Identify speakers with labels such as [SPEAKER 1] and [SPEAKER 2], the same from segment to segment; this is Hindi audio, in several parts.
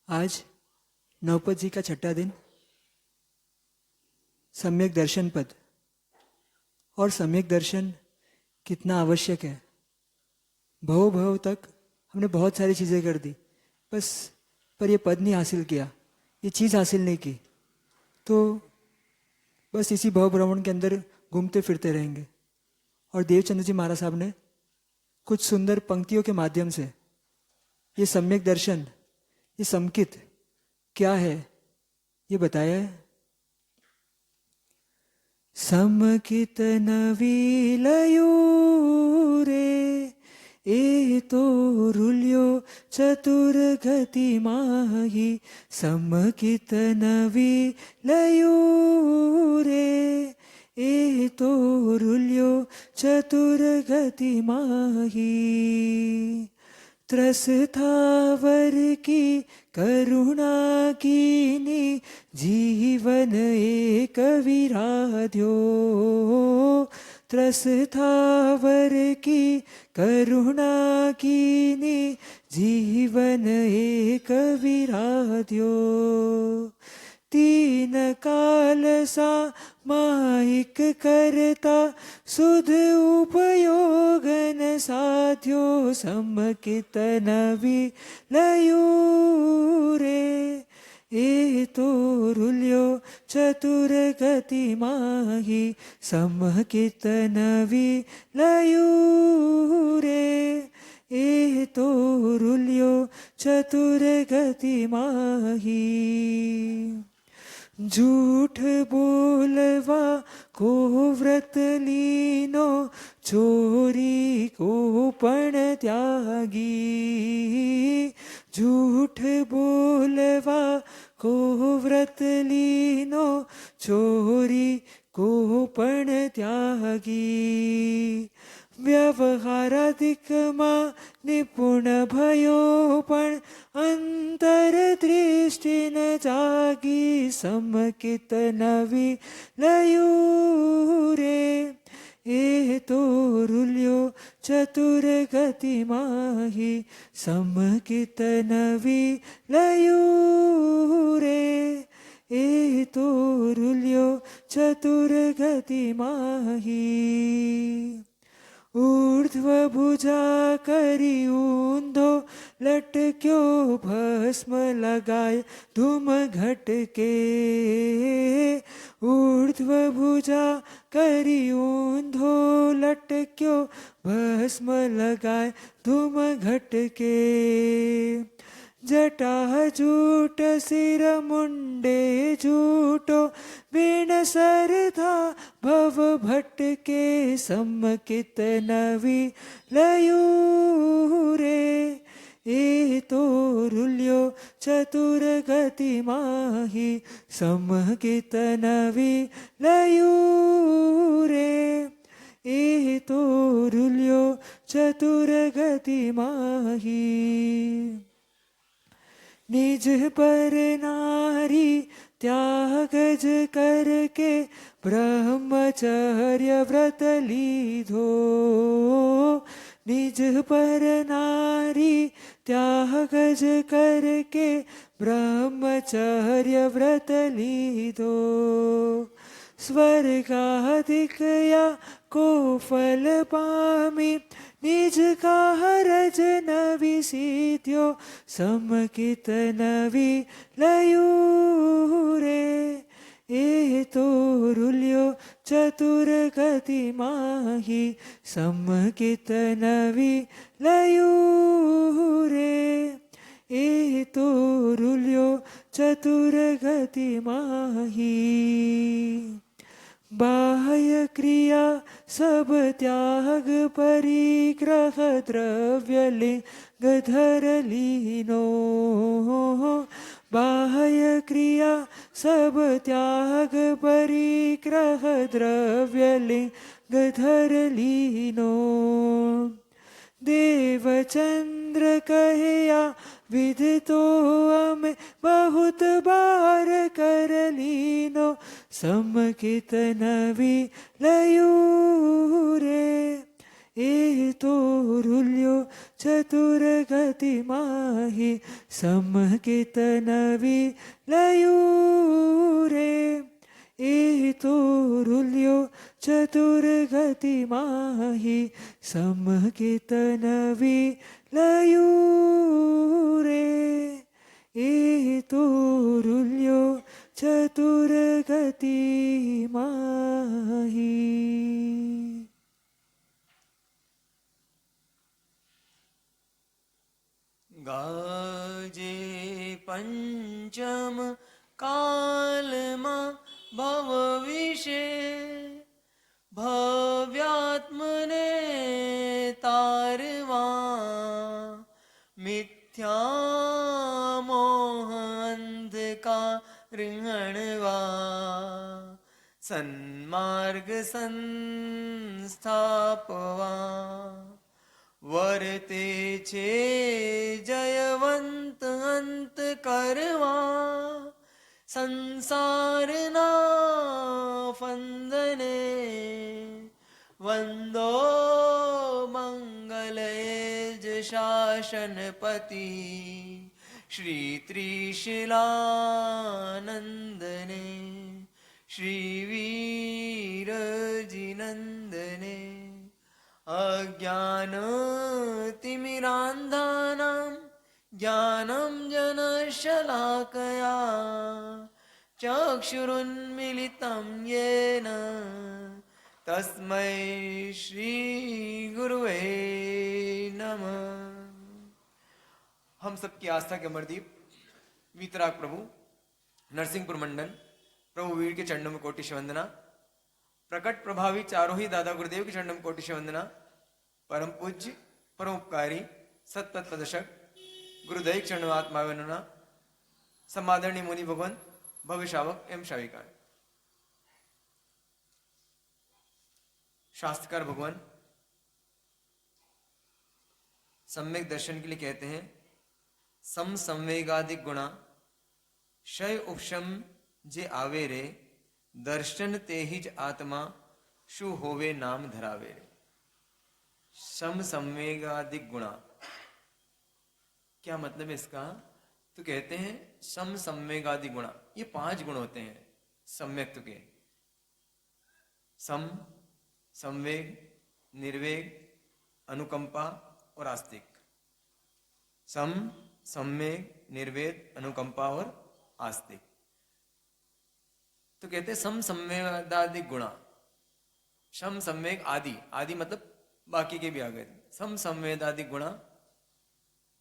[SPEAKER 1] आज नवपद जी का छठा दिन, सम्यक दर्शन पद। और सम्यक दर्शन कितना आवश्यक है। भव भव तक हमने बहुत सारी चीज़ें कर दी, बस पर ये पद नहीं हासिल किया, ये चीज़ हासिल नहीं की, तो बस इसी भव भ्रमण के अंदर घूमते फिरते रहेंगे। और देवचंद्र जी महाराज साहब ने कुछ सुंदर पंक्तियों के माध्यम से ये सम्यक दर्शन, ये समकित क्या है, ये बताया है। समकित नवीलयो रे ए तो रुल्यो चतुर्गति माही। समकित नवीलयो रे ए तो रुल्यो चतुर्गति माही। त्रसथावर की करुणा कीनी जीवन एक विराध्यो। त्रसथावर की करुणा कीनी जीवन एक विराध्यो। तीन काल सा माइक करता सुध उपयोगन साध्यो। समकित नवीलयो रे ए तो रुल्यो चतुर्गति माही। समकित नवीलयो रे ए तो रुल्यो चतुर्गति माही। झूठ बोलवा को व्रत लीनो चोरी को पण त्यागी। झूठ बोलवा को व्रत लीनो चोरी को पण त्यागी। व्यवहाराधिकमा निपुण भयो पण अंतरदृष्टि न जागी। समकित नवीलयो रे ए तो रुल्यो चतुर्गति माही। समकित नवीलयो रे ए तो रुल्यो चतुर्गति माही। ऊर्ध्व भुजा करी ऊंधो लटक्यो भस्म लगाय धूम घटके। ऊर्ध्व भुजा करी ऊंधो लटक्यो भस्म लगाय धूम घटके। जटा जूट सिर मुंडे झूठो बिन सरधा भव भटके। समकित नवीलयो रे ए तो रुल्यो चतुर्गति माही। समकित नवीलयो रे ए तो रुल्यो चतुर्गति माही। निज पर नारी त्यागज करके ब्रह्मचर्य व्रत लीधो। निज पर नारी त्यागज करके ब्रह्मचर्य व्रत लीधो। स्वर्गाधिकया को फल पामी निज का हरज नवी सीध्यो। समकित नवीलयो रे ए तो रुल्यो चतुर्गति माही। समकित नवीलयो रे ए तो रुल्यो चतुर्गति माही। बाह्य क्रिया सब त्याग परिग्रह द्रव्य लिंग धर लीनो। बाह्य क्रिया सब त्याग परिग्रह द्रव्य लिंग धर लीनो। देवचंद्र कहया विधि तो हमें बहुत बार कर लीनो। समकित नवीलयो रे एतोरुल्यो चतुर्गतिमाहि समकितनविलयूरे एतोरुल्यो चतुर्गतिमाहि समकितनविलयूरे एतोरुल्यो चतुर्गतिमाहि।
[SPEAKER 2] गाजे पंचम कालमा भवविषे भव्यात्मने तारवा मिथ्या मोह अंधकारवा सन्मार्ग संस्थापवा वर्ते छे जयवंत अंत करवा संसारना फंदने वंदो मंगलयज शासनपति श्री त्रिशिलानंदने श्री वीरजिनंदने अज्ञानतिमिरान्धानां ज्ञानं जनशलाकया चक्षुरुन्मिलितं येन तस्मै श्रीगुरुवे नमः। हम सबकी आस्था के अमरदीप वीतराग प्रभु नरसिंहपुर मंडल प्रभु वीर के चरणों में कोटि से वंदना। प्रकट प्रभावी चारों ही दादा गुरुदेव के चरणों में कोटि से वंदना। परम पूज्य परोपकारी सतपथ प्रदर्शक गुरुदेव के चरणों में आत्मा वंदना। समादरणीय मुनि भगवान भव्य शावक एवं शाविका शास्त्रकार भगवान सम्यक दर्शन के लिए कहते हैं सम संवेगादिक गुणा क्षय उपशम जे आवे रे दर्शन ते हिज आत्मा शु होवे नाम धरावे रे। सम संवेगादिक गुणा क्या मतलब है इसका? तो कहते हैं सम संवेगादि गुणा, ये 5 गुण होते हैं सम्यक्त के। सम, संवेग, निर्वेग, अनुकंपा और आस्तिक। सम, संवेग, निर्वेद, अनुकंपा और आस्तिक। तो कहते हैं सम संवेगादि गुणा। सम संवेग आदि, आदि मतलब बाकी के भी आ गए। सम संवेदादि गुणा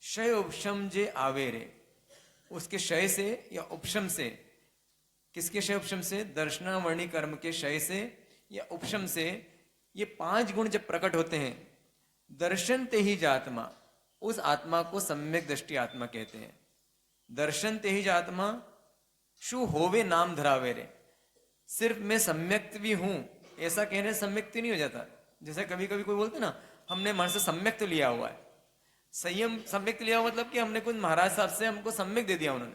[SPEAKER 2] क्षय उपशम जे आवे रे, उसके क्षय से या उपशम से। किसके क्षय उपशम से? दर्शनावर्णी कर्म के क्षय से या उपशम से। ये 5 गुण जब प्रकट होते हैं दर्शन ते ही आत्मा, उस आत्मा को सम्यक दृष्टि आत्मा कहते हैं। दर्शन ते ही आत्मा शु होवे नाम धरावे रे। सिर्फ मैं सम्यक्त भी हूं ऐसा कहने से सम्यक्त नहीं हो जाता। जैसे कभी कभी कोई बोलते ना हमने मन से सम्यक्त लिया हुआ है। संयम सम्यक्त लिया हुआ मतलब कि हमने कुछ महाराज साहब से हमको सम्यक दे दिया उन्होंने।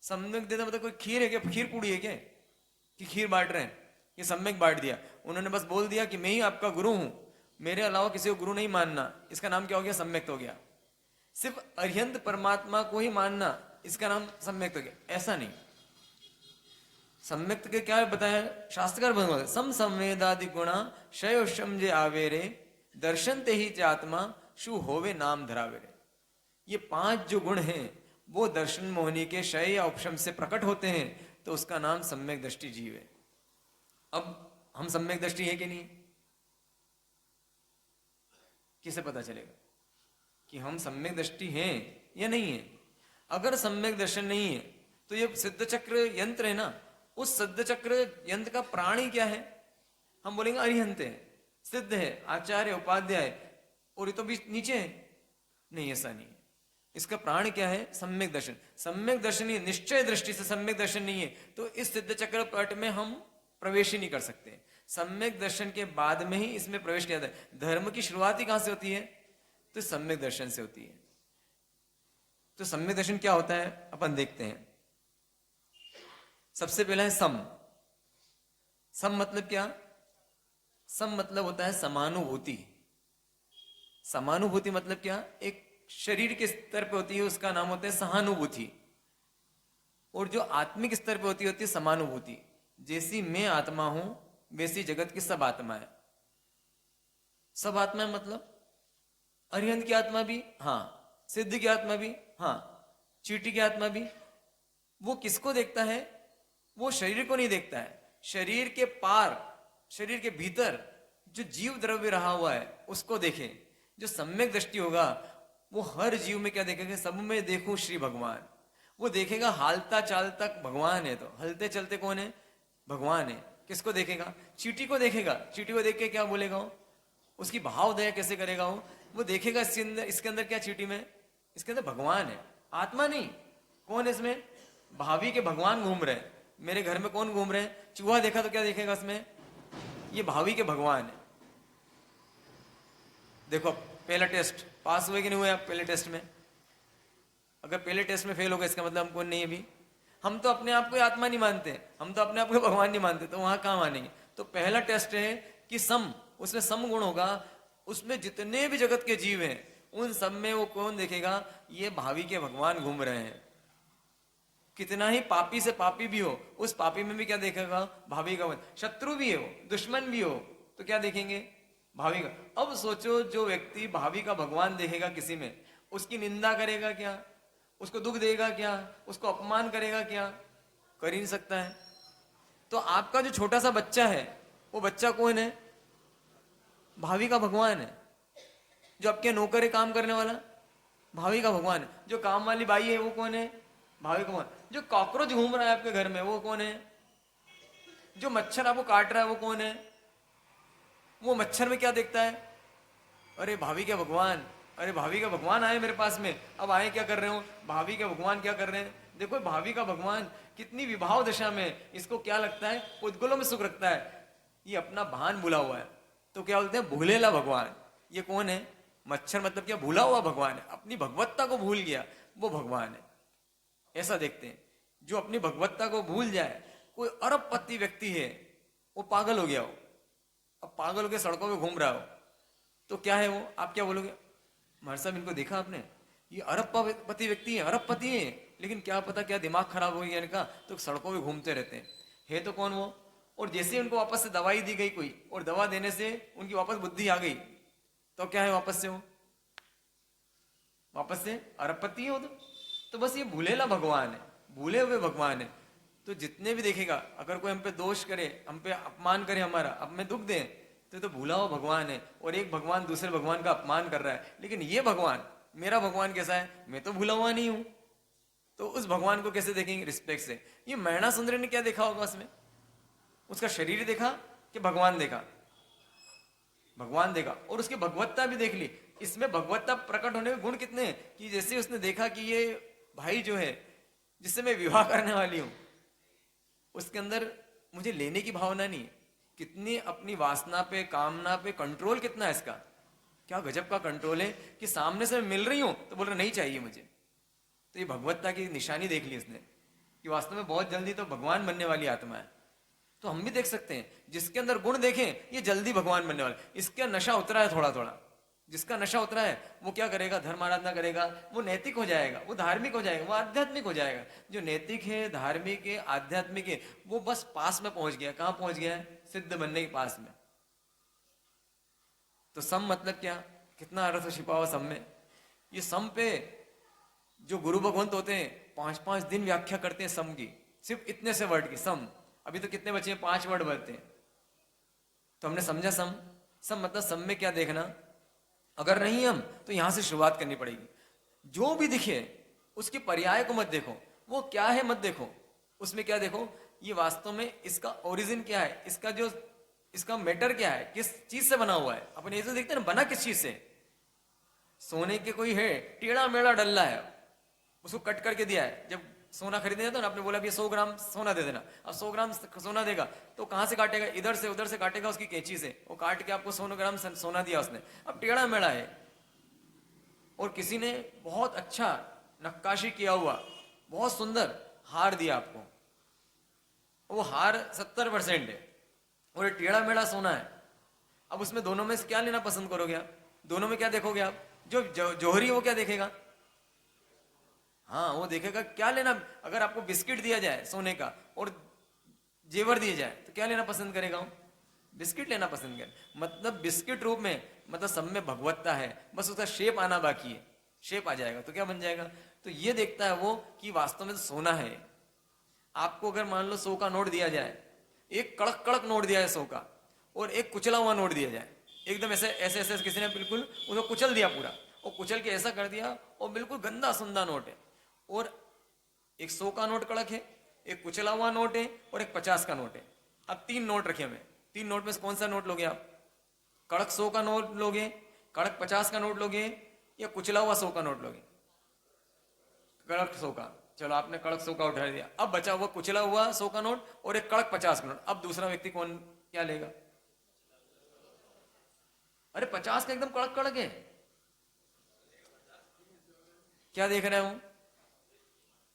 [SPEAKER 2] सम्यक देता मतलब कोई खीर है क्या? खीर पूड़ी है क्या कि खीर बांट रहे हैं? ये सम्यक बांट दिया उन्होंने। बस बोल दिया कि मैं ही आपका गुरु हूं, मेरे अलावा किसी को गुरु नहीं मानना। इसका नाम क्या हो गया? सम्यक्त हो गया। सिर्फ अरिहंत परमात्मा को ही मानना, इसका नाम सम्यक्त हो गया। ऐसा नहीं। सम्यक्त के क्या बताया शास्त्रकार भगवान? सम संवेदादि गुणा क्षय शम जे आवे रे दर्शन ते ही आत्मा शु होवे नाम धरावे रे। ये 5 जो गुण हैं वो दर्शन मोहनी के क्षय या उपशम से प्रकट होते हैं, तो उसका नाम सम्यक दृष्टि जीव है। अब हम सम्यक दृष्टि है कि नहीं? किसे पता चलेगा कि हम सम्यक दृष्टि हैं या नहीं है? अगर सम्यक दर्शन नहीं है तो ये सिद्ध चक्र यंत्र है ना, उस सिद्ध चक्र यंत्र का प्राणी क्या है? हम बोलेंगे अरिहंत है, सिद्ध है, आचार्य, उपाध्याय, और ये तो भी नीचे है। नहीं, ऐसा नहीं है। इसका प्राण क्या है? सम्यक दर्शन। सम्यक दर्शन ही निश्चय दृष्टि से सम्यक दर्शन नहीं है तो इस सिद्ध चक्र पट में हम प्रवेश ही नहीं कर सकते। सम्यक दर्शन के बाद में ही इसमें प्रवेश किया जाता है। धर्म की शुरुआत ही कहां से होती है? तो सम्यक दर्शन से होती है। तो सम्यक दर्शन क्या होता है अपन देखते हैं। सबसे पहला है सम। सम मतलब क्या? सम मतलब होता है समानुभूति। समानुभूति मतलब क्या? एक शरीर के स्तर पे होती है, उसका नाम होता है सहानुभूति। और जो आत्मिक स्तर पे होती है समानुभूति। जैसी मैं आत्मा हूं वैसी जगत की सब आत्मा है। सब आत्मा है मतलब अरिहंत की आत्मा भी, हाँ, सिद्ध की आत्मा भी, हाँ, चीटी की आत्मा भी। वो किसको देखता है? वो शरीर को नहीं देखता है। शरीर के पार, शरीर के भीतर जो जीव द्रव्य रहा हुआ है उसको देखे। जो सम्यक दृष्टि होगा वो हर जीव में क्या देखेगा? सब में देखूं श्री भगवान। वो देखेगा हालता चालता भगवान है। तो हलते चलते कौन है? भगवान है। किसको देखेगा? चीटी को देखेगा। चीटी को देख के क्या बोलेगा वो? उसकी भाव दया कैसे करेगा वो देखेगा इसके अंदर क्या? चीटी में इसके अंदर भगवान है, आत्मा नहीं। कौन है इसमें? भावी के भगवान घूम रहे हैं। मेरे घर में कौन घूम रहे हैं? चूहा देखा तो क्या देखेगा इसमें? ये भावी के भगवान है। देखो पहला टेस्ट पास हुए कि नहीं हुए आप? पहले टेस्ट में अगर पहले टेस्ट में फेल हो गए इसका मतलब हम कौन नहीं है अभी? हम तो अपने आप को आत्मा नहीं मानते, हम तो अपने आप को भगवान नहीं मानते, तो वहां कहां मानेंगे? तो पहला टेस्ट है कि सम, उसमें सम गुण होगा। उसमें जितने भी जगत के जीव हैं उन सब में वो कौन देखेगा? ये भावी के भगवान घूम रहे हैं। कितना ही पापी से पापी भी हो, उस पापी में भी क्या देखेगा? भावी का। शत्रु भी हो, दुश्मन भी हो, तो क्या देखेंगे? भावी का। अब सोचो जो व्यक्ति भावी का भगवान देखेगा किसी में, उसकी निंदा करेगा क्या? उसको दुख देगा क्या? उसको अपमान करेगा क्या? कर ही नहीं सकता है। तो आपका जो छोटा सा बच्चा है वो बच्चा कौन है? भावी का भगवान है। जो आपके नौकर है काम करने वाला, भावी का भगवान है। जो काम वाली बाई है वो कौन है? भावी का भगवान। जो कॉकरोच घूम रहा है आपके घर में वो कौन है? जो मच्छर आपको काट रहा है वो कौन है? वो मच्छर में क्या देखता है? अरे भावी के भगवान, अरे भावी का भगवान आए मेरे पास में। अब आए क्या कर रहे हो? भावी के भगवान क्या कर रहे हैं? देखो भावी का भगवान कितनी विभाव दशा में, इसको क्या लगता है? उद्गलों में सुख रखता है। ये अपना भान भूला हुआ है। तो क्या बोलते हैं? भूलेला भगवान। ये कौन है? मच्छर मतलब क्या? भूला हुआ भगवान है। अपनी भगवत्ता को भूल गया वो भगवान है। ऐसा देखते हैं। जो अपनी भगवत्ता को भूल जाए, कोई अरबपति व्यक्ति है, वो पागल हो गया हो, अब पागल होकर सड़कों में घूम रहा हो, तो क्या है वो? आप क्या बोलोगे? हमारे साहब इनको देखा आपने? ये अरबपति व्यक्ति है, अरबपति है, लेकिन क्या पता क्या दिमाग खराब हो गया इनका, तो सड़कों में घूमते रहते हैं। है तो कौन वो? और जैसे ही उनको वापस से दवाई दी गई कोई, और दवा देने से उनकी वापस बुद्धि आ गई, तो क्या है? वापस से वो वापस से अरबपति है वो। तो बस ये भूलेला भगवान है, भूले हुए भगवान है। तो जितने भी देखेगा, अगर कोई हम पे दोष करे, हम पे अपमान करे, हमारा अब में दुख दे, तो भूला हुआ भगवान है। और एक भगवान दूसरे भगवान का अपमान कर रहा है। लेकिन ये भगवान, मेरा भगवान कैसा है? मैं तो भूला हुआ नहीं हूं। तो उस भगवान को कैसे देखेंगे? रिस्पेक्ट से। ये मैणा सुंदरी ने क्या देखा होगा उसमें? उसका शरीर देखा कि भगवान देखा? भगवान देखा, और उसकी भगवत्ता भी देख ली। इसमें भगवत्ता प्रकट होने के गुण कितने हैं कि जैसे उसने देखा कि ये भाई जो है जिससे मैं विवाह करने वाली हूं, उसके अंदर मुझे लेने की भावना नहीं है। कितनी अपनी वासना पे, कामना पे कंट्रोल कितना है इसका! क्या गजब का कंट्रोल है कि सामने से मिल रही हूं तो बोल रहा नहीं चाहिए मुझे। तो ये भगवत्ता की निशानी देख ली इसने कि वास्तव में बहुत जल्दी तो भगवान बनने वाली आत्मा है। तो हम भी देख सकते हैं, जिसके अंदर गुण देखें ये जल्दी भगवान बनने वाला। इसका नशा उतरा है थोड़ा थोड़ा, जिसका नशा उतरा है वो क्या करेगा? धर्म आराधना करेगा, वो नैतिक हो जाएगा, वो धार्मिक हो जाएगा, वो आध्यात्मिक हो जाएगा। जो नैतिक है, धार्मिक है, आध्यात्मिक है, वो बस पास में पहुंच गया। कहां पहुंच गया है? सिद्ध बनने के पास में। तो सम मतलब क्या? कितना अर्थ छिपा हुआ सम में। ये सम पे जो गुरु भगवंत होते हैं 5-5 दिन व्याख्या करते हैं सम की, सिर्फ इतने से वर्ड की। सम अभी तो कितने बचे हैं? 5 वर्ड बचते हैं। तो हमने समझा सम। सम मतलब सम में क्या देखना। अगर नहीं हम तो यहां से शुरुआत करनी पड़ेगी। जो भी दिखे उसके पर्याय को मत देखो, वो क्या है मत देखो, उसमें क्या देखो? ये वास्तव में इसका ओरिजिन क्या है, इसका मैटर क्या है, किस चीज से बना हुआ है। अपन ये तो देखते हैं ना, बना किस चीज से। सोने के कोई है, टेढ़ा मेढ़ा डल्ला है, उसको कट करके दिया है। जब सोना खरीदने जाता है ना, आपने बोला भी 100 ग्राम सोना दे देना। अब 100 ग्राम सोना देगा तो कहां से काटेगा? इधर से उधर से काटेगा, उसकी कैंची से। वो काट के आपको 100 ग्राम सोना दिया उसने। अब टेढ़ा मेढ़ा है, और किसी ने बहुत अच्छा नक्काशी किया हुआ बहुत सुंदर हार दिया आपको। वो हार 70% है और ये टेढ़ा मेढ़ा सोना है। अब उसमें दोनों में से क्या लेना पसंद करोगे आप? दोनों में क्या देखोगे आप? जो जौहरी वो क्या देखेगा? हाँ, वो देखेगा क्या लेना। अगर आपको बिस्किट दिया जाए सोने का और जेवर दिए जाए तो क्या लेना पसंद करेगा वो? बिस्किट लेना पसंद करे। मतलब बिस्किट रूप में, मतलब सब में भगवत्ता है, बस उसका शेप आना बाकी है। शेप आ जाएगा तो क्या बन जाएगा? तो ये देखता है वो कि वास्तव में तो सोना है। आपको अगर मान लो 100 का नोट दिया जाए, एक कड़क कड़क नोट दिया है 100 का, और एक कुचला हुआ नोट दिया जाए, एकदम ऐसे ऐसे ऐसे किसी ने बिल्कुल उसको कुचल दिया पूरा, और कुचल के ऐसा कर दिया, और बिल्कुल गंदा सुंदर नोट है। और एक 100 का नोट कड़क है, एक कुचला हुआ नोट है, और एक 50 का नोट है। अब 3 नोट रखे हमें, 3 नोट में से कौन सा नोट लोगे आप? कड़क 100 का नोट लोगे, कड़क 50 का नोट लोगे, या कुचला हुआ 100 का नोट लोगे? कड़क 100 का। चलो आपने कड़क 100 का उठा दिया, अब बचा हुआ कुचला हुआ 100 का नोट और एक कड़क 50 का नोट। अब दूसरा व्यक्ति कौन क्या लेगा? अरे 50 का एकदम कड़क कड़क है। क्या देख रहा हूं?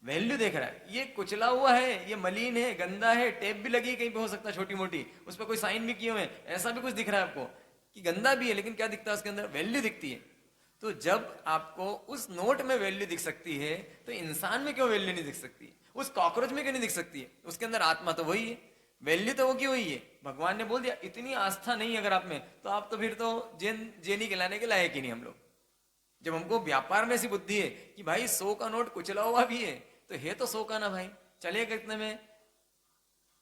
[SPEAKER 2] वैल्यू देख रहा है। ये कुचला हुआ है, ये मलिन है, गंदा है, टेप भी लगी कहीं पे हो सकता है छोटी मोटी, उस पर कोई साइन भी किए हुए हैं, ऐसा भी कुछ दिख रहा है आपको कि गंदा भी है, लेकिन क्या दिखता है उसके अंदर? वैल्यू दिखती है। तो जब आपको उस नोट में वैल्यू दिख सकती है, तो इंसान में क्यों वैल्यू नहीं दिख सकती? उस कॉकरोच में क्यों नहीं दिख सकती है? उसके अंदर आत्मा तो वही है, वैल्यू तो वो की वही है। भगवान ने बोल दिया इतनी आस्था नहीं अगर आप में, तो आप तो फिर तो जेनी कहलाने के लायक ही नहीं हम लोग। जब हमको व्यापार में ऐसी बुद्धि है कि भाई 100 का नोट कुचला हुआ भी है, तो है तो 100 का ना भाई, चलेगा कितने में?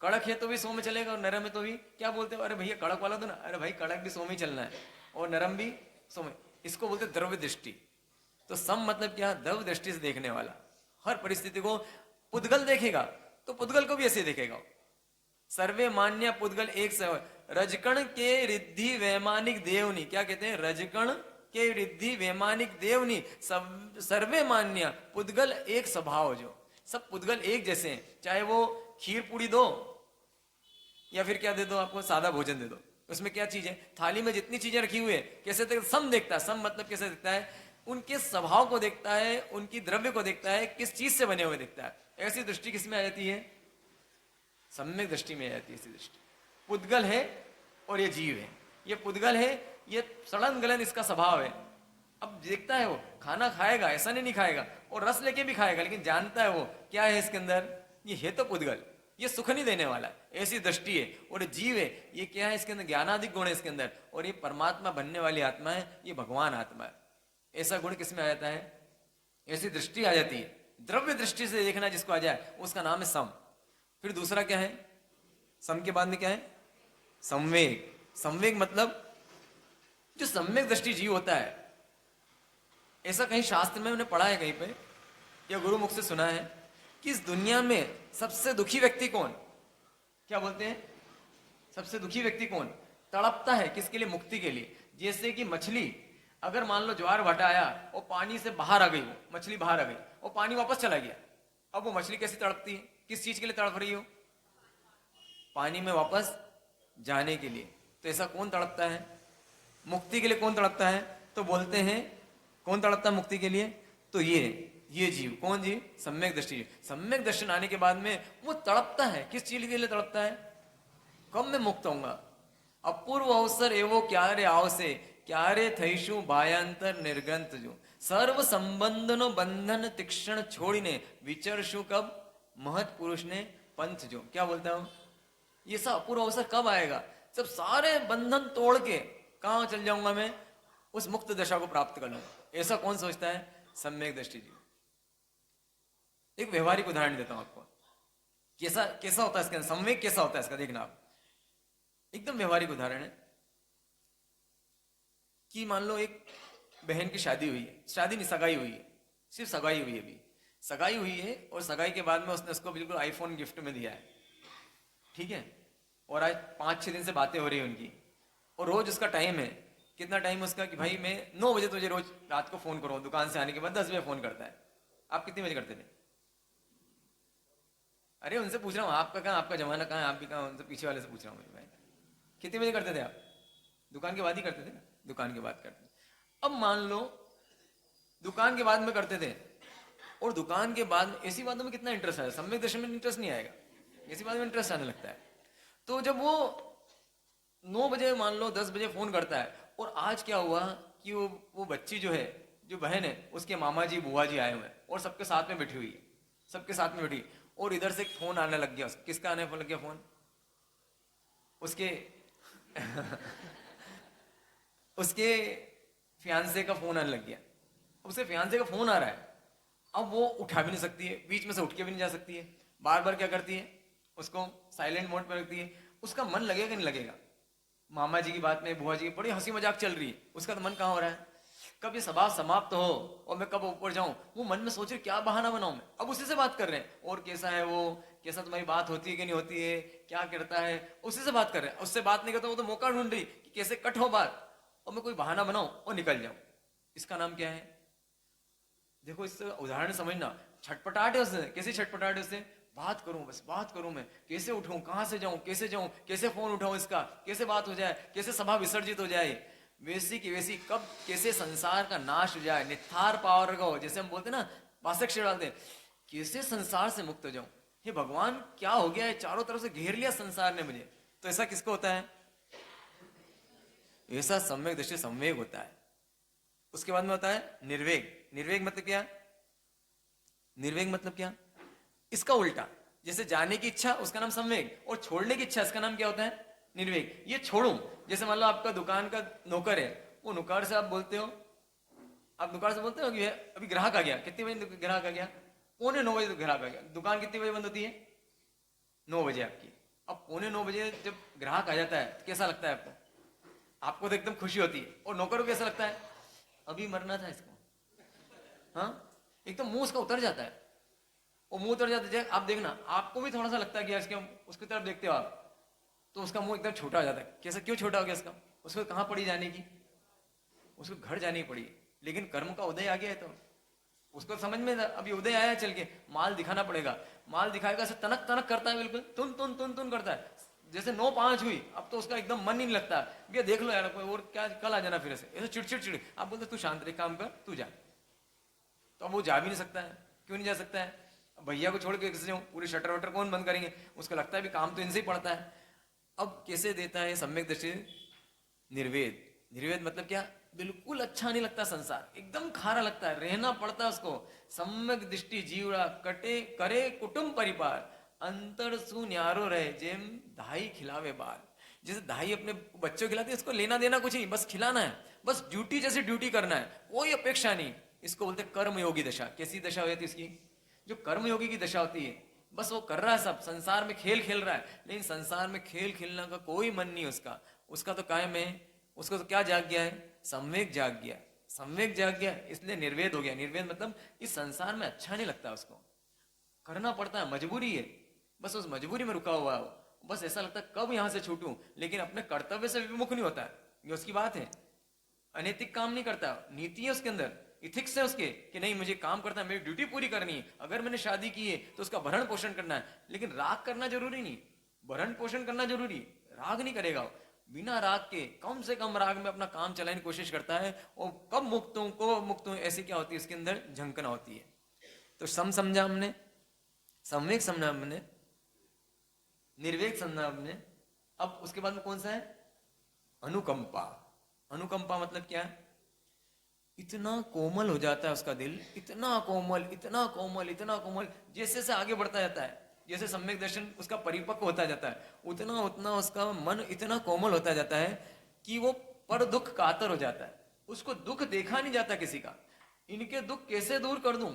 [SPEAKER 2] कड़क है तो भी 100 में चलेगा, और नरम है तो भी क्या बोलते हो? अरे भैया कड़क वाला तो ना, अरे भाई कड़क भी 100 में ही चलना है, और नरम भी 100 में। इसको बोलते द्रव्य दृष्टि। तो सम मतलब क्या? द्रव्य दृष्टि से देखने वाला। हर परिस्थिति को पुद्गल देखेगा तो पुद्गल को भी ऐसे देखेगा। सर्वे मान्य पुद्गल एक से रजकण के रिद्धि वैमानिक देवनी। क्या कहते हैं? रजकण के रिद्धि वैमानिक देवनी सर्वे मान्य पुद्गल एक स्वभाव। जो सब पुद्गल एक जैसे हैं, चाहे वो खीर पूड़ी दो या फिर क्या दे दो, आपको सादा भोजन दे दो, उसमें क्या चीज है? थाली में जितनी चीजें रखी हुई है, कैसे सम देखता है। सम मतलब कैसे देखता है? उनके स्वभाव को देखता है, उनकी द्रव्य को देखता है, किस चीज से बने हुए देखता है। ऐसी दृष्टि किसमें आ जाती है? सम्यक दृष्टि में आ जाती है ऐसी दृष्टि। पुद्गल है और ये जीव है, ये पुद्गल है, ये सड़न गलन इसका स्वभाव है। अब देखता है वो, खाना खाएगा, ऐसा नहीं खाएगा, और रस लेके भी खाएगा, लेकिन जानता है वो क्या है इसके अंदर, ये है तो पुद्गल, ये सुख नहीं देने वाला, ऐसी दृष्टि है। और जीव है, ये क्या है? इसके अंदर ज्ञानाधिक गुण है इसके अंदर, और ये परमात्मा बनने वाली आत्मा है, ये भगवान आत्मा है। ऐसा गुण किसमें आ जाता है? ऐसी दृष्टि आ जाती है। द्रव्य दृष्टि से देखना जिसको आ जाए, उसका नाम है सम। फिर दूसरा क्या है? सम के बाद में क्या है? संवेग। संवेग मतलब जो सम्यक दृष्टि जीव होता है, ऐसा कहीं शास्त्र में मैंने पढ़ा है कहीं पे, या गुरु मुख से सुना है कि इस दुनिया में सबसे दुखी व्यक्ति कौन? क्या बोलते हैं? सबसे दुखी व्यक्ति कौन? तड़पता है किसके लिए? मुक्ति के लिए। जैसे कि मछली, अगर मान लो ज्वार भाटा आया और पानी से बाहर आ गई, वो मछली बाहर आ गई और पानी वापस चला गया, अब वो मछली कैसी तड़पती है? किस चीज के लिए तड़प रही हो? पानी में वापस जाने के लिए। तो ऐसा कौन तड़पता है? मुक्ति के लिए कौन तड़पता है? तो बोलते हैं कौन तड़पता है मुक्ति के लिए? तो ये जीव। कौन जीव? सम्यक दृष्टि जीव। सम्यक दर्शन आने के बाद में वो तड़पता है, किस चीज के लिए तड़पता है? कब मैं मुक्त होऊंगा? अपूर्व अवसर एवो क्यारे आवसे, क्यारे थईशु भायांतर निर्गंत जो सर्व संबंधनो बंधन तीक्षण छोड़ीने विचरशु कब महत पुरुष ने पंथ जो। क्या बोलता हूं? ये सब अपूर्व अवसर कब आएगा? जब सारे बंधन तोड़ के कहां चल जाऊंगा मैं? उस मुक्त दशा को प्राप्त कर लूंगा। ऐसा कौन सोचता है? सम्यक दृष्टि जीव। एक व्यवहारिक उदाहरण देता हूं आपको, कैसा कैसा होता है इसके अंदर संवेग, कैसा होता है इसका देखना आप। एकदम व्यवहारिक उदाहरण है कि मान लो एक बहन की शादी हुई है, शादी नहीं सगाई हुई है, सिर्फ सगाई हुई है, अभी सगाई हुई है, और सगाई के बाद में उसने उसको बिल्कुल आईफोन गिफ्ट में दिया है, ठीक है। और आज 5-6 दिन से बातें हो रही है उनकी, और रोज उसका टाइम है, कितना टाइम उसका कि भाई मैं 9 बजे तुझे रोज रात को फोन करूँ, दुकान से आने के बाद 10 बजे फोन करता है। आप कितने बजे करते थे? अरे उनसे पूछ रहा हूँ, आपका कहाँ, आपका जमाना कहाँ है, आप भी कहाँ, उनसे पीछे वाले से पूछ रहा हूँ भाई, कितने बजे करते थे आप? दुकान के बाद ही करते थे ना? दुकान के बाद करते। अब मान लो दुकान के बाद में करते थे, और दुकान के बाद ऐसी बातों में कितना इंटरेस्ट आया, सम्यक दर्शन में इंटरेस्ट नहीं आएगा, ऐसी बात में इंटरेस्ट आने लगता है। तो जब वो 9 बजे मान लो 10 बजे फोन करता है, और आज क्या हुआ कि वो बच्ची जो है, जो बहन है, उसके मामा जी बुआ जी आए हुए हैं और सबके साथ में बैठी हुई है, सबके साथ में बैठी, और इधर से एक फोन आने लग गया। किसका आने लग गया फोन? उसके उसके फियांसे का फोन आने लग गया। उसके फियांसे का फोन आ रहा है, अब वो उठा भी नहीं सकती है, बीच में से उठ के भी नहीं जा सकती है, बार बार क्या करती है, उसको साइलेंट मोड पर रखती है। उसका मन लगेगा नहीं लगेगा? मामा जी की बात में, बुआ जी की बड़ी हंसी मजाक चल रही है, उसका तो मन कहाँ हो रहा है, कब ये सभा समाप्त हो और मैं कब ऊपर जाऊं। वो मन में सोच रहे क्या बहाना बनाऊं मैं, अब उसी से बात कर रहे हैं, और कैसा है वो, कैसा तुम्हारी बात होती है कि नहीं होती है, क्या करता है, उसी से बात कर रहे हैं। उससे बात नहीं करता, वो तो मौका ढूंढ रही कि कैसे कट हो बात और मैं कोई बहाना बनाऊं और निकल जाऊं। इसका नाम क्या है? देखो, इससे उदाहरण समझना। छटपटाहट है उससे, कैसी छटपटाहट है उससे, बात करूं, बस बात करूं, मैं कैसे उठूं, कहां से जाऊं, कैसे फोन उठाऊं इसका, कैसे बात हो जाए, कैसे सभा विसर्जित हो जाए, वैसी की वैसी, कब कैसे संसार का नाश हो जाए, निथार पावर का हो, जैसे हम बोलते ना, वासक डालते हैं, कैसे संसार से मुक्त हो जाऊं। हे भगवान, क्या हो गया है, चारों तरफ से घेर लिया संसार ने मुझे। तो ऐसा किसको होता है? ऐसा सम्यक दृष्टि संवेग होता है। उसके बाद में होता है निर्वेग। निर्वेग मतलब क्या? निर्वेग मतलब क्या? इसका उल्टा, जैसे जाने की इच्छा उसका नाम संवेग, और छोड़ने की इच्छा इसका नाम क्या होता है? निर्वेग। ये छोड़ूं, जैसे मान लो आपका दुकान का नौकर है, वो नौकर से आप बोलते हो, आप दुकान से बोलते हो कि अभी ग्राहक आ गया, कितने बजे ग्राहक आ गया? 8:45 तो ग्राहक आ गया। दुकान कितने बजे बंद होती है? 9 बजे आपकी। अब 8:45 जब ग्राहक आ जाता है तो कैसा लगता है आपको? आपको तो एकदम खुशी होती है, और नौकर को कैसा लगता है? अभी मरना था इसको, हाँ, एकदम मुंह उसका उतर जाता है, वो मुंह उतर जाता है। आप देखना, आपको भी थोड़ा सा लगता है कि इसके, उसकी तरफ देखते हो आप तो उसका मुंह एकदम छोटा हो जाता है। कैसा, क्यों छोटा हो गया उसका? उसको कहाँ पड़ी जाने की? उसको घर जानी पड़ी, लेकिन कर्म का उदय आ गया है तो उसको समझ में अभी उदय आया, चल के माल दिखाना पड़ेगा। माल दिखाएगा, ऐसे तनक तनक करता है, बिल्कुल तुन तुन तुन तुन करता है, जैसे 9-5 हुई, अब तो उसका एकदम मन ही नहीं लगता, भैया देख लो यार कोई और, क्या कल आ जाना फिर ऐसे चिड़चिड़ चिड़। आप बोलते तू शांत रह, काम कर, तू जा, तो अब वो जा भी नहीं सकता है। क्यों नहीं जा सकता है? भैया को छोड़ के किसी जाऊं, पूरी शटर वटर कौन बंद करेंगे? उसको लगता है भी काम तो इनसे ही पड़ता है। अब कैसे देता है सम्यक दृष्टि? निर्वेद। निर्वेद मतलब क्या? बिल्कुल अच्छा नहीं लगता संसार, एकदम खारा लगता है, रहना पड़ता है उसको। सम्यक दृष्टि जीवड़ा कटे करे कुटुंब परिवार, अंतर सु न्यारो रहे जेम धाई खिलावे बाल। जैसे धाई अपने बच्चों को खिलाती है, इसको लेना देना कुछ नहीं, बस खिलाना है, बस ड्यूटी जैसे ड्यूटी करना है, कोई अपेक्षा नहीं। इसको बोलते कर्मयोगी दशा। कैसी दशा होती है इसकी? जो कर्मयोगी की दशा होती है, बस वो कर रहा है, सब संसार में खेल खेल रहा है, लेकिन संसार में खेल खेलने का कोई मन नहीं उसका। उसका तो कायम है, उसको तो क्या जाग गया है? संवेग जाग गया। संवेग जाग गया, इसलिए निर्वेद हो गया। निर्वेद मतलब इस संसार में अच्छा नहीं लगता उसको, करना पड़ता है, मजबूरी है, बस उस मजबूरी में रुका हुआ है वो। बस ऐसा लगता है कब यहां से छूटूं, लेकिन अपने कर्तव्य से विमुख नहीं होता है, ये उसकी बात है। अनैतिक काम नहीं करता, नीति है उसके अंदर, इथिक्स है उसके कि नहीं मुझे काम करना है, मेरी ड्यूटी पूरी करनी है। अगर मैंने शादी की है तो उसका भरण पोषण करना है, लेकिन राग करना जरूरी नहीं, भरण पोषण करना जरूरी, राग नहीं करेगा। बिना राग के, कम से कम राग में अपना काम चलाने की कोशिश करता है, और कब मुक्त हूं, कब मुक्त हूं, ऐसी क्या होती है इसके अंदर झंकना होती है। तो सम समझा हमने, संवेग समझा हमने, निर्वेग समझा हमने। अब उसके बाद में कौन सा है? अनुकंपा। अनुकंपा मतलब क्या है? इतना कोमल हो जाता है उसका दिल, इतना कोमल, इतना कोमल, इतना कोमल, जैसे जैसे आगे बढ़ता जाता है, जैसे सम्यक दर्शन उसका परिपक्व होता जाता है, उतना उतना उसका मन इतना कोमल होता जाता है कि वो पर दुख कातर हो जाता है। उसको दुख देखा नहीं जाता किसी का। इनके दुख कैसे दूर कर दूं?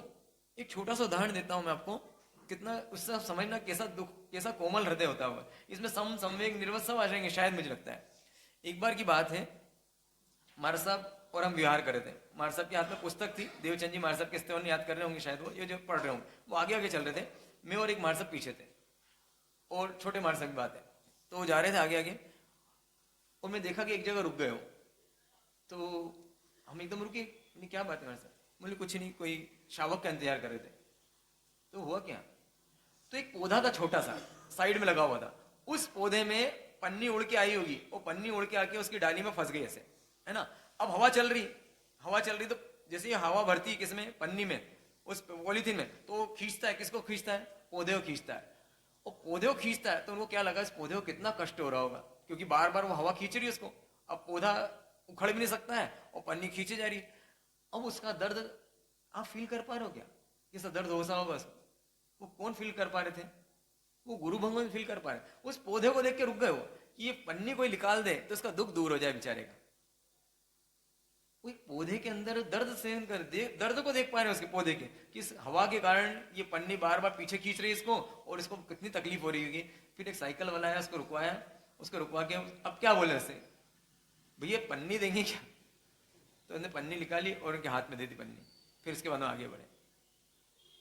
[SPEAKER 2] एक छोटा सा उदाहरण देता हूं मैं आपको, कितना उससे आप समझना कैसा दुख, कैसा कोमल हृदय होता होगा। इसमें सम संवेग निर्वत सब आ जाएंगे शायद, मुझे लगता है। एक बार की बात है, महाराज साहब और हम विहार कर रहे थे। महाराज साहब के हाथ में पुस्तक थी, देवचंद जी महाराज साहब के स्तवन याद कर रहे होंगे शायद, वो ये जो पढ़ रहे होंगे, वो आगे आगे चल रहे थे, मैं और एक महाराज साहब पीछे थे, और छोटे महाराज साहब की बात है, तो वो जा रहे थे आगे आगे, और मैं देखा कि एक जगह रुक गए हो, तो हम एकदम रुके, क्या बात है महाराज साहब? बोले कुछ नहीं, कोई शावक का इंतजार कर रहे थे। तो हुआ क्या? तो एक पौधा था छोटा सा, साइड में लगा हुआ था, उस पौधे में पन्नी उड़ के आई होगी, वो पन्नी उड़ के आके उसकी डाली में फंस गई ऐसे, है ना। अब हवा चल रही, हवा चल रही, तो जैसे ये हवा भरती है किसमें? पन्नी में, उस पॉलीथीन में, तो खींचता है, किसको खींचता है? पौधे को खींचता है। और पौधे को खींचता है तो उनको क्या लगा, इस पौधे को कितना कष्ट हो रहा होगा, क्योंकि बार बार वो हवा खींच रही है उसको। अब पौधा उखड़ भी नहीं सकता है और पन्नी खींचे जा रही है। अब उसका दर्द आप फील कर पा रहे हो क्या? कैसा दर्द हो सा होगा उसको? वो कौन फील कर पा रहे थे? वो गुरु भगवान फील कर पा रहे। उस पौधे को देख के रुक गए हो कि ये पन्नी कोई निकाल दे तो उसका दुख दूर हो जाए बेचारे का। वो एक पौधे के अंदर दर्द सहन कर दे, दर्द को देख पा रहे हैं उसके पौधे के कि इस हवा के कारण ये पन्नी बार बार पीछे खींच रही है इसको और इसको कितनी तकलीफ हो रही होगी। फिर एक साइकिल वाला है, उसको रुकवाया, उसको रुकवा के अब क्या बोले उसे, भैया पन्नी देंगे क्या? तो उन्होंने पन्नी निकाली और उनके हाथ में दे दी पन्नी। फिर उसके बाद आगे बढ़े।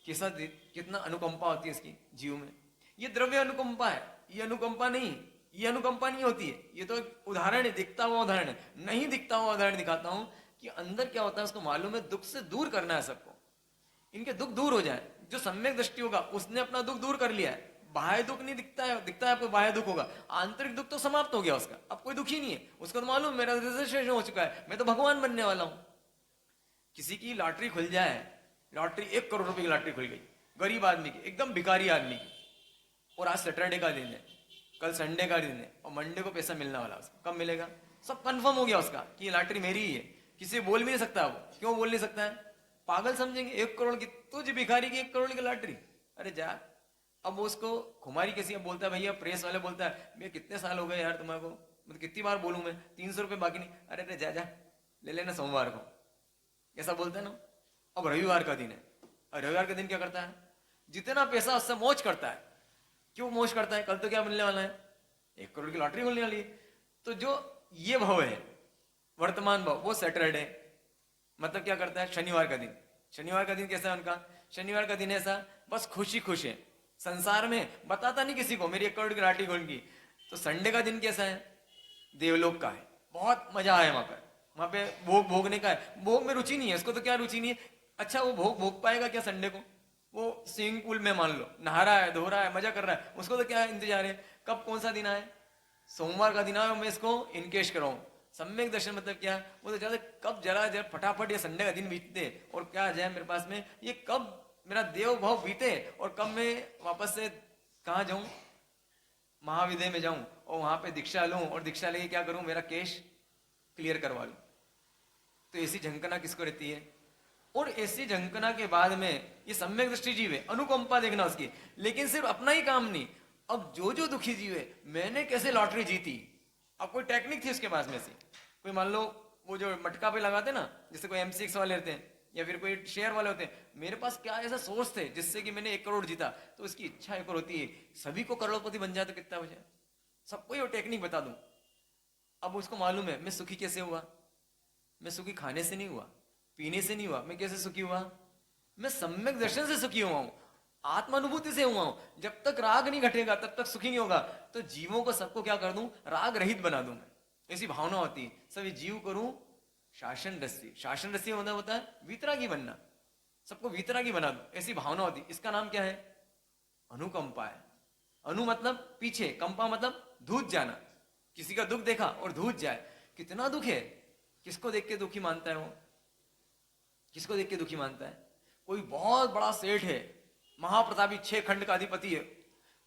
[SPEAKER 2] कैसा कितना अनुकंपा होती है इसकी जीव में। ये द्रव्य अनुकंपा है, ये अनुकंपा नहीं, ये अनुकंपा नहीं होती है। ये तो एक उदाहरण है, दिखता हुआ उदाहरण है। नहीं दिखता हुआ उदाहरण दिखाता हूं कि अंदर क्या होता है उसको मालूम है। दुख से दूर करना है सबको, इनके दुख दूर हो जाए। जो सम्यक दृष्टि होगा उसने अपना दुख दूर कर लिया है। बाह्य दुख नहीं दिखता है, दिखता है आपको बाह्य दुख होगा, आंतरिक दुख तो समाप्त हो गया उसका। अब कोई दुख ही नहीं है उसको, तो मालूम मेरा रजिस्ट्रेशन हो चुका है, मैं तो भगवान बनने वाला हूं। किसी की लॉटरी खुल जाए, लॉटरी 1 करोड़ रुपए की लॉटरी खुल गई गरीब आदमी की, एकदम भिखारी आदमी की, और आज सैटरडे का दिन है, कल संडे का दिन है और मंडे को पैसा मिलने वाला उसको। कब मिलेगा? सब कंफर्म हो गया उसका कि ये लॉटरी मेरी ही है। किसी बोल भी नहीं सकता। वो क्यों बोल नहीं सकता है? पागल समझेंगे। 1 करोड़ की, तुझ भिखारी की 1 करोड़ की लॉटरी, अरे जा। अब वो उसको खुमारी कैसी बोलता है, भैया प्रेस वाले बोलता है, मैं कितने साल हो गए यार तुम्हारे को, मतलब कितनी बार बोलूं मैं, 300 रुपये बाकी नहीं। अरे अरे जा जा ले लेना सोमवार को, ऐसा बोलता है ना। अब रविवार का दिन है, और रविवार का दिन क्या करता है? जितना पैसा उससे मौज करता है। क्यों मौज करता है? कल तो क्या मिलने वाला है? 1 करोड़ की लॉटरी मिलने वाली है। तो जो ये भाव है वर्तमान भाव, वो सैटरडे मतलब क्या करता है? शनिवार का दिन। शनिवार का दिन कैसा है उनका? शनिवार का दिन ऐसा बस खुशी खुश है संसार में, बताता नहीं किसी को मेरी 1 करोड़ की लॉटरी खुल गई। तो संडे का दिन कैसा है? देवलोक का है, बहुत मजा आया वहां पर। वहां पे भोग भोगने का है। भोग में रुचि नहीं है उसको, तो क्या रुचि नहीं है? अच्छा वो भोग भोग पाएगा क्या संडे को? वो स्विमिंग पूल में मान लो नहा रहा है, धो रहा है, मजा कर रहा है, उसको तो क्या इंतजार है कब कौन सा दिन आए? सोमवार का दिन आए मैं इसको इनकेश कराऊं। सम्यक दर्शन मतलब क्या? वो तो चाहते कब जरा जरा फटाफट ये संडे का दिन बीतते और क्या आ जाए मेरे पास में, ये कब मेरा देव भाव बीते और कब मैं वापस से कहा जाऊं, महाविद्यालय में जाऊं और वहां पे दीक्षा लूं और दीक्षा लेके क्या करूं, मेरा केश क्लियर करवा लूं। तो ऐसी झंकना किसको रहती है? और ऐसी झंकना के बाद में ये सम्यक दृष्टि जीव है, अनुकंपा देखना उसकी। लेकिन सिर्फ अपना ही काम नहीं, अब जो दुखी जीव है, मैंने कैसे लॉटरी जीती, अब कोई टेक्निक थी उसके पास में से। कोई मान लो वो जो मटका पे लगाते ना, जैसे कोई M6 वाले रहते हैं या फिर कोई शेयर वाले होते हैं, मेरे पास क्या ऐसा सोर्स थे जिससे कि मैंने 1 करोड़ जीता। तो उसकी इच्छा एक और होती है, सभी को करोड़पति बन जाए तो कितना बचे, सबको ये टेक्निक बता दूं। अब उसको मालूम है मैं सुखी कैसे हुआ। मैं सुखी खाने से नहीं हुआ, पीने से नहीं हुआ। मैं कैसे सुखी हुआ? मैं सम्यक दर्शन से सुखी हुआ हूं, आत्मानुभूति से हुआ हूं। जब तक राग नहीं घटेगा तब तक सुखी नहीं होगा। तो जीवों को सबको क्या कर दूं? राग रहित बना दूं मैं, ऐसी भावना होती है। सभी जीव करूं शासन रसी। शासन रसी मतलब होता है वीतरागी बनना, सबको वीतरागी बना दो, ऐसी भावना होती। इसका नाम क्या है? अनुकंपा है। अनु मतलब पीछे, कंपा मतलब धूत जाना। किसी का दुख देखा और धूत जाए, कितना दुख है, किसको देख के दुखी मानता है वो? किसको देख के दुखी मानता है? कोई बहुत बड़ा सेठ है, महाप्रतापी 6 खंड का अधिपति है,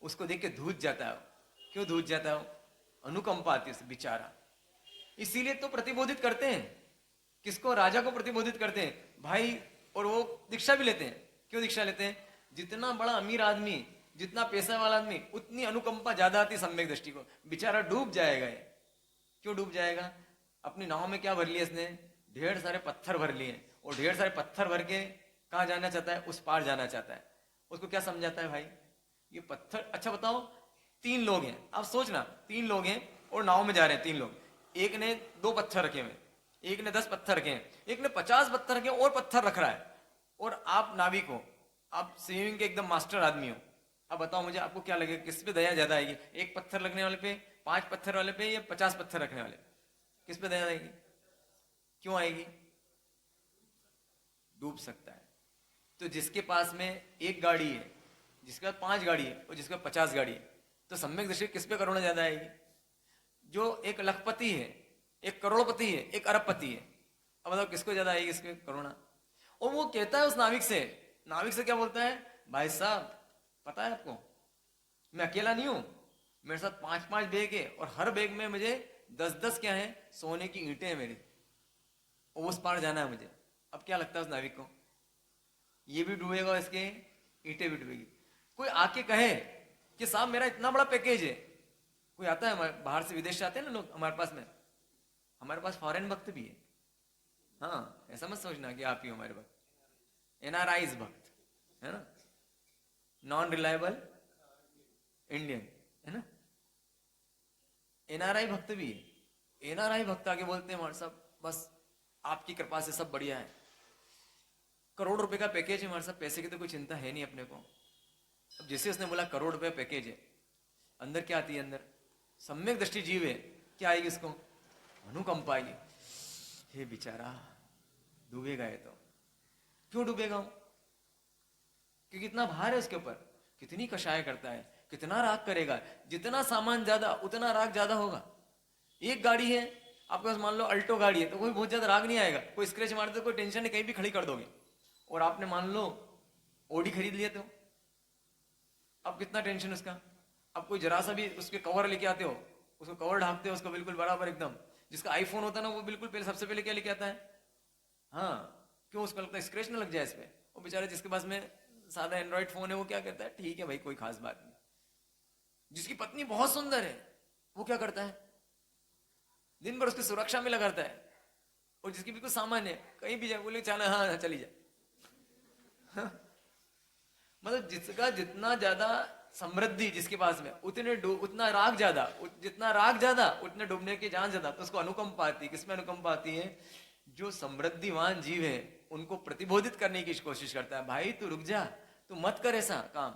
[SPEAKER 2] उसको देख के धूत जाता है। क्यों धूत जाता है? अनुकंपा आती है बेचारा। इसीलिए तो प्रतिबोधित करते हैं, किसको? राजा को प्रतिबोधित करते हैं भाई, और वो दीक्षा भी लेते हैं। क्यों दीक्षा लेते हैं? जितना बड़ा अमीर आदमी, जितना पैसा वाला आदमी, उतनी अनुकंपा ज्यादा आती सम्यक दृष्टि को। बेचारा डूब जाएगा। क्यों डूब जाएगा? अपनी नाव में क्या भर लिया इसने? ढेर सारे पत्थर भर लिए, और ढेर सारे पत्थर भर के कहां जाना चाहता है? उस पार जाना चाहता है। उसको क्या समझाता है? भाई ये पत्थर, अच्छा बताओ 3 लोग हैं, आप सोचना 3 लोग हैं और नाव में जा रहे हैं 3 लोग। एक ने 2 पत्थर रखे हुए, एक ने 10 पत्थर रखे हैं, एक ने 50 पत्थर रखे और पत्थर रख रहा है। और आप नाविक हो, आप स्विमिंग के एकदम मास्टर आदमी हो। अब बताओ मुझे, आपको क्या लगेगा, किस पे दया ज्यादा आएगी? 1 पत्थर लगने वाले पे, 5 पत्थर वाले पे, या 50 पत्थर रखने वाले? किस पे दया आएगी? क्यों आएगी? डूब सकता है। तो जिसके पास में 1 गाड़ी है, जिसके पास 5 गाड़ी है और जिसके पास 50 गाड़ी है, तो सम्यक दृष्टि किस पे करुणा ज्यादा आएगी? जो 1 लखपति है, 1 करोड़पति है, 1 अरबपति है, अब बताओ किसको ज्यादा आएगी इसके करुणा? और वो कहता है उस नाविक से क्या बोलता है? भाई साहब पता है आपको, मैं अकेला नहीं हूं, मेरे साथ 5-5 बैग है और हर बैग में मुझे 10-10 क्या है? सोने की ईंटें हैं मेरी। उस पार जाना है मुझे। अब क्या लगता है उस नाविक को, ये भी डूबेगा, इसके ईंटें भी डूबेगी। कोई आके कहे कि साहब मेरा इतना बड़ा पैकेज है, कोई आता है हमारे बाहर से, विदेश से आते हैं ना लोग हमारे पास में, हमारे पास फॉरेन भक्त भी है। हाँ, ऐसा मत सोचना कि आप ही हो हमारे भक्त, एनआरआईज भक्त है ना, नॉन रिलायबल इंडियन है ना, एनआरआई भक्त भी है। एनआरआई भक्त आके बोलते हैं हमारे साहब बस आपकी कृपा से सब बढ़िया है, करोड़ रुपए का पैकेज है हमारे साथ, पैसे की तो कोई चिंता है नहीं अपने को। अब जैसे उसने बोला करोड़ रुपए पैकेज है, अंदर क्या आती है, अंदर सम्यक दृष्टि जीव है, क्या आएगी उसको, अनुकंपा आएगी। हे बेचारा डूबेगा ये तो। क्यों डूबेगा हूं, क्योंकि इतना भार है उसके ऊपर, कितनी कषाय करता है, कितना राग करेगा, जितना सामान ज्यादा उतना राग ज्यादा होगा। एक गाड़ी है आपके पास, मान लो अल्टो गाड़ी है, तो कोई बहुत ज्यादा राग नहीं आएगा, कोई स्क्रैच मार दे कोई टेंशन नहीं, कहीं भी खड़ी कर दोगे। और आपने मान लो ओडी खरीद लिया, तो अब कितना टेंशन उसका। अब कोई जरा सा भी उसके कवर लेके आते हो, उसको कवर ढाकते हो उसको बिल्कुल बराबर एकदम। जिसका आईफोन होता है ना, वो बिल्कुल पहले सबसे पहले क्या लेके आता है, हाँ क्यों, उसको लगता है स्क्रैच ना लग जाए इस पे। वो बेचारे जिसके पास में सादा एंड्रॉइड फोन है, वो क्या करता है, ठीक है भाई कोई खास बात नहीं। जिसकी पत्नी बहुत सुंदर है, वो क्या करता है, दिन भर उसकी सुरक्षा में लगाता है। और जिसकी बिल्कुल सामान्य है, कहीं भी जाए बोले चला, हाँ चली जाए। मतलब जिसका जितना ज्यादा समृद्धि जिसके पास में, उतना राग ज्यादा, जितना राग ज्यादा उतने डूबने की जान ज्यादा। तो उसको अनुकंपा आती है। किसमें अनुकंपा आती है, जो समृद्धिवान जीव है उनको प्रतिबोधित करने की कोशिश करता है, भाई तू रुक जा, तू मत कर ऐसा काम,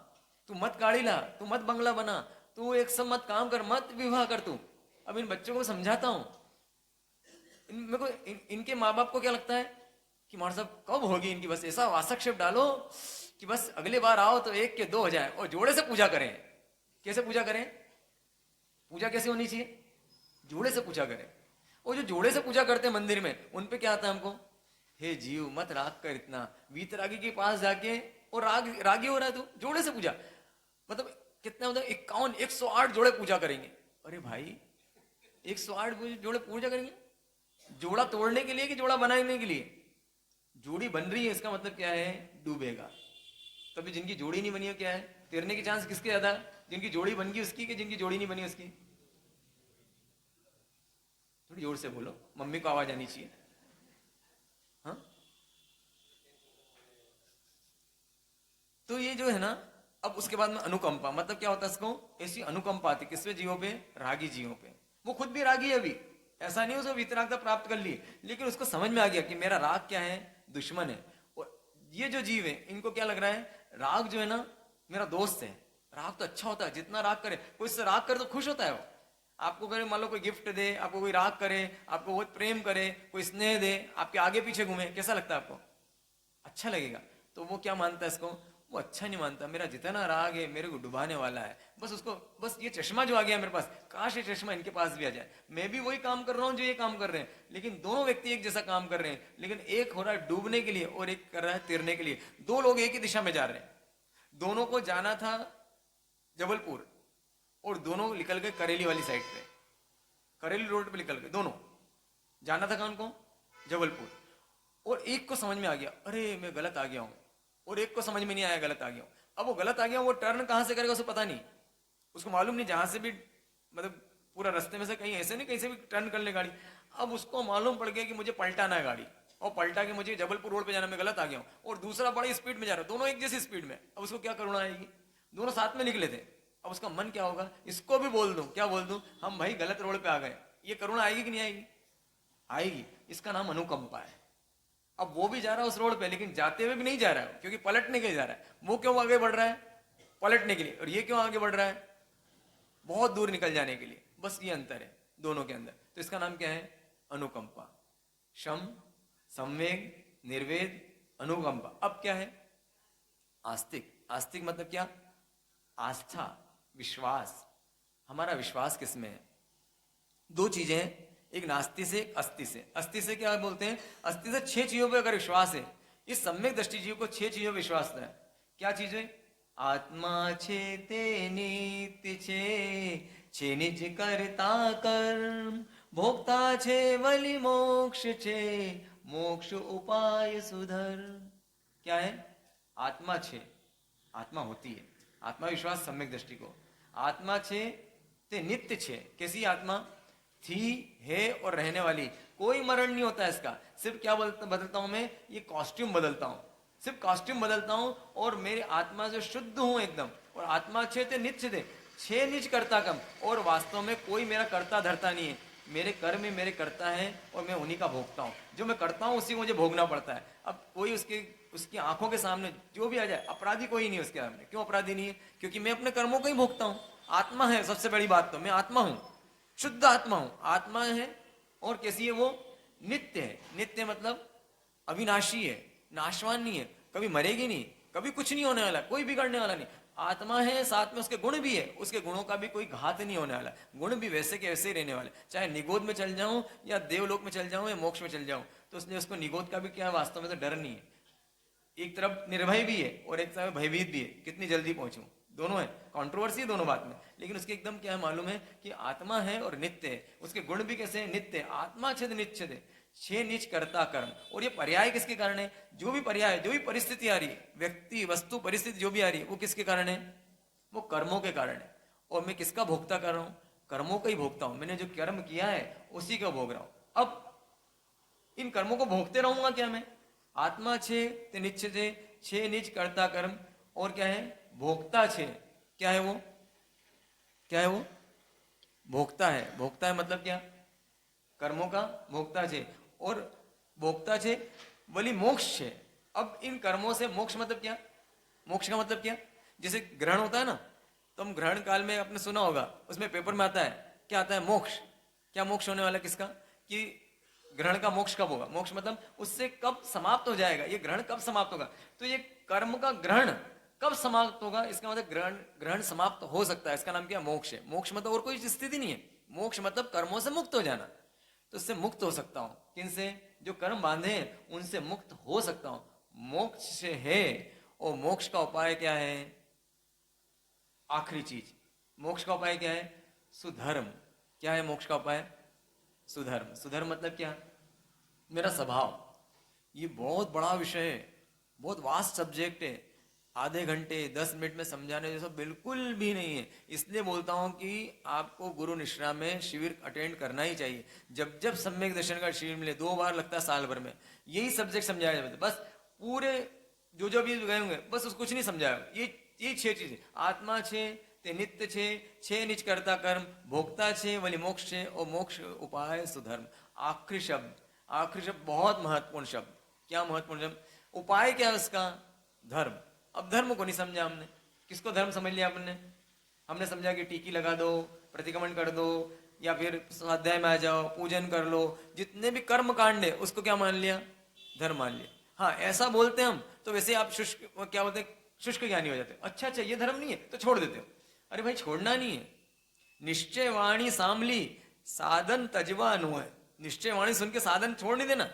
[SPEAKER 2] तू मत गाड़ी ला, तू मत बंगला बना, तू एक सब मत काम कर, मत विवाह कर तू। अब इन बच्चों को समझाता हूं, मेरे को इनके माँ बाप को क्या लगता है कि मार साहब कब होगी इनकी, बस ऐसा वास्तक्षेप डालो कि बस अगले बार आओ तो 1 के 2 हो जाए, और जोड़े से पूजा करें। कैसे पूजा करें, पूजा कैसे होनी चाहिए, जोड़े से पूजा करें। और जो जोड़े से पूजा करते हैं मंदिर में, उन पे क्या आता है हमको, हे जीव मत राग कर इतना, वीतरागी के पास जाके और रागी हो रहा है, तो जोड़े से पूजा। मतलब कितना मतलब 51 108 जोड़े पूजा करेंगे। अरे भाई 108 जोड़े पूजा करेंगे, जोड़ा तोड़ने के लिए कि जोड़ा बनाने के लिए। जोड़ी बन रही है, इसका मतलब क्या है, डूबेगा। तभी जिनकी जोड़ी नहीं बनी हो क्या है, तैरने के चांस किसके ज्यादा, जिनकी जोड़ी बन गई उसकी कि जिनकी जोड़ी नहीं बनी उसकी। थोड़ी जोर से बोलो, मम्मी को आवाज आनी चाहिए। हाँ, तो ये जो है ना, अब उसके बाद में अनुकंपा, मतलब क्या होता है इसको, ऐसी अनुकंपा आती किसपे, जीवों पे, रागी जीवों पे। वो खुद भी रागी है अभी, ऐसा नहीं उसको वितरागता प्राप्त कर ली, लेकिन उसको समझ में आ गया कि मेरा राग क्या है, दुश्मन है। और ये जो जीव है इनको क्या लग रहा है, राग जो है ना मेरा दोस्त है, राग तो अच्छा होता है, जितना राग करे, कोई इससे राग करे तो खुश होता है वो। आपको करे मान लो कोई गिफ्ट दे, आपको कोई राग करे, आपको बहुत प्रेम करे, कोई स्नेह दे, आपके आगे पीछे घूमे, कैसा लगता है आपको, अच्छा लगेगा। तो वो क्या मानता है इसको, वो अच्छा नहीं मानता, मेरा जितना राग है मेरे को डुबाने वाला है, बस उसको, बस ये चश्मा जो आ गया मेरे पास, काश ये चश्मा इनके पास भी आ जाए। मैं भी वही काम कर रहा हूँ जो ये काम कर रहे हैं, लेकिन दोनों व्यक्ति एक जैसा काम कर रहे हैं, लेकिन एक हो रहा है डूबने के लिए और एक कर रहा है तैरने के लिए। दो लोग एक ही दिशा में जा रहे हैं, दोनों को जाना था जबलपुर और दोनों निकल गए करेली वाली साइड पे, करेली रोड पे निकल गए दोनों, जाना था कौन को, जबलपुर। और एक को समझ में आ गया अरे मैं गलत आ गया हूं, और एक को समझ में नहीं आया गलत आ गया हूं। अब वो गलत आ गया, वो टर्न कहां से करेगा उसे पता नहीं, उसको मालूम नहीं, जहां से भी मतलब पूरा रास्ते में से कहीं ऐसे नहीं कहीं से भी टर्न कर ले गाड़ी। अब उसको मालूम पड़ गया कि मुझे पलटाना है गाड़ी, और पलटा के मुझे जबलपुर रोड पे जाना, मैं गलत आ गया हूँ, और दूसरा बड़ी स्पीड में जा रहा है, दोनों एक जैसी स्पीड में। अब उसको क्या करुणा आएगी, दोनों साथ में निकले थे, अब उसका मन क्या होगा, इसको भी बोल दूं, क्या बोल दूं, हम भाई गलत रोड पे आ गए, ये करुणा आएगी कि नहीं आएगी, आएगी। इसका नाम अनुकंपा है। अब वो भी जा रहा है उस रोड पे, लेकिन जाते हुए भी नहीं जा रहा है, क्योंकि पलटने के लिए जा रहा है। वो क्यों आगे बढ़ रहा है, पलटने के लिए, और ये क्यों आगे बढ़ रहा है, बहुत दूर निकल जाने के लिए। बस ये अंतर है दोनों के अंदर। तो इसका नाम क्या है, अनुकंपा। शम, संवेग, निर्वेद, अनुकंपा। अब क्या है, आस्तिक। आस्तिक मतलब क्या, आस्था, विश्वास। हमारा विश्वास किसमें है, दो चीजें हैं, एक नास्ति से एक अस्ति से। अस्ति से क्या बोलते हैं, अस्ति से 6 चीजों पे अगर विश्वास है, इस सम्यक दृष्टि जीव को 6 चीजों पे विश्वास है। क्या चीज है, आत्मा छे ते नित्य छे निज करता कर्म, भोक्ता छे वली मोक्ष छे मोक्ष उपाय सुधर। क्या है? आत्मा छे, आत्मा होती है, आत्मा विश्वास सम्यक दृष्टि को। आत्मा छे ते नित्य छे। कैसी आत्मा? थी, है और रहने वाली। कोई मरण नहीं होता इसका। सिर्फ क्या बदलता हूं मैं? ये कॉस्ट्यूम बदलता हूं, सिर्फ कॉस्ट्यूम बदलता हूं और मेरी आत्मा से शुद्ध हूं एकदम। और आत्मा छे ते नित्य थे, छे निज करता कम। और वास्तव में कोई मेरा करता धरता नहीं है। मेरे कर्म ही मेरे करता है और मैं उन्हीं का भोगता हूँ। जो मैं करता हूँ उसी को मुझे भोगना पड़ता है। अब कोई उसकी आंखों के सामने जो भी आ जाए, अपराधी कोई नहीं उसके सामने। क्यों अपराधी नहीं है? क्योंकि मैं अपने कर्मों को ही भोगता हूँ। आत्मा है सबसे बड़ी बात, तो मैं आत्मा हूं, शुद्ध आत्मा हूं। आत्मा है और कैसी है वो? नित्य है। नित्य मतलब अविनाशी है, नाशवान नहीं है, कभी मरेगी नहीं, कभी कुछ नहीं होने वाला, कोई बिगड़ने वाला नहीं। आत्मा है, साथ में उसके गुण भी है, उसके गुणों का भी कोई घात नहीं होने वाला। गुण भी वैसे के वैसे ही रहने वाले, चाहे निगोद में चल जाऊं या देवलोक में चल जाऊं या मोक्ष में चल जाऊं। तो इसलिए उसको निगोद का भी क्या है? वास्तव में तो डर नहीं है। एक तरफ निर्भय भी है और एक तरफ भयभीत भी है, कितनी जल्दी पहुंचूं, दोनों है। कंट्रोवर्सी है दोनों बात में, लेकिन उसके एकदम क्या है मालूम है कि आत्मा है और नित्य है। उसके गुण भी कैसे है? नित्य। आत्मा छेद नित्य छेद, छे निज करता कर्म। और ये पर्याय किसके कारण है? जो भी पर्याय, जो भी परिस्थिति आ रही है, व्यक्ति वस्तु परिस्थिति जो भी आ रही है, वो किसके कारण है? वो कर्मों के कारण है। और मैं किसका भोक्ता कर रहा हूं? कर्मों का ही भोगता हूं। मैंने जो कर्म किया है उसी का भोग रहा हूं। अब इन कर्मों को भोगते रहूंगा क्या मैं? आत्मा छे ते नित्य छे निज करता कर्म। और क्या है? भोक्ता छे। क्या है वो? क्या है वो? भोक्ता है। भोक्ता है मतलब क्या? कर्मों का भोक्ता छे। और भोक्ता छे बोली मोक्ष छे। अब इन कर्मों से मोक्ष मतलब क्या? मोक्ष का मतलब क्या? जैसे ग्रहण होता है ना, तो हम ग्रहण काल में आपने सुना होगा, उसमें पेपर में आता है, क्या आता है? मोक्ष। क्या मोक्ष होने वाला किसका? कि ग्रहण का मोक्ष कब होगा? मोक्ष मतलब उससे कब समाप्त हो जाएगा, ये ग्रहण कब समाप्त होगा। तो ये कर्म का ग्रहण कब समाप्त होगा, इसका मतलब ग्रहण ग्रहण समाप्त हो सकता है, इसका नाम क्या? मोक्ष है। मोक्ष मतलब और कोई स्थिति नहीं है। मोक्ष मतलब कर्मों से मुक्त हो जाना। तो इससे मुक्त हो सकता हूं। किनसे? जो कर्म बांधे हैं उनसे मुक्त हो सकता हूं। मोक्ष से है। और मोक्ष का उपाय क्या है? आखिरी चीज, मोक्ष का उपाय क्या है? सुधर्म। क्या है मोक्ष का उपाय? सुधर्म। सुधर्म मतलब क्या? मेरा स्वभाव। ये बहुत बड़ा विषय है, बहुत वास्ट सब्जेक्ट है। आधे घंटे 10 मिनट में समझाने जैसा बिल्कुल भी नहीं है। इसलिए बोलता हूं कि आपको गुरु निश्रा में शिविर अटेंड करना ही चाहिए। जब जब सम्यक दर्शन का शिविर मिले, 2 बार लगता है साल भर में, यही सब्जेक्ट समझाया जाता है। बस पूरे जो भी गए होंगे बस उसको कुछ नहीं समझाया। ये 6 चीजें, आत्मा छे ते नित्य छे निज करता कर्म, भोक्ता छे वली मोक्ष छे और मोक्ष उपाय सुधर्म। आखिरी शब्द, आखिरी शब्द बहुत महत्वपूर्ण शब्द। क्या महत्वपूर्ण शब्द? उपाय क्या है उसका? धर्म। अब धर्म को नहीं समझा हमने। किसको धर्म समझ लिया आपने? हमने समझा कि टीकी लगा दो, प्रतिक्रमण कर दो, या फिर स्वाध्याय में आ जाओ, पूजन कर लो। जितने भी कर्म कांड है उसको क्या मान लिया? धर्म मान लिया। हाँ, ऐसा बोलते हम तो वैसे आप शुष्क, क्या बोलते हैं, शुष्क ज्ञानी हो जाते हो। अच्छा अच्छा, ये धर्म नहीं है तो छोड़ देते हो। अरे भाई, छोड़ना नहीं है। निश्चय वाणी सामली साधन तजवा है। निश्चय वाणी सुन के साधन छोड़ नहीं देना।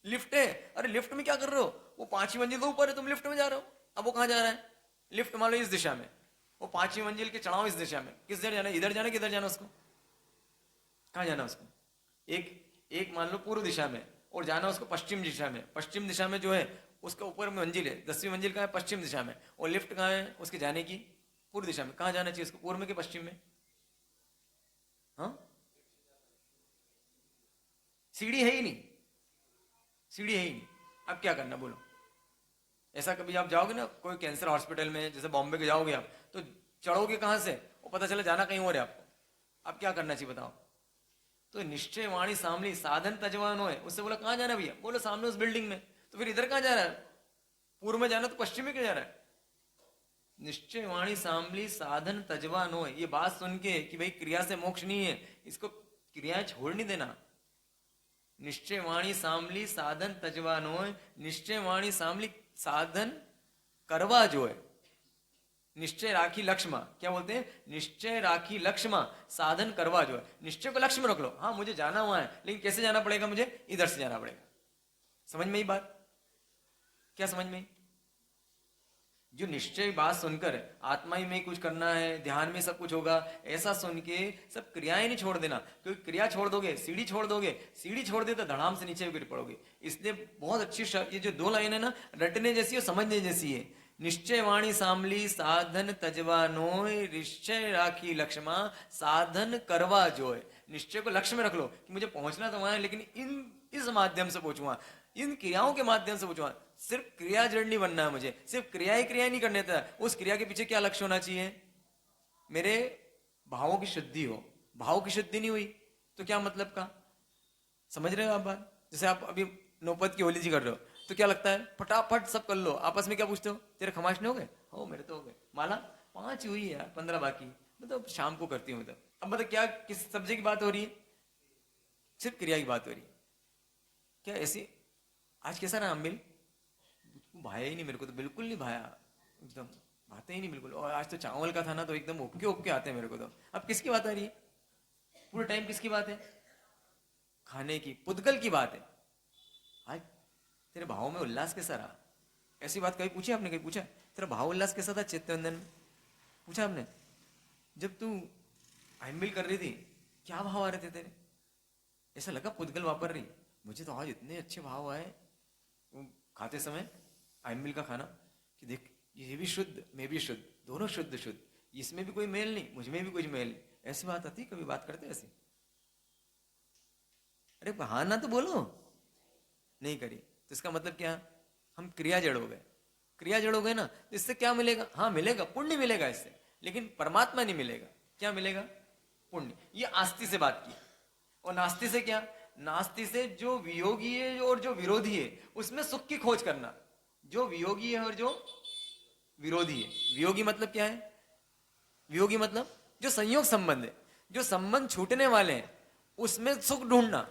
[SPEAKER 2] लिफ्ट है, अरे लिफ्ट में क्या कर रहे हो? वो 5वीं मंजिल के ऊपर है, तुम लिफ्ट में जा रहे हो। अब वो कहां जा रहा है? लिफ्ट मान लो इस दिशा में, वो 5वीं मंजिल के चढ़ाव इस दिशा में। किस जगह जाना है? इधर जाना, किधर जाना उसको? कहां जाना उसको? एक मान लो पूर्व दिशा में, और जाना उसको पश्चिम दिशा में। पश्चिम दिशा में जो है उसका ऊपर में मंजिल है, 10वीं मंजिल कहाँ है? पश्चिम दिशा में। और लिफ्ट कहाँ है उसके जाने की? पूर्व दिशा में। कहाँ जाना चाहिए उसको, पूर्व में कि पश्चिम में? हाँ, सीढ़ी है ही नहीं, सीढ़ी है ही नहीं। अब क्या करना बोलो? ऐसा कभी आप जाओगे ना कोई कैंसर हॉस्पिटल में, जैसे बॉम्बे के जाओगे आप, तो चढ़ोगे कहां से? वो पता चला जाना कहीं और है आपको। अब क्या करना चाहिए बताओ? तो निश्चय वाणी सामली साधन तजवान हो है। उससे बोला कहां जाना भैया? बोलो सामने उस बिल्डिंग में। तो फिर इधर कहां जा रहा है? पूर्व में जाना तो पश्चिम में क्यों जा रहा है? निश्चय वाणी सामली साधन तजवान हो। ये बात सुन के कि भाई क्रिया से मोक्ष नहीं है, इसको क्रियाएं छोड़ नहीं देना। निश्चय वाणी सामली साधन तजवान हो। निश्चय वाणी सामली साधन करवा जो है। निश्चय राखी लक्ष्मा, क्या बोलते हैं? निश्चय राखी लक्ष्मा साधन करवा जो है। निश्चय को लक्ष्य में रख लो। हाँ, मुझे जाना हुआ है, लेकिन कैसे जाना पड़ेगा? मुझे इधर से जाना पड़ेगा। समझ में ही बात? क्या समझ में? जो निश्चय बात सुनकर आत्मा ही में कुछ करना है, ध्यान में सब कुछ होगा, ऐसा सुन के सब क्रियाएं नहीं छोड़ देना, क्योंकि क्रिया छोड़ दोगे सीढ़ी छोड़ दोगे, सीढ़ी छोड़ दे तो धड़ाम से नीचे गिर पड़ोगे। इसलिए बहुत अच्छी ये जो 2 लाइन है ना, रटने जैसी और समझने जैसी है। निश्चय वाणी सामली साधन तजवा नोय, निश्चय राखी लक्ष्मा साधन करवा जोय। निश्चय को लक्ष्य में रख लो कि मुझे पहुंचना तो वहां है, लेकिन इस माध्यम से पहुंचूंगा, इन क्रियाओं के माध्यम से पहुंचूंगा। सिर्फ क्रिया जड़ नहीं बनना है मुझे, सिर्फ क्रिया ही क्रिया नहीं करने था। उस क्रिया के पीछे क्या लक्ष्य होना चाहिए? मेरे भावों की शुद्धि हो। भाव की शुद्धि नहीं हुई तो क्या मतलब का? समझ रहे हो आप बात? जैसे आप अभी नौपद की होली जी कर रहे हो तो क्या लगता है, फटाफट सब कर लो, आपस में क्या पूछते हो, तेरे खमाश नहीं हो गए? हो, मेरे तो हो गए। माला 5 हुई है, 15 बाकी, मतलब शाम को करती हूँ। मतलब अब मतलब क्या, किस सब्जेक्ट की बात हो रही है? सिर्फ क्रिया की बात हो रही है। क्या ऐसी आज कैसा रहा मिल? भाया ही नहीं मेरे को, तो बिल्कुल नहीं भाया, एकदम भाते ही नहीं बिल्कुल। और आज तो चावल का था ना, तो एकदम ओके ओके आते हैं मेरे को। तो अब किसकी बात आ रही है? पूरे टाइम किसकी बात है? खाने की, पुद्गल की बात है। आज तेरे भाव में उल्लास कैसा रहा? ऐसी बात कभी पूछी आपने? कभी पूछा तेरा भाव उल्लास कैसा था चित्तवंदन? पूछा आपने? जब तू आइमिल कर रही थी क्या भाव आ रहे थे तेरे? ऐसा लगा पुद्गल वापर रही, मुझे तो आज इतने अच्छे भाव आए खाते समय आइमिल का खाना, कि देख ये भी शुद्ध, मैं भी शुद्ध, दोनों शुद्ध शुद्ध, इसमें भी कोई मेल नहीं, मुझ में भी कुछ मेल नहीं। ऐसी बात आती? कभी बात करते ऐसी? अरे हाँ ना तो बोलो। नहीं करी तो इसका मतलब क्या? हम क्रिया जड़ हो गए। क्रिया जड़ हो गए ना, तो इससे क्या मिलेगा? हाँ मिलेगा, पुण्य मिलेगा इससे, लेकिन परमात्मा नहीं मिलेगा। क्या मिलेगा? पुण्य। ये आस्ति से बात की। और नास्ति से क्या? नास्ति से जो वियोगी है और जो विरोधी है उसमें सुख की खोज करना। जो वियोगी है और जो विरोधी है। वियोगी मतलब क्या है? वियोगी मतलब जो संयोग संबंध है, जो संबंध छूटने वाले हैं उसमें सुख ढूंढना।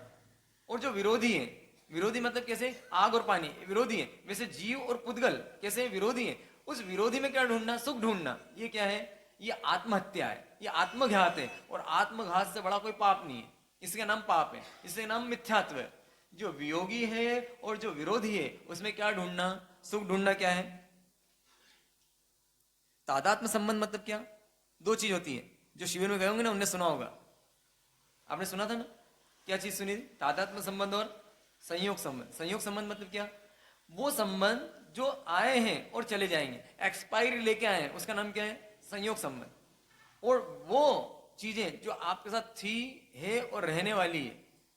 [SPEAKER 2] और जो विरोधी है, विरोधी मतलब कैसे? आग और पानी विरोधी है, वैसे जीव और पुद्गल कैसे विरोधी है। उस विरोधी में क्या ढूंढना? सुख ढूंढना। ये क्या है? ये आत्महत्या है, ये आत्मघात है। और आत्मघात से बड़ा कोई पाप नहीं है, इसका नाम पाप है, इसका नाम मिथ्यात्व है। जो वियोगी है और जो विरोधी है उसमें क्या ढूंढना? सुख ढूंढना। क्या है तादात्म्य संबंध? मतलब क्या? 2 चीज होती है, जो शिविर में गए होंगे ना उनने सुना होगा। आपने सुना था ना? क्या चीज सुनी थी? तादात्म्य संबंध और संयोग संबंध। संयोग संबंध मतलब क्या? वो संबंध जो आए हैं और चले जाएंगे, एक्सपायरी लेके आए हैं, उसका नाम क्या है? संयोग संबंध। और वो चीजें जो आपके साथ थी, है और रहने वाली है,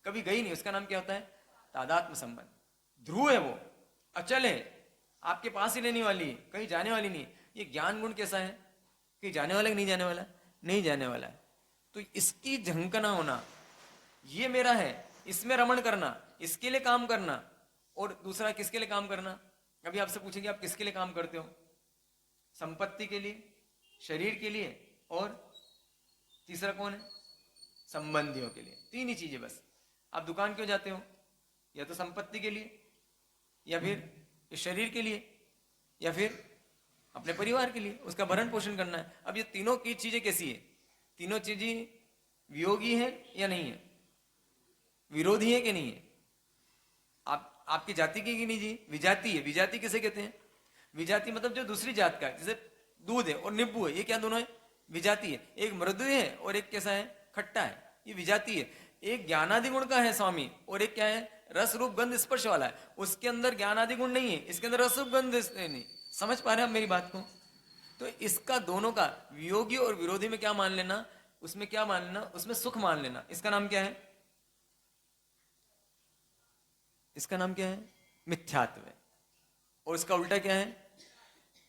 [SPEAKER 2] कभी गई नहीं, उसका नाम क्या होता है? तादात्म्य संबंध। ध्रुव है वो, अचल है, आपके पास ही रहने वाली है, कहीं जाने वाली नहीं। ये ज्ञान गुण कैसा है? कहीं जाने वाला कि नहीं जाने वाला? नहीं जाने वाला है। तो इसकी झंकना होना, ये मेरा है, इसमें रमण करना, इसके लिए काम करना। और दूसरा किसके लिए काम करना? अभी आपसे पूछेंगे आप किसके लिए काम करते हो? संपत्ति के लिए, शरीर के लिए, और तीसरा कौन है? संबंधियों के लिए। 3 ही चीजें बस। आप दुकान क्यों जाते हो? या तो संपत्ति के लिए, या फिर शरीर के लिए, या फिर अपने परिवार के लिए, उसका भरण पोषण करना है। अब ये तीनों की चीजें कैसी है? तीनों चीजें वियोगी है या नहीं है? विरोधी है कि नहीं है? आपकी जाति की नहीं जी, विजाति है। विजाति किसे कहते हैं? विजाति मतलब जो दूसरी जात का है, जैसे दूध है और नींबू है, ये क्या दोनों है? विजाति है। एक मृदु है और एक कैसा है? खट्टा है, ये विजाति है। एक ज्ञानादि गुण का है स्वामी, और एक क्या है? रस रूप गंध स्पर्श वाला है। उसके अंदर ज्ञानादि गुण नहीं है, इसके अंदर रस रूप गंध नहीं। समझ पा रहे हैं आप मेरी बात को? तो इसका दोनों का वियोगी और विरोधी में क्या मान लेना? उसमें क्या मान लेना? उसमें सुख मान लेना। इसका नाम क्या है? इसका नाम क्या है? मिथ्यात्व है। और इसका उल्टा क्या है?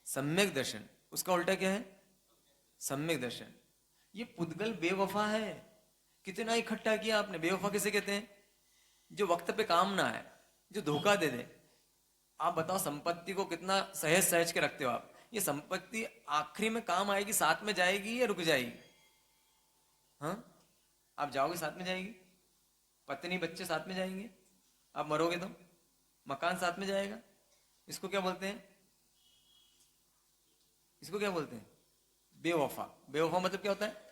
[SPEAKER 2] सम्यक दर्शन। उसका उल्टा क्या है? सम्यक दर्शन। ये पुद्गल बेवफा है। कितना इकट्ठा किया आपने। बेवफा किसे कहते हैं? जो वक्त पे काम ना आए, जो धोखा दे दे। आप बताओ संपत्ति को कितना सहज सहज के रखते हो आप। ये संपत्ति आखिरी में काम आएगी, साथ में जाएगी या रुक जाएगी? हाँ, आप जाओगे साथ में जाएगी, पत्नी बच्चे साथ में जाएंगे, आप मरोगे तो मकान साथ में जाएगा। इसको क्या बोलते हैं? इसको क्या बोलते हैं? बेवफा। बेवफा मतलब क्या होता है?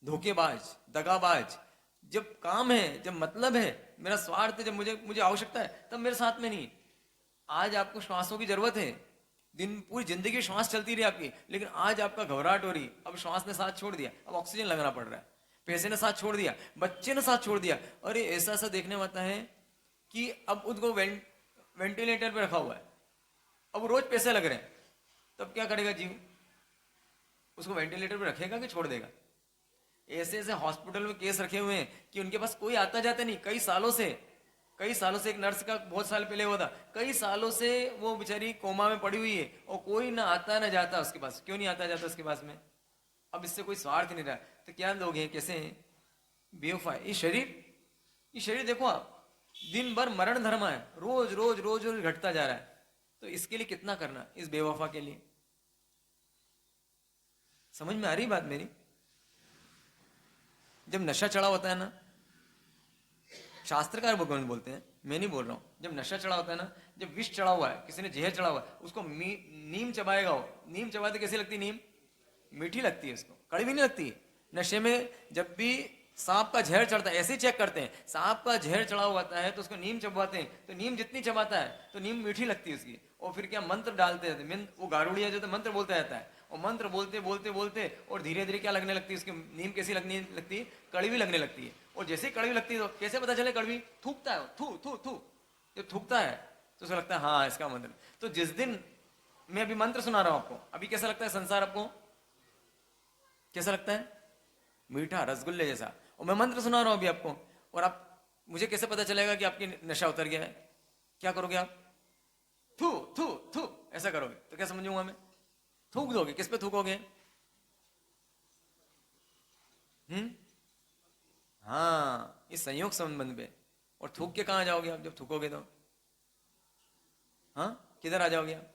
[SPEAKER 2] धोखेबाज, दगाबाज। जब काम है, जब मतलब है, मेरा स्वार्थ है, जब मुझे आवश्यकता है, तब मेरे साथ में नहीं। आज आपको श्वासों की जरूरत है, दिन पूरी जिंदगी श्वास चलती रही आपकी, लेकिन आज आपका घबराहट हो रही, अब श्वास ने साथ छोड़ दिया, अब ऑक्सीजन लगाना पड़ रहा है, पैसे ने साथ छोड़ दिया, बच्चे ने साथ छोड़ दिया। अरे ऐसा ऐसा देखने में आता है कि अब उसको वेंटिलेटर पे रखा हुआ है, अब रोज पैसे लग रहे हैं, तब क्या करेगा जीव? उसको वेंटिलेटर पे रखेगा कि छोड़ देगा? ऐसे ऐसे हॉस्पिटल में केस रखे हुए हैं कि उनके पास कोई आता जाता नहीं, कई सालों से। एक नर्स का बहुत साल पहले हुआ था, कई सालों से वो बेचारी कोमा में पड़ी हुई है और कोई ना आता ना जाता उसके पास। क्यों नहीं आता जाता उसके पास में? अब इससे कोई स्वार्थ नहीं रहा। तो क्या लोग हैं, कैसे हैं? बेवफा। ये शरीर देखो आप, दिन भर मरण धर्म है, रोज रोज रोज रोज घटता जा रहा है। तो इसके लिए कितना करना, इस बेवफा के लिए? समझ में आ रही बात मेरी? जब नशा चढ़ा होता है ना, शास्त्रकार भगवान बोलते हैं, मैं नहीं बोल रहा हूं, जब नशा चढ़ा होता है ना, जब विष चढ़ा हुआ है, किसी ने जहर चढ़ा हुआ है, उसको नीम चबाएगा, वो नीम चबाते कैसी लगती है? नीम मीठी लगती है, उसको कड़वी नहीं लगती है। नशे में जब भी सांप का जहर चढ़ता है, ऐसे ही चेक करते हैं, सांप का जहर चढ़ा हुआ है तो उसको नीम चबाते हैं, तो नीम जितनी चबाता है तो नीम मीठी लगती है उसकी। और फिर क्या मंत्र डालते हैं, वो गारुड़िया जो तो मंत्र बोलता रहता है, और मंत्र बोलते बोलते बोलते और धीरे धीरे क्या लगने लगती है उसकी नीम? कैसी लगने लगती है? कड़वी लगने लगती है। और जैसे ही कड़वी लगती है तो कैसे पता चले कड़वी? थूकता है, थू थू थू, जब थूकता है तो उसको लगता है हाँ इसका मंत्र। तो जिस दिन मैं अभी मंत्र सुना रहा हूं आपको, अभी कैसा लगता है संसार आपको? कैसा लगता है? मीठा, रसगुल्ले जैसा। और मैं मंत्र सुना रहा हूं अभी आपको, और आप, मुझे कैसे पता चलेगा कि आपकी नशा उतर गया है? क्या करोगे आप? थू थू थू ऐसा करोगे तो क्या समझूंगा मैं? थूक दोगे। किस पे थूकोगे? हाँ, इस संयोग संबंध पे। और थूक के कहां जाओगे आप जब थूकोगे तो? हाँ, किधर आ जाओगे आप?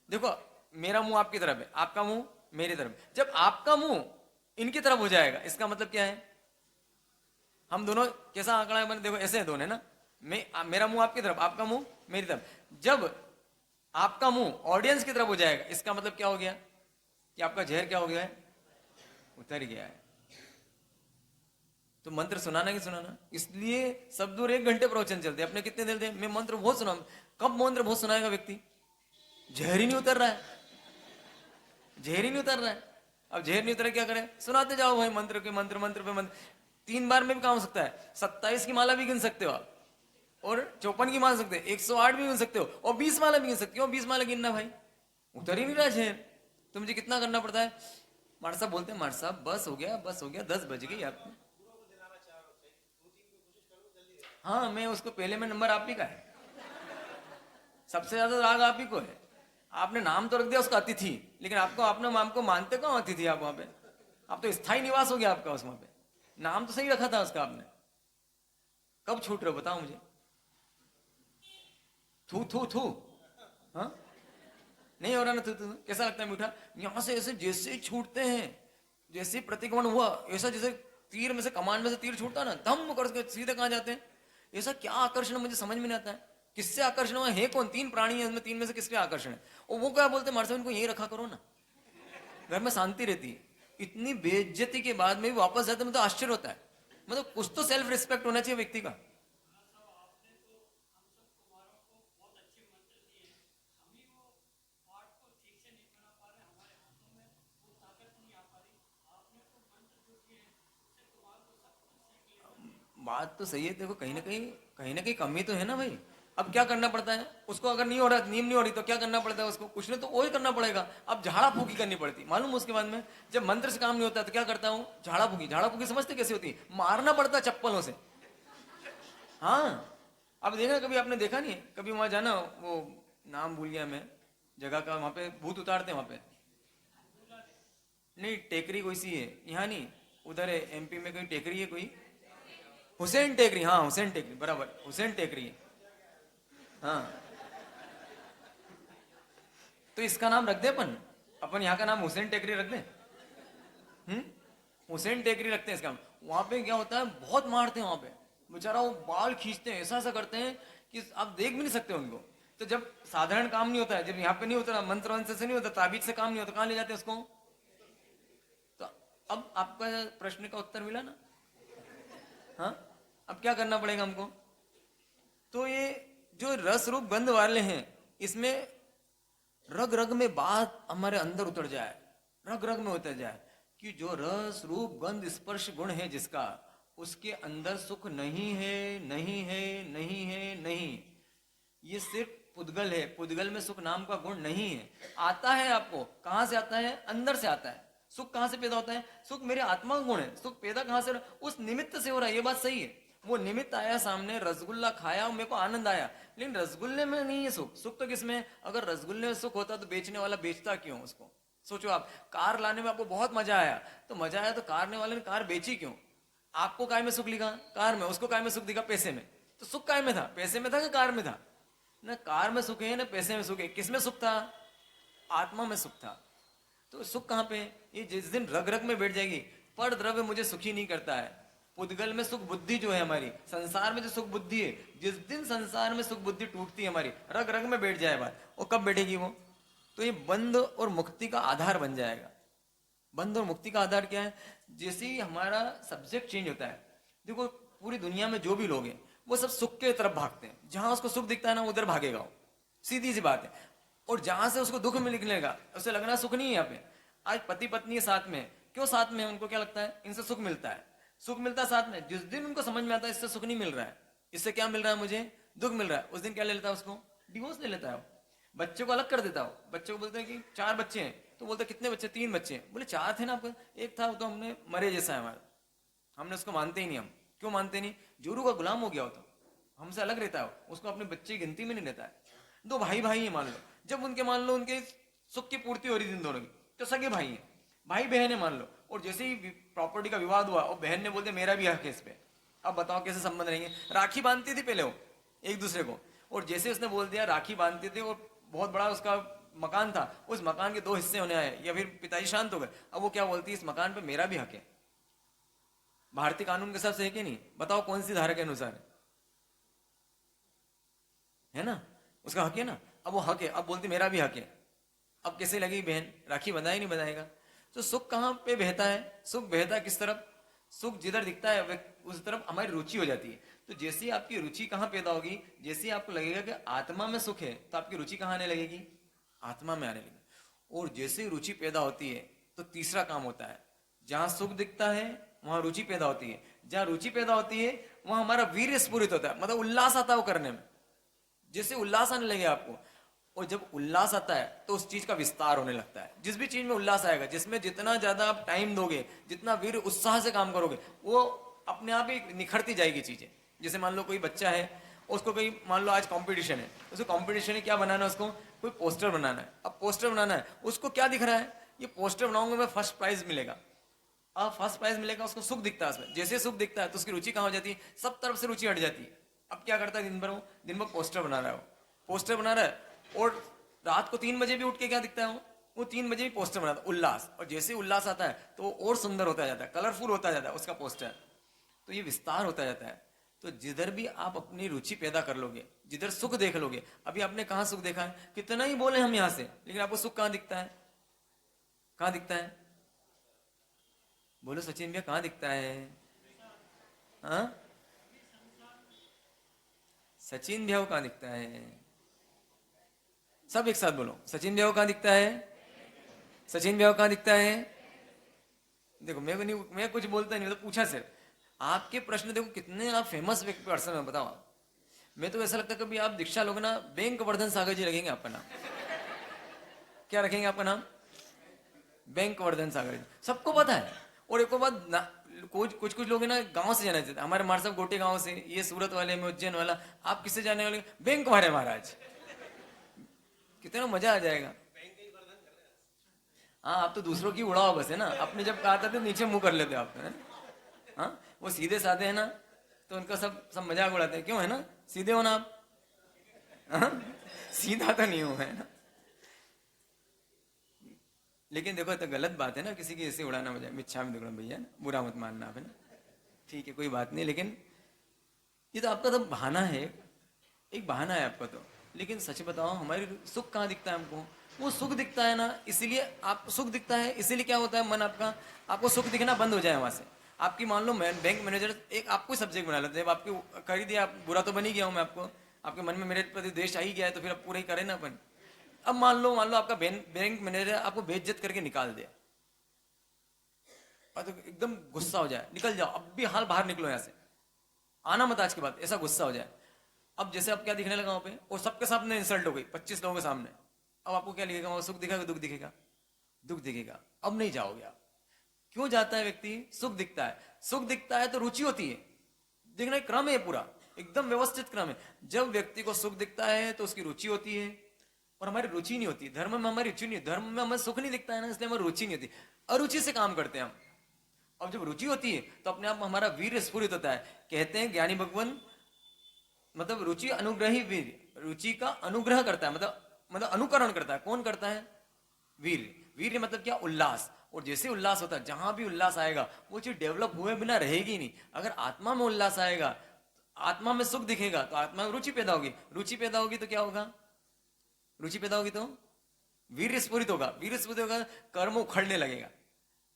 [SPEAKER 2] देखो, मेरा मुंह आपकी तरफ है, आपका मुंह मेरी तरफ। जब आपका मुंह इनकी तरफ हो जाएगा, इसका मतलब क्या है? हम दोनों कैसा आंकड़ा है? देखो ऐसे है दोनों ना, मेरा मुंह आपकी तरफ, आपका मुंह मेरी तरफ। जब आपका मुंह ऑडियंस की तरफ हो जाएगा, इसका मतलब क्या हो गया? कि आपका जहर क्या हो गया है? उतर गया है। तो मंत्र सुनाना कि सुनाना? इसलिए सब दूर 1 घंटे प्रवचन चलते हैं अपने। कितने देर थे? मैं मंत्र बहुत सुना। कब मंत्र बहुत सुनाएगा व्यक्ति? जहर ही नहीं उतर रहा है, जहर ही नहीं उतर रहा है। अब जहर नहीं उतर, क्या करें? सुनाते जाओ भाई मंत्र के मंत्र, मंत्र पे मंत्र। 3 बार में भी काम हो सकता है। 27 की माला भी गिन सकते हो आप, और 54 की मान सकते हो, 108 भी गिन सकते हो, और 20 माला भी गिन सकते हो। 20 माला गिनना भाई, उतर ही नहीं रहा जहर। तो मुझे कितना करना पड़ता है? मार साहब बोलते हैं, मार साहब बस हो गया, बस हो गया, 10 बज गई आपको। हाँ, मैं उसको पहले में नंबर आप ही का है, सबसे ज्यादा राग आप ही को है। आपने नाम तो रख दिया उसका अतिथि, लेकिन आपको मानते कौन अतिथि? आप वहां पे, आप तो स्थायी निवास हो गया आपका उस वहां पे। नाम तो सही रखा था उसका आपने, कब छूट रहे हो बताओ मुझे? थू थू थू, हाँ नहीं हो रहा ना? थू थू कैसा लगता है? मीठा। यहां से ऐसे जैसे छूटते हैं, जैसे प्रतिक्रमण हुआ, ऐसा जैसे तीर में से, कमान में से तीर छूटता ना, धम करके सीधे कहां जाते हैं? ऐसा क्या आकर्षण मुझे समझ में नहीं आता है। किससे आकर्षण हुआ है? कौन? 3 प्राणी है, उसमें 3 में से किसके आकर्षण है? और वो क्या बोलते हैं, मार साहब इनको यही रखा करो ना, घर में शांति रहती है। इतनी बेइज्जती के बाद में भी वापस जाते, मतलब आश्चर्य होता है। मतलब कुछ तो सेल्फ रिस्पेक्ट होना चाहिए व्यक्ति का। बात तो सही है, देखो कहीं ना कहीं कमी तो है ना भाई। अब क्या करना पड़ता है उसको? अगर नहीं हो रहा, नीम नहीं हो रही, तो क्या करना पड़ता है उसको? कुछ नहीं तो वही करना पड़ेगा। अब झाड़ा फूकी करनी पड़ती, मालूम? उसके बाद में जब मंत्र से काम नहीं होता तो क्या करता हूँ? झाड़ा फूकी। झाड़ा फूकी समझते कैसे होती है? मारना पड़ता है चप्पलों से। हाँ, अब देखना, कभी आपने देखा नहीं? कभी वहां जाना, वो नाम भूल गया मैं जगह का, वहां पे भूत उतारते हैं वहां पे। नहीं, टेकरी कोई सी है यहाँ नहीं, उधर है एमपी में कोई टेकरी है कोई, हुसैन टेकरी। हाँ, हुसैन टेकरी, बराबर, हुसैन टेकरी है। हाँ, तो इसका नाम रख दे अपन, यहाँ का नाम हुसैन टेकरी रख दे। हुसैन टेकरी रखते हैं इसका। वहां पे क्या होता है, बहुत मारते हैं वहां पे, बेचारा वो बाल खींचते हैं, ऐसा ऐसा करते हैं कि आप देख भी नहीं सकते उनको। तो जब साधारण काम नहीं होता है, जब यहाँ पे नहीं होता, मंत्र वंत्र से नहीं होता, ताबीज से काम नहीं होता, कहाँ ले जाते हैं उसको? तो अब आपका प्रश्न का उत्तर मिला ना? हाँ, अब क्या करना पड़ेगा हमको? तो ये जो रस रूप गंध वाले हैं, इसमें रग रग में बात हमारे अंदर उतर जाए, रग रग में उतर जाए कि जो रस रूप गंध स्पर्श गुण है जिसका, उसके अंदर सुख नहीं है, नहीं है, नहीं है, नहीं। ये सिर्फ पुद्गल है, पुद्गल में सुख नाम का गुण नहीं है। आता है आपको, कहां से आता है? अंदर से आता है। सुख कहां से पैदा होता है? सुख मेरे आत्मा का गुण है। सुख पैदा कहां से? उस निमित्त से हो रहा है। ये बात सही है। वो निमित्त आया सामने, रसगुल्ला खाया, मेरे को आनंद आया, लेकिन रसगुल्ले में नहीं है सुख। सुख तो किसमें? अगर रसगुल्ले में सुख होता तो बेचने वाला बेचता क्यों उसको? सोचो आप, कार लाने में आपको बहुत मजा आया, तो मजा आया तो कारने वाले ने कार बेची क्यों? आपको काय में सुख लिखा? कार में। उसको काय में सुख दिखा? पैसे में। तो सुख काय में था? पैसे में था कि कार में था? ना कार में सुख है ना पैसे में सुख है। किस में सुख था? आत्मा में सुख था। तो सुख कहां पे? ये जिस दिन रग रग में बैठ जाएगी, पर द्रव्य मुझे सुखी नहीं करता है। पुद्गल में सुख बुद्धि जो है हमारी, संसार में जो सुख बुद्धि है, जिस दिन संसार में सुख बुद्धि टूटती है हमारी, रग रग में बैठ जाए बात, वो कब बैठेगी वो? तो ये बंध और मुक्ति का आधार बन जाएगा। बंध और मुक्ति का आधार क्या है? जैसे ही हमारा सब्जेक्ट चेंज होता है, देखो पूरी दुनिया में जो भी लोग हैं वो सब सुख के तरफ भागते हैं। जहां उसको सुख दिखता है ना, उधर भागेगा वो, सीधी सी बात है। और जहां से उसको दुख में निकलेगा, उसे लगना सुख नहीं है यहाँ पे। आज पति पत्नी साथ में, क्यों साथ में? उनको क्या लगता है? इनसे सुख मिलता है, सुख मिलता है साथ में। जिस दिन उनको समझ में आता है इससे सुख नहीं मिल रहा है, इससे क्या मिल रहा है मुझे? दुख मिल रहा है, उस दिन क्या ले लेता है? उसको डिवोर्स ले लेता है। बच्चे को अलग कर देता हो। बच्चे को बोलते हैं कि 4 बच्चे हैं, तो बोलते कितने बच्चे? 3 बच्चे हैं। बोले 4 थे ना आपको? एक था, तो हमने मरे जैसा है हमारा, हमने उसको मानते ही नहीं। हम क्यों मानते नहीं? जोरू का गुलाम हो गया हो, तो हमसे अलग रहता है, उसको अपने बच्चे की गिनती में नहीं लेता है। 2 भाई भाई है मान लो, जब उनके मान लो उनके सुख की पूर्ति हो रही थी दोनों की, तो सगे भाई है, भाई बहन है मान लो। और जैसे ही प्रॉपर्टी का विवाद हुआ और बहन ने बोलते मेरा भी हक है इस पे, अब बताओ कैसे संबंध रहेंगे? राखी बांधती थी पहले वो एक दूसरे को, और जैसे उसने बोल दिया राखी बांधते थे, और बहुत बड़ा उसका मकान था, उस मकान के 2 हिस्से होने आए, या फिर पिताजी शांत हो गए, अब वो क्या बोलती है? इस मकान पे मेरा भी हक है। भारतीय कानून के हिसाब से है कि नहीं? बताओ कौन सी धारा के अनुसार है ना? उसका हक है ना। अब वो हक है, अब बोलती मेरा भी हक है। अब कैसे लगेगी बहन? राखी बंधाई नहीं बंधाएगा। तो सुख कहां पे बहता है? सुख बहता है किस तरफ? सुख जिधर दिखता है उस तरफ हमारी रुचि हो जाती है। तो जैसे आपकी रुचि कहां पैदा होगी? जैसे आपको लगेगा कि आत्मा में सुख है, तो आपकी रुचि कहां आने लगेगी? आत्मा में आने लगेगी। और जैसे रुचि पैदा होती है तो तीसरा काम होता है, जहां सुख दिखता है वहां रुचि पैदा होती है। जहां रुचि पैदा होती है वहां हमारा वीर्य स्फुरित होता है, मतलब उल्लास आता है वो करने में। जैसे उल्लास आने लगे आपको, और जब उल्लास आता है तो उस चीज का विस्तार होने लगता है। जिस भी चीज में उल्लास आएगा, जिसमें जितना ज्यादा आप टाइम दोगे, जितना वीर उत्साह से काम करोगे, वो अपने आप ही निखरती जाएगी चीजें। जैसे मान लो कोई बच्चा है, उसको कोई मान लो आज कंपटीशन है, उसको कंपटीशन है क्या बनाना है? उसको कोई पोस्टर बनाना है। अब पोस्टर बनाना है, उसको क्या दिख रहा है? ये पोस्टर बनाऊंगा मैं, फर्स्ट प्राइज मिलेगा। अब फर्स्ट प्राइज मिलेगा, उसको सुख दिखता है उसमें। जैसे सुख दिखता है तो उसकी रुचि कहां हो जाती है? सब तरफ से रुचि हट जाती है। अब क्या करता है? दिन भर पोस्टर बना रहा है, पोस्टर बना रहा है, और रात को 3 बजे भी उठ के क्या दिखता है? वो 3 बजे भी पोस्टर बनाता है, उल्लास। और जैसे उल्लास आता है तो और सुंदर होता जाता है, कलरफुल होता जाता है उसका पोस्टर। तो ये विस्तार होता जाता है। तो जिधर भी आप अपनी रुचि पैदा कर लोगे, जिधर सुख देख लोगे, अभी आपने कहां सुख देखा है? कितना ही बोले हम यहां से, लेकिन आपको सुख कहां दिखता है? कहां दिखता है? बोलो सचिन भैया, कहां दिखता है? हाँ, सचिन भैया को कहां दिखता है? सब एक साथ बोलो, सचिन भैया को कहां दिखता है? सचिन भैया को कहां दिखता है? देखो मैं कुछ बोलता नहीं, तो पूछा सिर्फ। आपके प्रश्न देखो कितने आप फेमस पर्सन है, बताओ आप। मैं तो ऐसा लगता है कभी आप दीक्षा लोगे ना, बैंक वर्धन सागर जी रखेंगे आपका नाम। क्या रखेंगे आपका नाम? बैंक वर्धन सागर जी, सबको पता है। और एक बात, कुछ लोग है ना गांव से जाने देते, हमारे महाराज साहब गोटे गांव से, ये सूरत वाले में उज्जैन वाला, आप किससे जाने वाले? बैंक वाले महाराज। कितना मजा आ जाएगा। हाँ, आप तो दूसरों की उड़ाओ बस है ना, अपने जब आता तो नीचे मुंह कर लेते आप, है? हाँ, वो सीधे साधे है ना, तो उनका सब मजाक उड़ाते हैं। क्यों है ना, सीधे हो ना आप? हाँ? सीधा तो नहीं हो, है ना? लेकिन देखो तो गलत बात है ना, किसी की ऐसे उड़ाना मजाक। मिच्छा में देखो भैया, बुरा मत मानना आप, है ना? ठीक है, कोई बात नहीं। लेकिन ये तो आपका तो बहाना है, एक बहाना है आपका तो। लेकिन सच बताओ, हमारी सुख कहाँ दिखता है हमको? वो सुख दिखता है ना, इसीलिए आप सुख दिखता है, इसीलिए क्या होता है मन आपका, आपको सुख दिखना बंद हो जाए वहां से। आपकी मान लो बैंक मैनेजर एक आपको सब्जेक्ट बना लेते हैं, आपकी कर ही दिया, आप बुरा तो बन ही गया हूं मैं आपको, आपके मन में मेरे प्रति द्वेष आ ही गया है, तो फिर अब पूरा ही करें ना अपन। अब मान लो आपका बैंक मैनेजर आपको बेइज्जत करके निकाल दिया, और तो एकदम गुस्सा हो जाए, निकल जाओ अब भी, हाल बाहर निकलो यहाँ से, आना मत आज के बाद, ऐसा गुस्सा हो जाए। अब जैसे अब क्या दिखने लगा वहां पे, और सबके सामने इंसल्ट हो गई 25 लोगों के सामने, अब आपको क्या लिखेगा वहां, सुख दिखेगा, दुख दिखेगा, दुख दिखेगा। अब नहीं जाओगे आप। क्यों जाता है व्यक्ति? सुख दिखता है, सुख दिखता है तो रुचि होती है। देखना एक क्रम है पूरा, एकदम व्यवस्थित क्रम है। जब व्यक्ति को सुख दिखता है तो उसकी रुचि होती है, और हमारी रुचि नहीं होती धर्म में, हमारी रुचि नहीं, धर्म में हमें सुख नहीं दिखता है ना, इसलिए हमारी रुचि नहीं होती, अरुचि से काम करते हैं हम। अब जब रुचि होती है तो अपने आप हमारा वीर स्फुरित होता है। कहते हैं ज्ञानी भगवान, मतलब रुचि अनुग्रही वीर, रुचि का अनुग्रह करता है, मतलब अनुकरण करता है। कौन करता है? वीर। वीर मतलब क्या? उल्लास। और जैसे उल्लास होता है, जहां भी उल्लास आएगा वो चीज डेवलप हुए बिना रहेगी नहीं। अगर आत्मा में उल्लास आएगा, आत्मा में सुख दिखेगा, तो आत्मा में रुचि पैदा होगी, रुचि पैदा होगी तो क्या होगा? रुचि पैदा होगी तो वीर स्फुरित होगा, वीर स्फुरित होगा, कर्म उखड़ने लगेगा,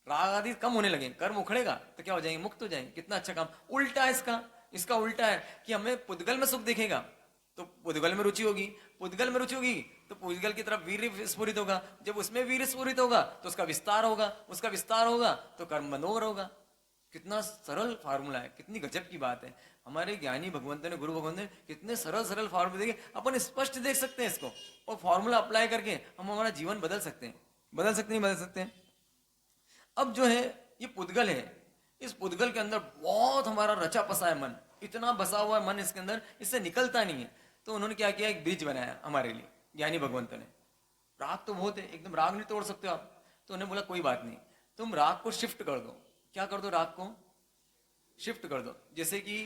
[SPEAKER 2] राग आदि कम होने लगे, कर्म उखड़ेगा तो क्या हो जाएंगे? मुक्त हो जाएंगे। कितना अच्छा काम। उल्टा है इसका उल्टा है कि हमें पुद्गल में सुख दिखेगा तो पुद्गल में रुचि होगी, पुद्गल में रुचि होगी तो पुद्गल की तरफ वीर स्फुरित होगा, जब उसमें वीर स्फुरित होगा तो उसका विस्तार होगा, उसका विस्तार होगा तो कर्म मनोहर होगा। कितना सरल फार्मूला है, कितनी गजब की बात है। हमारे ज्ञानी भगवंतों ने, गुरु भगवंत ने कितने सरल सरल फार्मूले देखे, अपन स्पष्ट देख सकते हैं इसको, और फार्मूला अप्लाई करके हम हमारा जीवन बदल सकते हैं। बदल सकते हैं, बदल सकते हैं। अब जो है ये पुद्गल है, इस पुद्गल के अंदर बहुत हमारा रचा पसा है मन, इतना बसा हुआ है मन इसके अंदर, इससे निकलता नहीं है। तो उन्होंने क्या किया, एक ब्रिज बनाया हमारे लिए, ज्ञानी भगवंतों ने। राग तो बहुत है, एकदम राग नहीं तोड़ सकते आप, तो उन्होंने बोला कोई बात नहीं, तुम राग को शिफ्ट कर दो। क्या कर दो? राग को शिफ्ट कर दो। जैसे कि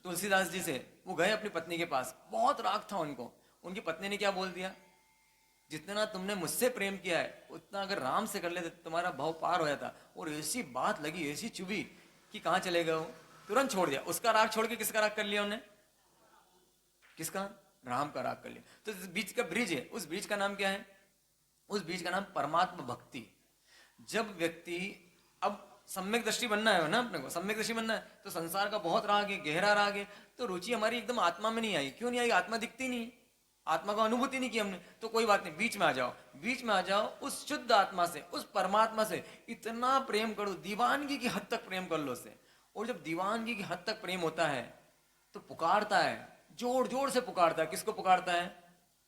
[SPEAKER 2] तुलसीदास जी से वो गए अपनी पत्नी के पास, बहुत राग था उनको, उनकी पत्नी ने क्या बोल दिया, जितना तुमने मुझसे प्रेम किया है उतना अगर राम से कर लेते तुम्हारा भाव पार हो जाता। और ऐसी बात लगी, ऐसी चुभी कि कहां चले गए, तुरंत छोड़ दिया। उसका राग छोड़ के किसका राग कर लिया उन्होंने? किसका? राम का राग कर लिया। तो इस बीच का ब्रिज है, उस ब्रिज का नाम क्या है? उस बीज का नाम परमात्मा भक्ति। जब व्यक्ति, अब सम्यक दृष्टि बनना है ना अपने को, सम्यक दृष्टि बनना है तो संसार का बहुत राग है, गहरा राग है, तो रुचि हमारी एकदम आत्मा में नहीं आई। क्यों नहीं आई? आत्मा दिखती नहीं, आत्मा को अनुभूति नहीं की हमने। तो कोई बात नहीं, बीच में आ जाओ, बीच में आ जाओ, उस शुद्ध आत्मा से, उस परमात्मा से इतना प्रेम करो, दीवानगी की हद तक प्रेम कर लो उससे। और जब दीवानगी की हद तक प्रेम होता है तो पुकारता है, जोर जोर से पुकारता है। किसको पुकारता है?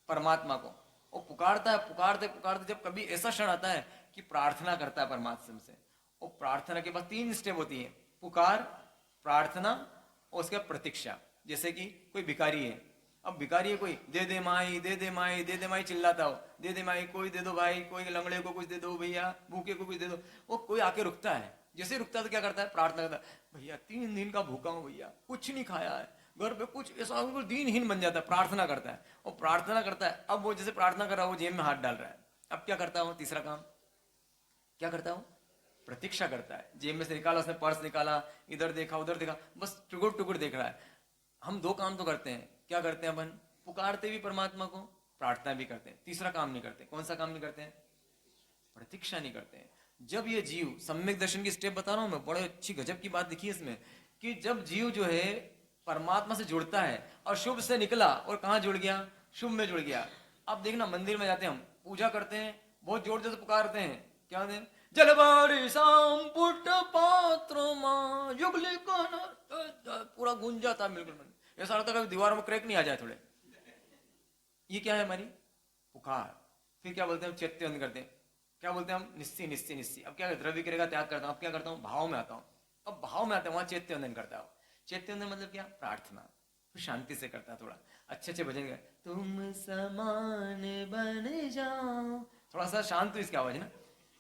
[SPEAKER 2] परमात्मा को। और पुकारता है, पुकारते पुकारते जब कभी ऐसा क्षण आता है कि प्रार्थना करता है परमात्मा से। और प्रार्थना के बाद 3 स्टेप होती है, पुकार, प्रार्थना और उसके बाद प्रतीक्षा। जैसे कि कोई भिखारी है, अब भिखारी है कोई, दे दे माई, दे दे माई, दे दे माई चिल्लाता हो, दे दे माई, कोई दे दो भाई, कोई लंगड़े को कुछ दे दो भैया, भूखे को कुछ दे दो। वो कोई आके रुकता है, जैसे रुकता है तो क्या करता है? प्रार्थना करता है, भैया 3 दिन का भूखा हूं भैया, कुछ नहीं खाया है, घर पे कुछ ऐसा दीनहीन बन जाता है। प्रार्थना करता है, और प्रार्थना करता है। अब वो जैसे प्रार्थना कर रहा है, वो जेब में हाथ डाल रहा है। अब क्या करता हूँ? तीसरा काम क्या करता हूँ? प्रतीक्षा करता है। जेब में से निकाला, उसने पर्स निकाला, इधर देखा उधर देखा, बस टुकुर टुकुर देख रहा है। हम 2 काम तो करते हैं। क्या करते हैं अपन? पुकारते भी परमात्मा को, प्रार्थना भी करते हैं। तीसरा काम नहीं करते। कौन सा काम नहीं करते हैं? प्रतीक्षा नहीं करते हैं। जब ये जीव, सम्यक दर्शन की स्टेप बता रहा हूं मैं, बड़े अच्छी गजब की बात दिखी है इसमें, कि जब जीव जो है परमात्मा से जुड़ता है और शुभ से निकला, और कहां जुड़ गया? शुभ में जुड़ गया। अब देखना, मंदिर में जाते हैं हम, पूजा करते हैं, बहुत जोर जोर से पुकारते हैं, क्या दें? जलबारी शाम पुट पात्र मां युगली पूरा गूंज जाता है बिल्कुल। ऐसा लगता है दीवार में क्रैक नहीं आ जाए थोड़े। ये क्या है? हमारी पुकार। फिर क्या बोलते हैं? चैत्य बंद करते हैं। क्या बोलते हैं हम? निस्सी निस्सी निस्सी। अब क्या, द्रव्य करेगा त्याग करता हूं। अब क्या करता हूं? भाव में आता हूं। अब भाव में आता हूं, वहां चैत्य वंदन करता हूं। चैत्य वंदन मतलब क्या? प्रार्थना। फिर शांति से करता है, थोड़ा अच्छे अच्छे भजन कर, तुम समान बन जाओ, थोड़ा सा शांत हुई इसकी आवाज ना,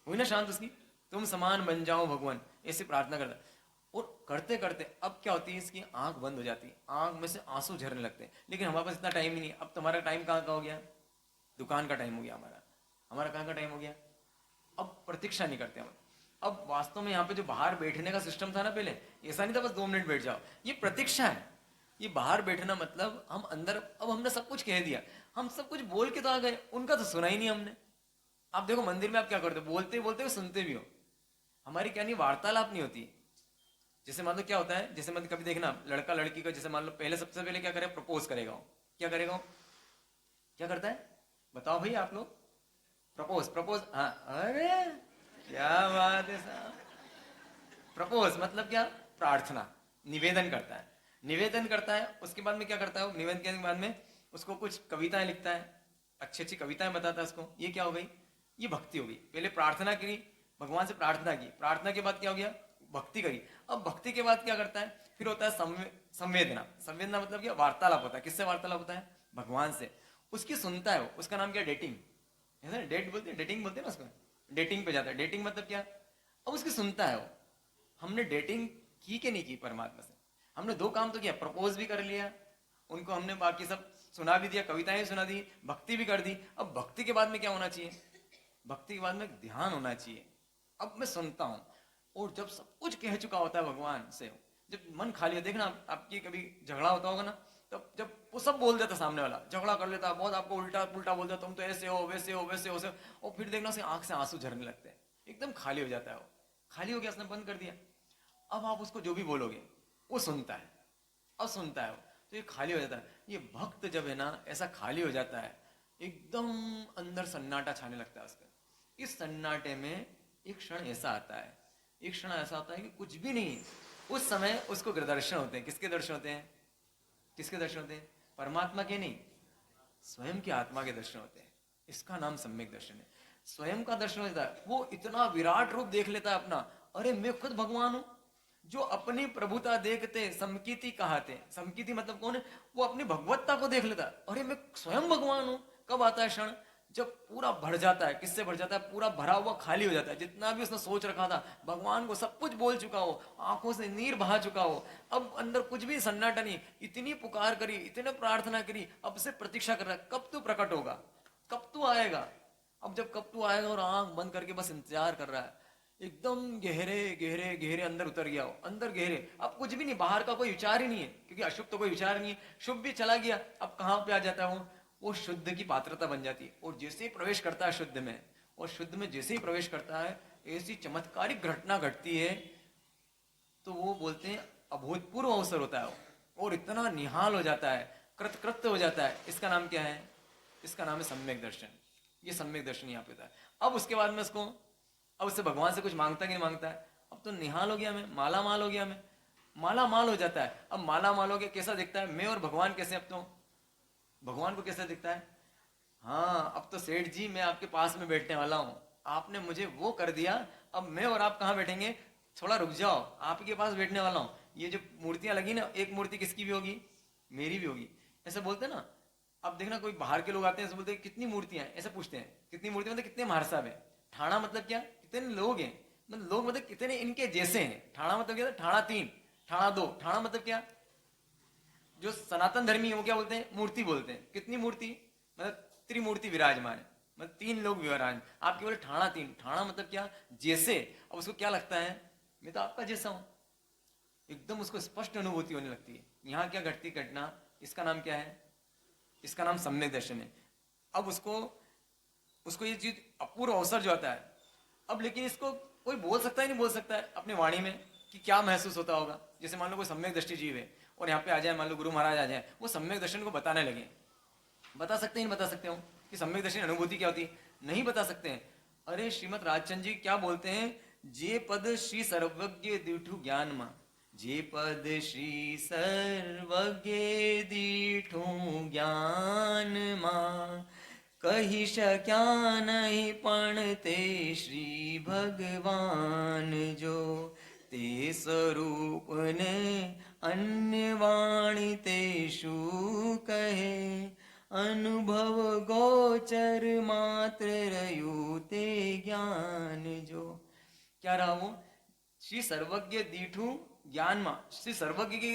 [SPEAKER 2] हुई ना शांत उसकी, तुम समान बन जाओ भगवान, ऐसे प्रार्थना करता है। और करते करते अब क्या होती है, इसकी आंख बंद हो जाती है, आंख में से आंसू झरने लगते हैं। लेकिन हमारे पास इतना टाइम ही नहीं। अब तुम्हारा टाइम कहाँ का हो गया? दुकान का टाइम हो गया हमारा। हमारा कहाँ का टाइम हो गया? अब प्रतीक्षा नहीं करते हम। अब वास्तव में यहाँ पे जो बाहर बैठने का सिस्टम था ना पहले, ऐसा नहीं था बस 2 मिनट बैठ जाओ, ये प्रतीक्षा है। ये बाहर बैठना मतलब हम अंदर, अब हमने सब कुछ कह दिया, हम सब कुछ बोल के तो आ गए, उनका तो सुना ही नहीं हमने। आप देखो मंदिर में आप क्या करते हो? बोलते बोलते हो, सुनते भी हो। हमारी क्या नहीं, वार्तालाप नहीं होती। जैसे मान लो क्या होता है, जैसे मतलब कभी देखना लड़का लड़की का, जैसे मान लो पहले, सबसे पहले क्या करेगा? प्रपोज करेगा। क्या करेगा? क्या करता है? बताओ भाई आप लोग। प्रपोज प्रपोज, हाँ, अरे क्या बात है साहब। प्रपोज मतलब क्या? प्रार्थना, निवेदन करता है। निवेदन करता है, उसके बाद में क्या करता है वो? निवेदन करने के बाद में उसको कुछ कविताएं लिखता है, अच्छी अच्छी कविताएं बताता है उसको। ये क्या हो गई? ये भक्ति हो गई। पहले प्रार्थना करी, भगवान से प्रार्थना की, प्रार्थना के बाद क्या हो गया? भक्ति करी। अब भक्ति के बाद क्या करता है? फिर होता है संवेदना। संवेदना मतलब क्या? वार्तालाप होता है। किससे वार्तालाप होता है? भगवान से। उसकी सुनता है वो, उसका नाम क्या? डेटिंग। डेट बोलते हैं, डेटिंग बोलते हैं ना उसको। डेटिंग पे जाता है। डेटिंग मतलब क्या? अब उसकी सुनता है वो। हमने डेटिंग की कि नहीं की परमात्मा से? हमने दो काम तो किया, प्रपोज भी कर लिया उनको हमने, बाकी सब सुना भी दिया, कविताएं भी सुना दी, भक्ति भी कर दी। अब भक्ति के बाद में क्या होना चाहिए? भक्ति के बाद में ध्यान होना चाहिए। अब मैं सुनता हूं, और जब सब कुछ कह चुका होता है भगवान से, जब मन खाली है, देखना आपकी कभी झगड़ा होता होगा ना, तब जब वो सब बोल देता, सामने वाला झगड़ा कर लेता, बहुत आपको उल्टा पुल्टा बोल देता, तुम तो ऐसे हो वैसे हो वैसे हो वैसे हो, और फिर देखना उसकी आंख से आंसू झरने लगते हैं, एकदम खाली हो जाता है वो। खाली हो गया, उसने बंद कर दिया। अब आप उसको जो भी बोलोगे वो सुनता है, अब सुनता है वो, तो ये खाली हो जाता है। ये भक्त जब है ना ऐसा खाली हो जाता है, एकदम अंदर सन्नाटा छाने लगता है उसका। इस सन्नाटे में एक क्षण ऐसा आता है, एक क्षण ऐसा आता है कि कुछ भी नहीं। उस समय उसको दर्शन होते हैं। किसके दर्शन होते हैं? किसके दर्शन होते हैं? परमात्मा के नहीं, स्वयं की आत्मा के दर्शन होते हैं। इसका नाम सम्यक दर्शन है। स्वयं का दर्शन होता है, वो इतना विराट रूप देख लेता है अपना। अरे मैं खुद भगवान हूं। जो अपनी प्रभुता देखते समकीति कहाते, समकीति मतलब कौन है? वो अपनी भगवत्ता को देख लेता है। अरे मैं स्वयं भगवान हूं। कब आता है क्षण? जब पूरा भर जाता है। किससे भर जाता है? पूरा भरा हुआ खाली हो जाता है। जितना भी उसने सोच रखा था, भगवान को सब कुछ बोल चुका हो, आंखों से नीर बहा चुका हो, अब अंदर कुछ भी सन्नाटा नहीं। इतनी पुकार करी, इतने प्रार्थना करी, अब से प्रतीक्षा कर रहा है कब तू प्रकट होगा, कब तू आएगा। अब जब कब तू आएगा, और आंख बंद करके बस इंतजार कर रहा है, एकदम गहरे गहरे गहरे अंदर उतर गया हो, अंदर गहरे। अब कुछ भी नहीं, बाहर का कोई विचार ही नहीं है, क्योंकि अशुभ तो कोई विचार नहीं है। शुभ भी चला गया, अब कहां पे आ जाता हूं? वो शुद्ध की पात्रता बन जाती है। और जैसे ही प्रवेश करता है शुद्ध में, और शुद्ध में जैसे ही प्रवेश करता है, ऐसी चमत्कारिक घटना घटती है, तो वो बोलते हैं अभूतपूर्व अवसर होता है वो, और इतना निहाल हो जाता है, कृतकृत्य हो जाता है। इसका नाम क्या है? इसका नाम है सम्यक दर्शन। ये सम्यक दर्शन यहाँ पे होता है। अब उसके बाद में उसको, अब उससे भगवान से कुछ मांगता कि नहीं मांगता है? अब तो निहाल हो गया, मैं माला माल हो गया, मैं माला माल हो जाता है। अब माला माल हो गया, कैसा दिखता है? मैं और भगवान कैसे? अब तो भगवान को कैसे दिखता है? हाँ, अब तो सेठ जी मैं आपके पास में बैठने वाला हूँ, आपने मुझे वो कर दिया, अब मैं और आप कहाँ बैठेंगे? थोड़ा रुक जाओ, आप के पास बैठने वाला हूँ। ये जो मूर्तियां लगी ना, एक मूर्ति किसकी भी होगी? मेरी भी होगी, ऐसे बोलते ना। अब देखना कोई बाहर के लोग आते हैं, ऐसे बोलते हैं कितनी मूर्तियां हैं, ऐसे पूछते हैं कितनी मूर्तियां, मतलब कितने महार साहब है। ठाणा मतलब क्या? कितने लोग हैं, मतलब लोग मतलब कितने इनके जैसे हैं। ठाणा मतलब क्या? ठाणा 3, ठाणा 2। ठाणा मतलब क्या? जो सनातन धर्मी है वो क्या बोलते हैं? मूर्ति बोलते हैं। कितनी मूर्ति? मतलब त्रिमूर्ति विराजमान है, मतलब 3 लोग विराजमान। आप केवल ठाणा 3। ठाणा मतलब क्या? जैसे। अब उसको क्या लगता है? मैं तो आपका जैसा हूं, एकदम उसको स्पष्ट अनुभूति होने लगती है। यहाँ क्या घटती घटना? इसका नाम क्या है? इसका नाम सम्यक दर्शन है। अब उसको उसको ये चीज अपूर्व अवसर जो आता है, अब लेकिन इसको कोई बोल सकता ही नहीं, बोल सकता है अपनी वाणी में कि क्या महसूस होता होगा। जैसे मान लो कोई सम्यक दृष्टि जीव है और यहाँ पे आ जाए, मान लो गुरु महाराज आ जाए, वो सम्यक दर्शन को बताने लगे, बता सकते ही नहीं बता सकते हो कि सम्यक दर्शन अनुभूति क्या होती? नहीं बता सकते हैं। अरे श्रीमद राजचंद जी क्या बोलते हैं? जे पद श्री सर्वज्ञ दीठु ज्ञान मा, जे पद श्री सर्वज्ञ दीठु ज्ञान मा, कही शक्या नहीं पणते श्री भगवान जो, ते स्वरूप ने अन्य वाणी ते शू कहे, अनुभव गोचर मात्र रयु ते ज्ञान जो। क्या रहा वो? श्री सर्वज्ञ दीठु ज्ञान मां, श्री सर्वज्ञ की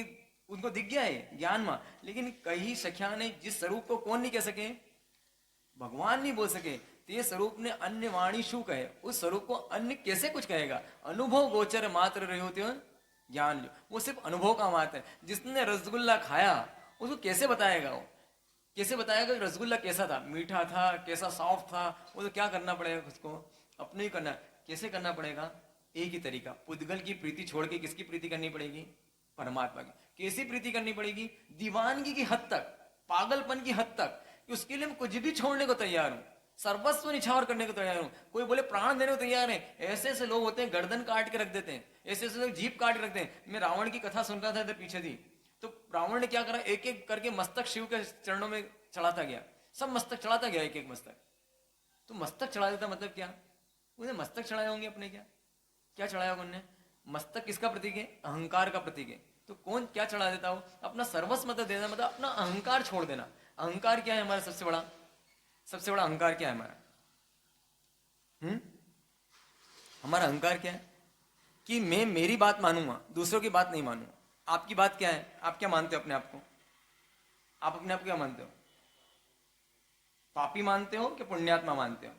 [SPEAKER 2] उनको दिख गया है ज्ञान मां, लेकिन कहीं सख्या ने जिस स्वरूप को कौन नहीं कह सके? भगवान नहीं बोल सके। ते स्वरूप ने अन्य वाणी शू कहे, उस स्वरूप को अन्य कैसे कुछ कहेगा? अनुभव गोचर मात्र रहो ज्ञान जो, वो सिर्फ अनुभव का मात्र है। जिसने रसगुल्ला खाया उसको कैसे बताएगा? वो कैसे बताएगा कि रसगुल्ला कैसा था, मीठा था, कैसा सॉफ्ट था? वो तो क्या करना पड़ेगा उसको? अपने ही करना। कैसे करना पड़ेगा? एक ही तरीका, पुद्गल की प्रीति छोड़ के किसकी प्रीति करनी पड़ेगी? परमात्मा की। कैसी प्रीति करनी पड़ेगी? दीवानगी की हद तक, पागलपन की हद तक, कि उसके लिए मैं कुछ भी छोड़ने को तैयार हूं, सर्वस्व निछावर करने को तैयार हूं। कोई बोले प्राण देने को तैयार है। ऐसे ऐसे लोग होते हैं गर्दन काट के रख देते हैं, ऐसे ऐसे लोग जीभ काट के रखते हैं। मैं रावण की कथा सुन रहा था इधर पीछे थी, तो रावण ने क्या करा, एक एक करके मस्तक शिव के चरणों में चढ़ाता गया, सब मस्तक चढ़ाता गया, एक एक मस्तक। तो मस्तक चढ़ा देता मतलब क्या, उन्हें मस्तक चढ़ाए होंगे अपने, क्या क्या चढ़ाया होगा उन्होंने? मस्तक किसका प्रतीक है? अहंकार का प्रतीक है। तो कौन क्या चढ़ा देता हो? अपना सर्वस्व मतलब देना, मतलब अपना अहंकार छोड़ देना। अहंकार क्या है हमारा सबसे बड़ा? सबसे बड़ा अहंकार क्या है हमारा? हमारा अहंकार क्या है? कि मैं मेरी बात मानूंगा, दूसरों की बात नहीं मानूंगा। आपकी बात क्या है? आप क्या मानते हो अपने आप को? आप अपने आप को क्या मानते हो? पापी मानते हो कि पुण्यात्मा मानते हो?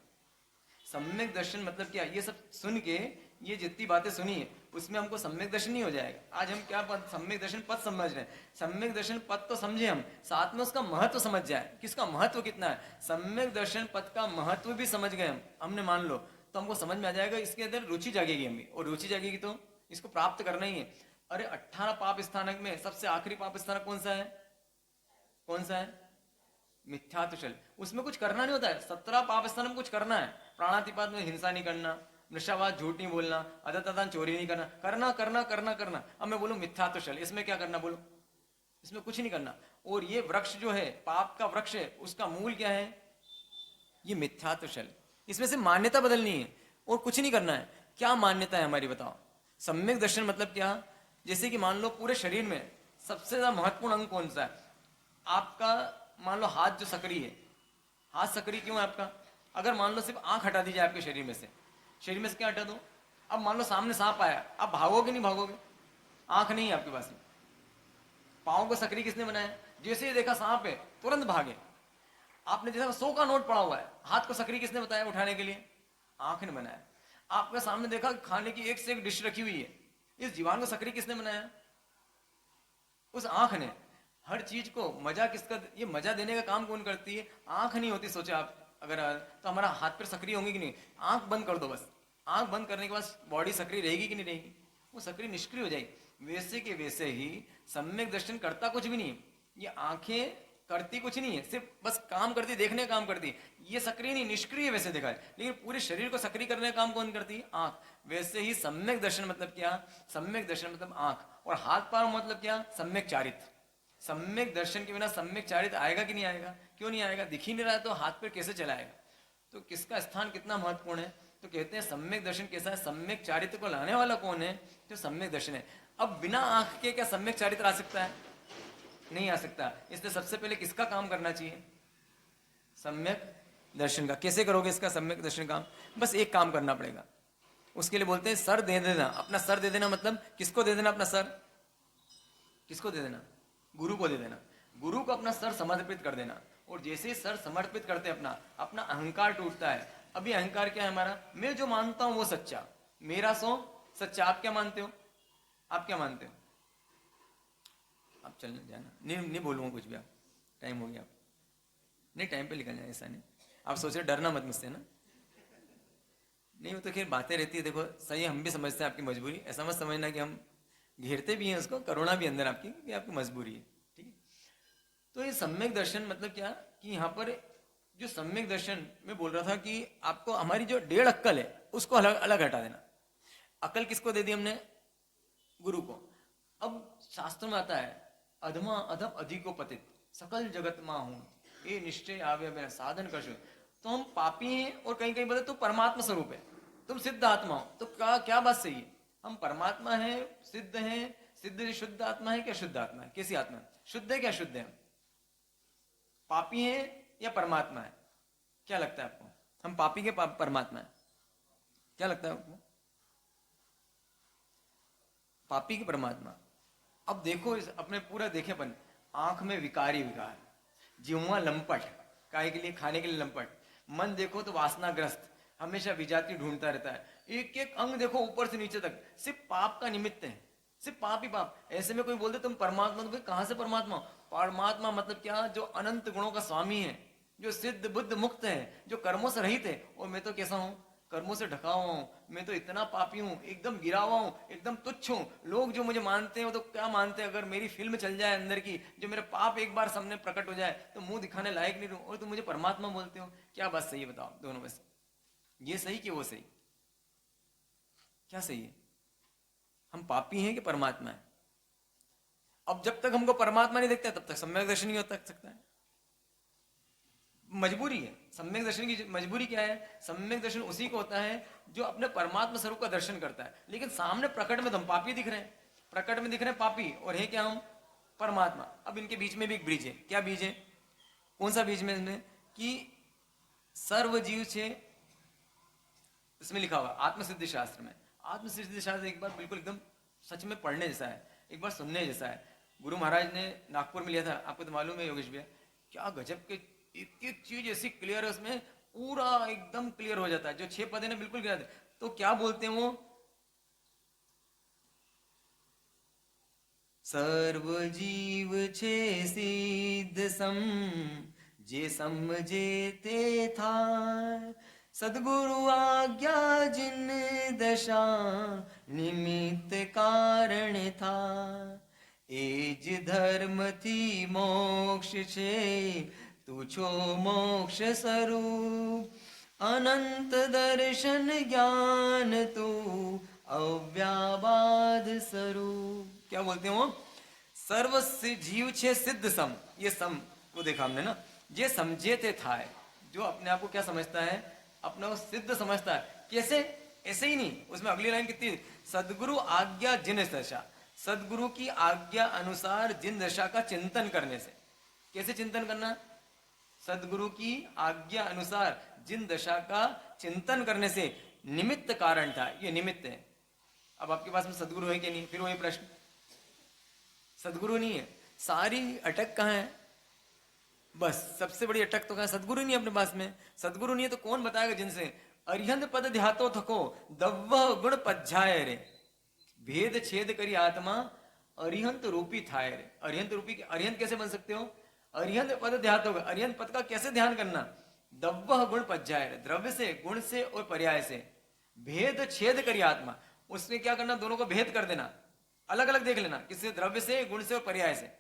[SPEAKER 2] सम्यक दर्शन मतलब क्या? ये सब सुन के, ये जितनी बातें सुनी है उसमें हमको सम्यक दर्शन नहीं हो जाएगा। आज हम क्या पद, सम्यक दर्शन पद समझ रहे हैं। सम्यक दर्शन पद तो समझे हम, साथ में उसका महत्व समझ जाए, किसका महत्व कितना है। सम्यक दर्शन पद का महत्व भी समझ गए हमने मान लो, तो हमको समझ में आ जाएगा, इसके अंदर रुचि जागेगी हमें, और रुचि जागेगी तो इसको प्राप्त करना ही है। अरे 18 पाप स्थानक में सबसे आखिरी पाप स्थानक कौन सा है? कौन सा है? मिथ्यात्वचल। उसमें कुछ करना नहीं होता है। 17 पाप स्थान में कुछ करना है। प्राणातिपात में हिंसा नहीं करना, नशाबाद झूठ नहीं बोलना, अदत्तदान चोरी नहीं करना, करना करना करना करना। अब मैं बोलूं मिथ्यात्वचल, इसमें क्या करना बोलो? इसमें कुछ नहीं करना। और ये वृक्ष जो है, पाप का वृक्ष है, उसका मूल क्या है? ये मिथ्यात्वचल। इसमें से मान्यता बदलनी है और कुछ नहीं करना है। क्या मान्यता है हमारी बताओ? सम्यक दर्शन मतलब क्या? जैसे कि मान लो पूरे शरीर में सबसे ज्यादा महत्वपूर्ण अंग कौन सा है आपका? मान लो हाथ जो सक्रिय है, हाथ सक्रिय क्यों है आपका? अगर मान लो सिर्फ आंख हटा दी जाए आपके शरीर में से, शरीर में से क्या हटा दो? अब मान लो सामने सांप आया, आप भागोगे नहीं भागोगे? आंख नहीं है आपके पास में। पाँव को सक्रिय किसने बनाया? जैसे ही देखा सांप है तुरंत भागे। आपने देखा 100 का नोट पड़ा हुआ है, हाथ को सक्रिय किसने बताया उठाने के लिए? आंख ने बनाया। आपके सामने देखा खाने की एक से एक डिश रखी हुई है, इस जीवान को सक्रिय किसने बनाया? उस आंख ने। हर चीज को मजा किसका, ये मजा देने का काम कौन करती है? आंख नहीं होती। सोचे आप अगर, तो हमारा हाथ पैर सक्रिय होंगे कि नहीं? आंख बंद कर दो बस, आंख बंद करने के बाद बॉडी सक्रिय रहेगी कि नहीं रहेगी? वो सक्रिय निष्क्रिय हो जाएगी। वैसे के वैसे ही सम्यक दर्शन करता कुछ भी नहीं है। ये आंखें करती कुछ नहीं है, सिर्फ बस काम करती, देखने का काम करती। ये सक्रिय नहीं, निष्क्रिय वैसे देखा है, लेकिन पूरे शरीर को सक्रिय करने का काम कौन करती है? आंख। वैसे ही सम्यक दर्शन मतलब क्या? सम्यक दर्शन मतलब आंख। और हाथ पांव मतलब क्या? सम्यक चारित्र। सम्यक दर्शन के बिना सम्यक चारित्र आएगा कि नहीं आएगा? क्यों नहीं आएगा? दिख ही नहीं रहा है तो हाथ पे कैसे चलाएगा? तो किसका स्थान कितना महत्वपूर्ण है? तो कहते हैं सम्यक दर्शन कैसा है? सम्यक चारित्र को लाने वाला कौन है? जो सम्यक दर्शन है। अब बिना आंख के क्या सम्यक चारित्र आ सकता है? नहीं आ सकता। इसलिए सबसे पहले किसका काम करना चाहिए? सम्यक दर्शन का। कैसे करोगे इसका सम्यक दर्शन काम? बस एक काम करना पड़ेगा। उसके लिए बोलते हैं सर दे देना, अपना सर दे देना। मतलब किसको दे देना अपना सर? किसको दे देना? गुरु को दे देना। गुरु को अपना सर समर्पित कर देना। और जैसे ही सर समर्पित करते हैं अपना, अपना अहंकार टूटता है। अभी अहंकार क्या है हमारा? मैं जो मानता हूं वो सच्चा, मेरा सो सच्चा। आप क्या मानते हो? आप क्या मानते हो? आप चलना जाना, नहीं बोलूंगा कुछ भी। आप टाइम हो गया, आप नहीं टाइम पे निकल जाए, ऐसा नहीं। आप सोच रहे डरना मत मुझसे ना। नहीं वो तो खैर बातें रहती है, देखो सही, हम भी समझते हैं आपकी मजबूरी। ऐसा मत समझना कि हम घेरते भी हैं उसको, करुणा भी अंदर आपकी, कि आपकी मजबूरी है, ठीक है। तो ये सम्यक दर्शन मतलब क्या? कि यहाँ पर जो सम्यक दर्शन में बोल रहा था कि आपको हमारी जो 1.5 अक्कल है उसको अलग अलग हटा देना। अक्ल किसको दे दी हमने? गुरु को। अब शास्त्र में आता है अधमा अधम अधिको पतित सकल जगत माहूं ये निश्चय आवे मेरा साधन कर। तो हम पापी हैं और कहीं कहीं बोले तो परमात्मा स्वरूप है, तुम सिद्ध आत्मा हो। तो क्या बात सही है? हम परमात्मा है, सिद्ध है। सिद्ध शुद्ध आत्मा है क्या शुद्ध आत्मा है? कैसी आत्मा है? शुद्ध है क्या शुद्ध है? पापी है या परमात्मा है? क्या लगता है आपको? हम पापी के परमात्मा है? क्या लगता है आपको? पापी के परमात्मा। अब देखो इस अपने पूरा देखे अपन, आंख में विकारी विकार, जिह्वा लंपट, काहे के लिए? खाने के लिए लंपट। मन देखो तो वासनाग्रस्त, हमेशा विजाति ढूंढता रहता है। एक एक अंग देखो ऊपर से नीचे तक सिर्फ पाप का निमित्त है, सिर्फ पाप ही पाप। ऐसे में कोई बोलते तुम परमात्मा, तो कहां से परमात्मा? परमात्मा मतलब क्या? जो अनंत गुणों का स्वामी है, जो सिद्ध बुद्ध मुक्त है, जो कर्मों से रहित है। और मैं तो कैसा हूं? कर्मों से ढका हुआ हूं, मैं तो इतना पापी हूं, एकदम गिरा हुआ हूं, एकदम तुच्छ हूं। लोग जो मुझे मानते हैं वो तो क्या मानते हैं, अगर मेरी फिल्म चल जाए अंदर की, जो मेरे पाप एक बार सामने प्रकट हो जाए तो मुंह दिखाने लायक नहीं रहूं, और तुम मुझे परमात्मा बोलते हो। क्या बात सही है बताओ दोनों में से? ये सही कि वो सही? क्या सही है? हम पापी हैं कि परमात्मा है? अब जब तक हमको परमात्मा नहीं देखता तब तक सम्यक दर्शन नहीं हो सकता है। मजबूरी है। सम्यक दर्शन की मजबूरी क्या है? सम्यक दर्शन उसी को होता है जो अपने परमात्मा स्वरूप का दर्शन करता है। लेकिन सामने प्रकट में तो हम पापी दिख रहे हैं, प्रकट में दिख रहे हैं पापी, और है क्या हम? परमात्मा। अब इनके बीच में भी एक ब्रिज है। क्या बीज है? कौन सा बीज में? इसमें कि सर्व जीव छे, इसमें लिखा हुआ आत्मसिद्धि शास्त्र में। आत्मसिद्धि शास्त्र एक बार बिल्कुल एकदम सच में पढ़ने जैसा है, एक बार सुनने जैसा है। गुरु महाराज ने नागपुर में लिया था, आपको तो मालूम है योगेश भैया, क्या गजब के, एक एक चीज ऐसी क्लियर है उसमें, पूरा एकदम क्लियर हो जाता है। जो 6 पद है ना बिल्कुल क्लियर। तो क्या बोलते हैं वो? सर्व जीव छे सिद्ध सम, जे समझे ते था, सदगुरु आज्ञा जिन दशा, निमित्त कारण था। एज धर्म थी मोक्ष छे, तू छो मोक्ष स्वरूप, अनंत दर्शन ज्ञान तू अव्याबाद स्वरूप। क्या बोलते हैं वो? सर्व जीव छे सिद्ध सम, ये सम को देखा हमने ना, ये समझे थे था है। जो अपने आप को क्या समझता है? अपने को सिद्ध समझता है। कैसे? ऐसे ही नहीं, उसमें अगली लाइन कितनी? सदगुरु आज्ञा जिन दशा, सदगुरु की आज्ञा अनुसार जिन दशा का चिंतन करने से। कैसे चिंतन करना? सदगुरु की आज्ञा अनुसार जिन दशा का चिंतन करने से निमित्त कारण था। ये निमित्त है। अब आपके पास में सदगुरु है कि नहीं? फिर वही प्रश्न, सदगुरु नहीं है, सारी अटक कहाँ है? बस सबसे बड़ी अटक तो कहाँ? सदगुरु नहीं है अपने पास में। सदगुरु नहीं है तो कौन बताएगा जिनसे? अरिहंत पद ध्यातो थको, दव्व गुण पज्जाए रे, भेद छेद करी आत्मा, अरिहंत रूपी थाए रे। अरिहंत रूपी, अरिहंत कैसे बन सकते हो? अरिहंत पद ध्यात होगा। अरिहंत पद का कैसे ध्यान करना? दव्व गुण पज्जाए रे, द्रव्य से, गुण से और पर्याय से, भेद छेद करी आत्मा, उसमें क्या करना? दोनों को भेद कर देना, अलग अलग देख लेना, किसी द्रव्य से, गुण से और पर्याय से।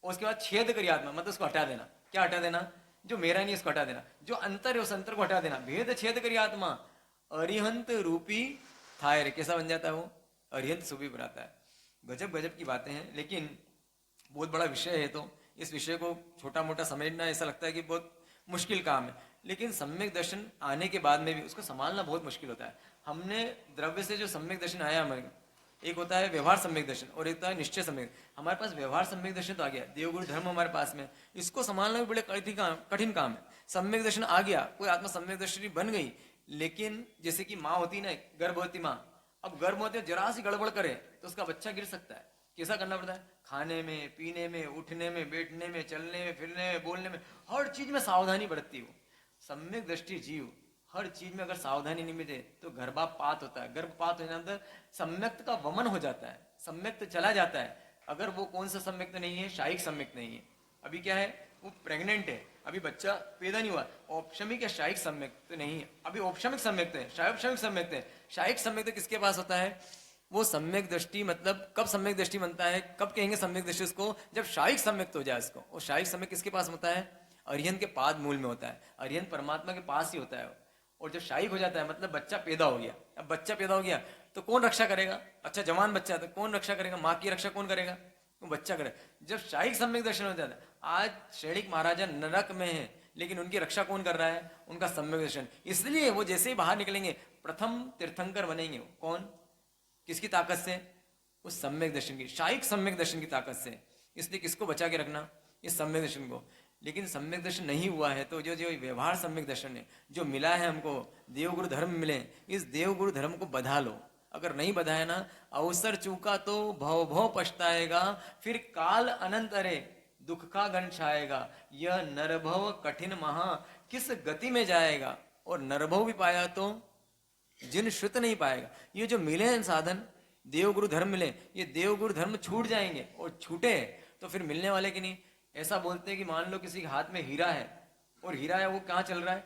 [SPEAKER 2] उसके बाद छेद करी आत्मा, मतलब उसको हटा देना। क्या हटा देना? जो मेरा नहीं उसको हटा देना, जो अंतर है उस अंतर को हटा देना। भेद छेद करी आत्मा, अरिहंत रूपी थाय रे। कैसा बन जाता है वो? अरिहंत सूफी बनाता है। गजब गजब की बातें हैं, लेकिन बहुत बड़ा विषय है, तो इस विषय को छोटा मोटा समझना ऐसा लगता है कि बहुत मुश्किल काम है। लेकिन सम्यक दर्शन आने के बाद में भी उसको संभालना बहुत मुश्किल होता है। हमने द्रव्य से जो सम्यक दर्शन आया हमारे, एक होता है व्यवहार सम्यक दर्शन और एक होता है निश्चय सम्यक। हमारे पास व्यवहार सम्यक दर्शन तो आ गया, देवगुरु धर्म हमारे पास में, इसको संभालना भी बड़े कठिन काम है। सम्यक दर्शन आ गया, कोई आत्मा सम्यक दर्शनी बन गई, लेकिन जैसे कि माँ होती ना, गर्भवती माँ, अब गर्भवती जरा सी गड़बड़ करे तो उसका बच्चा गिर सकता है। कैसा करना पड़ता है? खाने में, पीने में, उठने में, बैठने में, चलने में, फिरने में, बोलने में, हर चीज में सावधानी बरतती हो। सम्यक दृष्टि जीव हर चीज में अगर सावधानी नहीं मिले तो गर्भपात होता है। गर्भपात होने अंदर सम्यक्त का वमन हो जाता है, सम्यक्त चला जाता है। अगर वो कौन सा सम्यक्त नहीं है? शायिक सम्यक्त नहीं है। अभी क्या है? वो प्रेग्नेंट है, अभी बच्चा पैदा नहीं हुआ, औपशमिक या शायिक सम्यक्त नहीं है, अभी औपशमिक सम्यक्त है, शायोपशमिक सम्यक्त है। शायिक सम्यक्त किसके पास होता है? वो सम्यक दृष्टि, मतलब कब सम्यक दृष्टि बनता है, कब कहेंगे सम्यक दृष्टि उसको? जब शायिक सम्यक्त हो जाए उसको। और शायिक सम्यक किसके पास होता है? अरिहंत के पाद मूल में होता है, अरिहंत परमात्मा के पास ही होता है। और जब शायिक हो जाता है मतलब बच्चा पैदा हो गया, अब बच्चा पैदा हो गया तो कौन रक्षा करेगा? अच्छा जवान बच्चा है तो कौन रक्षा करेगा? माँ की रक्षा कौन करेगा? वो बच्चा करेगा। जब शायिक सम्यक दर्शन हो जाता है, आज शैणिक महाराजा नरक में है लेकिन उनकी रक्षा कौन कर रहा है? उनका सम्यक दर्शन। इसलिए वो जैसे ही बाहर निकलेंगे प्रथम तीर्थंकर बनेंगे। कौन? किसकी ताकत से? उस सम्यक दर्शन की, शायिक सम्यक दर्शन की ताकत से। इसलिए किसको बचा के रखना? इस सम्यक दर्शन को। लेकिन सम्यक दर्शन नहीं हुआ है तो जो जो व्यवहार सम्यक दर्शन है जो मिला है हमको, देवगुरु धर्म मिले, इस देवगुरु धर्म को बधा लो। अगर नहीं बधाया ना, अवसर चूका तो भव भव पछताएगा, फिर काल अनंत अरे दुख का गण छाएगा। यह नरभव कठिन महा किस गति में जाएगा। और नरभव भी पाया तो जिन श्रुत नहीं पाएगा। ये जो मिले हैं साधन, देवगुरु धर्म मिले, ये देवगुरु धर्म छूट जाएंगे, और छूटे तो फिर मिलने वाले की नहीं। ऐसा बोलते हैं कि मान लो किसी के हाथ में हीरा है, और हीरा है वो कहाँ चल रहा है?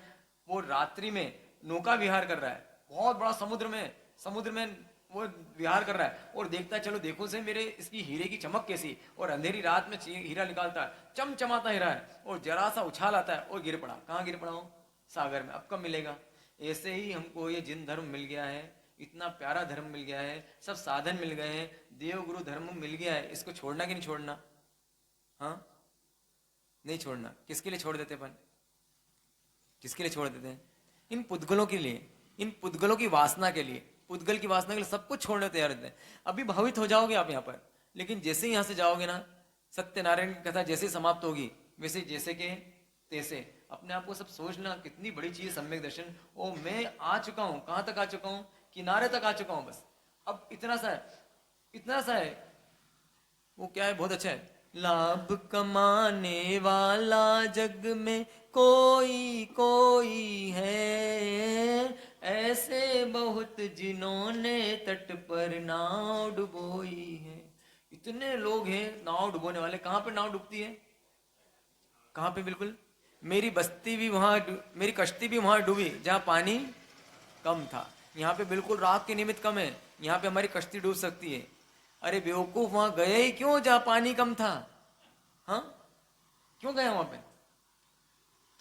[SPEAKER 2] वो रात्रि में नौका विहार कर रहा है, बहुत बड़ा समुद्र में वो विहार कर रहा है और देखता है, चलो देखो से मेरे इसकी हीरे की चमक कैसी, और अंधेरी रात में हीरा निकालता है, चमचमाता हीरा है, और जरा सा उछाल आता है और गिर पड़ा। कहाँ गिर पड़ा हो? सागर में। अब कब मिलेगा? ऐसे ही हमको ये जिन धर्म मिल गया है, इतना प्यारा धर्म मिल गया है, सब साधन मिल गए हैं, देव गुरु धर्म मिल गया है, इसको छोड़ना कि नहीं छोड़ना? हाँ, नहीं छोड़ना। किसके लिए छोड़ देते अपन? किसके लिए छोड़ देते हैं? इन पुद्गलों के लिए, इन पुद्गलों की वासना के लिए। पुद्गल की वासना के लिए सब कुछ छोड़ने तैयार रहते हैं। अभी भावित हो जाओगे आप यहाँ पर, लेकिन जैसे ही यहाँ से जाओगे ना, सत्यनारायण की कथा जैसे समाप्त होगी, वैसे जैसे के तैसे अपने आप को सब सोचना कितनी बड़ी चीज सम्यक दर्शन। ओ मैं आ चुका हूं। कहां तक आ चुका हूं? किनारे तक आ चुका हूं। बस अब इतना सा है, इतना सा है। वो क्या है? बहुत अच्छा है। लाभ कमाने वाला जग में कोई कोई है, ऐसे बहुत जिन्होंने तट पर नाव डुबोई है। इतने लोग हैं नाव डुबोने वाले। कहां पे नाव डूबती है? कहां पे? बिल्कुल मेरी बस्ती भी वहां, मेरी कश्ती भी वहां डूबी जहां पानी कम था। यहाँ पे बिल्कुल रात के निमित्त कम है, यहाँ पे हमारी कश्ती डूब सकती है। अरे बेवकूफ, वहां गए ही क्यों जहां पानी कम था? हाँ, क्यों गए वहां पे?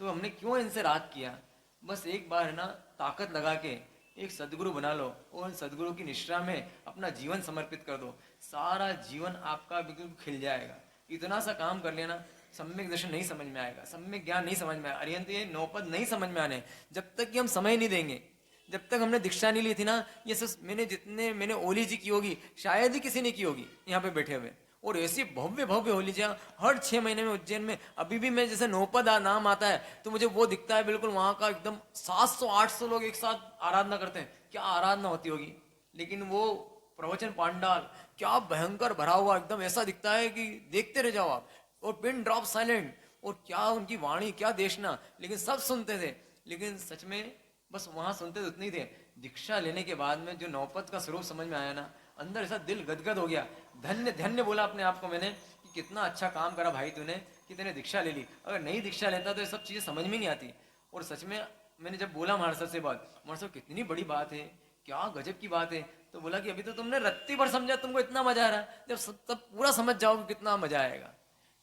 [SPEAKER 2] तो हमने क्यों इनसे राग किया? बस एक बार है ना ताकत लगा के एक सदगुरु बना लो और उन सदगुरु की निष्ठा में अपना जीवन समर्पित कर दो, सारा जीवन आपका बिल्कुल खिल जाएगा। इतना सा काम कर लेना, सम्यक दर्शन नहीं समझ में आएगा, सम्यक ज्ञान नहीं समझ में आएगा, अरिहंत ये नौपद नहीं समझ में आने जब तक कि हम समय नहीं देंगे। जब तक हमने दीक्षा नहीं ली थी ना, ये सब मैंने ओली जी की होगी, शायद ही किसी ने की होगी यहाँ पे बैठे हुए। और ऐसी भव्य भव्य होली जी हर 6 महीने में उज्जैन में। अभी भी मैं जैसे नौपद नाम आता है तो मुझे वो दिखता है बिल्कुल वहां का एकदम 700-800 लोग एक साथ आराधना करते हैं। क्या आराधना होती होगी! लेकिन वो प्रवचन पांडाल क्या भयंकर भरा हुआ, एकदम ऐसा दिखता है कि देखते रह जाओ आप। और पिन ड्रॉप साइलेंट, और क्या उनकी वाणी, क्या देशना, लेकिन सब सुनते थे। लेकिन सच में बस वहां सुनते तो उतने ही थे। दीक्षा लेने के बाद में जो नौपत का स्वरूप समझ में आया ना, अंदर ऐसा दिल गदगद हो गया। धन्य धन्य बोला अपने आप को मैंने कि कितना अच्छा काम करा भाई तूने कि तूने दीक्षा ले ली। अगर नहीं दीक्षा लेता तो ये सब चीजें समझ में नहीं आती। और सच में मैंने जब बोला महाराज से बात, महाराज कितनी बड़ी बात है, क्या गजब की बात है। तो बोला कि अभी तो तुमने रत्ती भर समझा, तुमको इतना मजा आ रहा है, जब तब पूरा समझ जाओगे कितना मजा आएगा।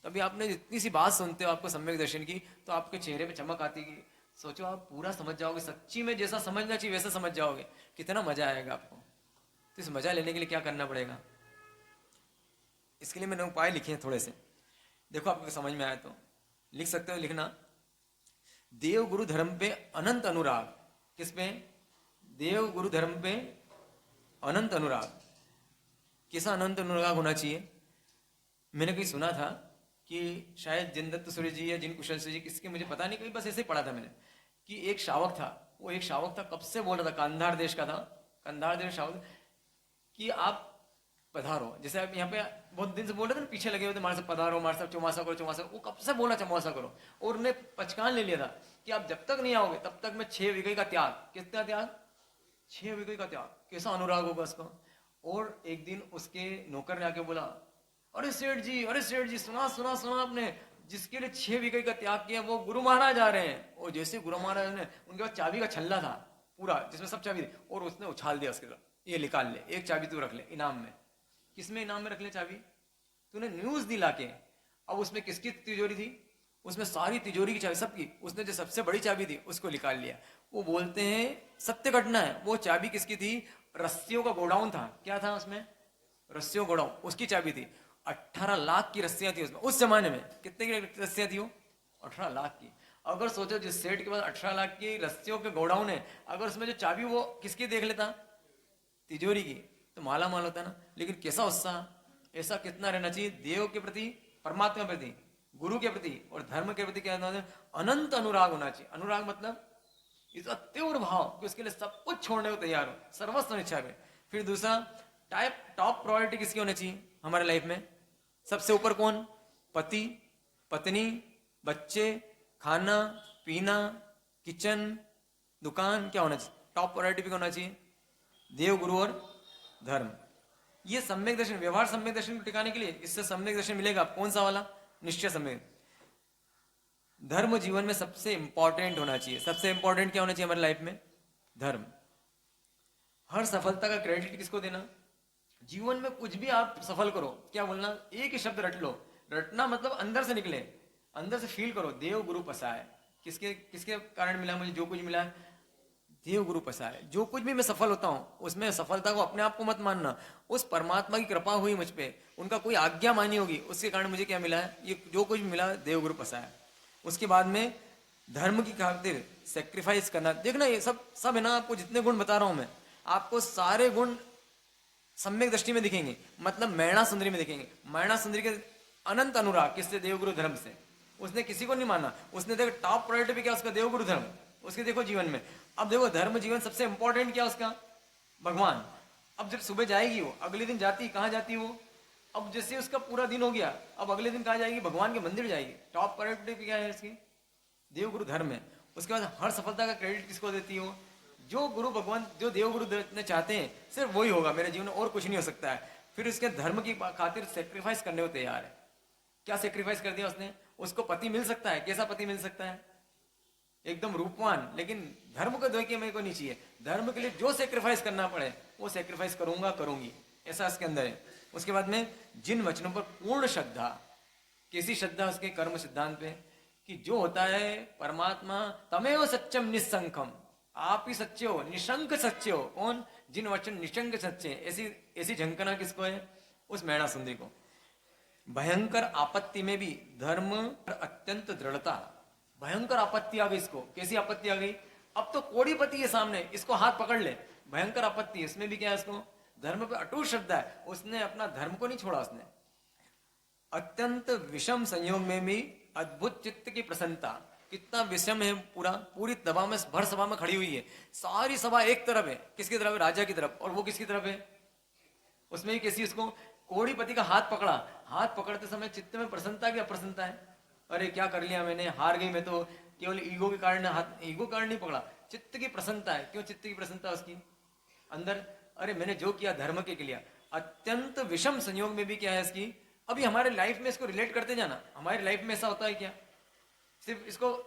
[SPEAKER 2] तभी आपने इतनी सी बात सुनते हो आपको सम्यक दर्शन की, तो आपके चेहरे पे चमक आती है। सोचो आप पूरा समझ जाओगे, सच्ची में जैसा समझना चाहिए वैसा समझ जाओगे, कितना मजा आएगा आपको। तो इस मजा लेने के लिए क्या करना पड़ेगा? इसके लिए मैंने उपाय लिखे हैं थोड़े से, देखो आपको समझ में आया तो लिख सकते हो। लिखना, देव गुरु धर्म पे अनंत अनुराग। किस पे? देव गुरु धर्म पे अनंत अनुराग। कैसा अनंत अनुराग होना चाहिए? मैंने कहीं सुना था कि शायद जिन दत्त सूर्य जी या जिन कुशल जी, किसके मुझे पता नहीं, कहीं बस ऐसे ही पढ़ा था मैंने कि एक शावक था। वो एक शावक था, कब से बोल रहा था, कंधार देश का था, कंधार देश शावक, कि आप पधारो। जैसे आप यहाँ पे बहुत दिन से बोल रहे थे ना, पीछे लगे हुए थे, हमारे साथ पधारो, हमारे साथ चौमासा करो, चौमासा। वो कब से बोला चौमासा करो, और उन्हें पचकान ले लिया था कि आप जब तक नहीं आओगे तब तक मैं 6 विघई का त्याग। कितना त्याग? 6 विघई का त्याग। कैसा अनुराग होगा उसको। और एक दिन उसके नौकर ने आके बोला, अरे सेठ जी, अरे सेठ जी, सुना सुना सुना आपने, जिसके लिए 6 विघई का त्याग किया वो गुरु महाराज आ रहे हैं। और जैसे गुरु महाराज ने, उनके पास चाबी का छल्ला था पूरा जिसमें सब चाबी थी, और उसने उछाल दिया उसके साथ, ये निकाल ले, एक चाबी तू रख ले इनाम में। किसमें इनाम में रख ले चाबी? तूने न्यूज दिला के। अब उसमें किसकी तिजोरी थी? उसमें सारी तिजोरी की चाबी सबकी, उसने जो सबसे बड़ी चाबी थी उसको निकाल लिया। वो बोलते हैं सत्य घटना है, वो चाबी किसकी थी? रस्सियों का गोडाउन था। क्या था उसमें? रस्सियों गोडाउन, उसकी चाबी थी। 18 लाख की रस्सियां थी उसमें। उस जमाने में कितने की रस्सियां थी वो? 18 लाख की। अगर सोचो जिस सेठ के पास 18 लाख की रस्सियों के गोडाउन है, अगर उसमें जो चाबी वो किसकी देख लेता? तिजोरी की, तो माला माल होता ना। लेकिन कैसा उत्साह, ऐसा कितना रहना चाहिए देव के प्रति, परमात्मा के प्रति, गुरु के प्रति और धर्म के प्रति। क्या अनंत अनुराग होना चाहिए। अनुराग मतलब इतना तीव्र भाव कि उसके लिए सब कुछ छोड़ने को तैयार हो, सर्वस्व इच्छा पे। फिर दूसरा, टॉप प्रायोरिटी किसकी होनी चाहिए हमारे लाइफ में? सबसे ऊपर कौन? पति, पत्नी, बच्चे, खाना पीना, किचन, दुकान। क्या होना चाहिए? टॉप प्रायोरिटी पे होना चाहिए देव गुरु और धर्म। ये सम्यक दर्शन, व्यवहार सम्यक दर्शन को टिकाने के लिए इससे सम्यक दर्शन मिलेगा। कौन सा वाला? निश्चय सम्यक। धर्म जीवन में सबसे इंपॉर्टेंट होना चाहिए। सबसे इंपॉर्टेंट क्या होना चाहिए हमारी लाइफ में? धर्म। हर सफलता का क्रेडिट किसको देना? जीवन में कुछ भी आप सफल करो, क्या बोलना? एक ही शब्द रट लो। रटना मतलब अंदर से निकले, अंदर से फील करो। देव गुरु पसाय, किसके किसके कारण मिला मुझे? जो कुछ मिला देव गुरु पसाय। जो कुछ भी मैं सफल होता हूँ उसमें सफलता को अपने आप को मत मानना, उस परमात्मा की कृपा हुई मुझ पे, उनका कोई आज्ञा मानी होगी, उसके कारण मुझे क्या मिला है? ये जो कुछ भी मिला देव गुरु पसाय। उसके बाद में धर्म की खातिर सेक्रीफाइस करना। देखना ये सब है ना, आपको जितने गुण बता रहा हूं मैं, आपको सारे गुण सम्यक दृष्टि में दिखेंगे, मतलब मैणा सुंदरी में दिखेंगे। मैणा सुंदरी के अनंत अनुराग किससे? देवगुरु धर्म से। उसने किसी को नहीं माना, उसने देखो टॉप प्रायोरिटी भी क्या उसका? देवगुरु धर्म। उसके देखो जीवन में, अब देखो धर्म जीवन सबसे इंपॉर्टेंट क्या उसका? भगवान। अब जब सुबह जाएगी वो, अगले दिन जाती, कहाँ जाती वो? अब जैसे उसका पूरा दिन हो गया, अब अगले दिन कहाँ जाएगी? भगवान के मंदिर जाएगी। टॉप प्रायोरिटी क्या है इसकी? देवगुरु धर्म है। उसके बाद हर सफलता का क्रेडिट किसको देती हो? जो गुरु भगवान, जो देवगुरु ने चाहते हैं सिर्फ वही होगा मेरे जीवन में, और कुछ नहीं हो सकता है। फिर उसके धर्म की खातिर सेक्रीफाइस करने को तैयार है। क्या सेक्रीफाइस कर दिया उसने? उसको पति मिल सकता है, कैसा पति मिल सकता है? एकदम रूपवान, लेकिन धर्म को देख के मेरे को नहीं चाहिए। धर्म के लिए जो सेक्रीफाइस करना पड़े वो सेक्रीफाइस करूंगा, करूंगी, ऐसा इसके अंदर है। उसके बाद में जिन वचनों पर पूर्ण श्रद्धा, कैसी श्रद्धा? उसके कर्म सिद्धांत पे, कि जो होता है परमात्मा तमेव सत्यम निसंकम, आप ही सच्चे हो, निशंक सच्चे हो। कौन? जिन वचन निशंक सच्चे। ऐसी ऐसी झंकना किसको है? उस मैणा सुंदरी को। भयंकर आपत्ति में भी धर्म अत्यंत दृढ़ता। भयंकर आपत्ति आ गई इसको, कैसी आपत्ति आ गई? अब तो कोड़ीपति है सामने, इसको हाथ पकड़ ले, भयंकर आपत्ति, इसमें भी क्या है? इसको धर्म पे अटूट श्रद्धा है, उसने अपना धर्म को नहीं छोड़ा। उसने अत्यंत विषम संयोग में भी अद्भुत चित्त की प्रसन्नता। कितना विषम है, पूरी दबा में, भर सभा में खड़ी हुई है, सारी सभा एक तरफ है, किसकी तरफ है? राजा की तरफ। और वो किसकी तरफ है? उसमें भी कैसी? उसको कोड़ीपति का हाथ पकड़ा, हाथ पकड़ते समय चित्त में प्रसन्नता की अप्रसन्नता है? अरे क्या कर लिया मैंने, हार गई मैं तो, केवल ईगो के कारण हाथ, ईगो के कारण नहीं पकड़ा, चित्त की प्रसन्नता है। क्यों चित्त की प्रसन्नता उसकी अंदर? अरे मैंने जो किया धर्म के लिए। अत्यंत विषम संयोग में भी क्या है इसकी? अभी हमारे लाइफ में इसको रिलेट करते जाना। हमारी लाइफ में ऐसा होता है क्या? सिर्फ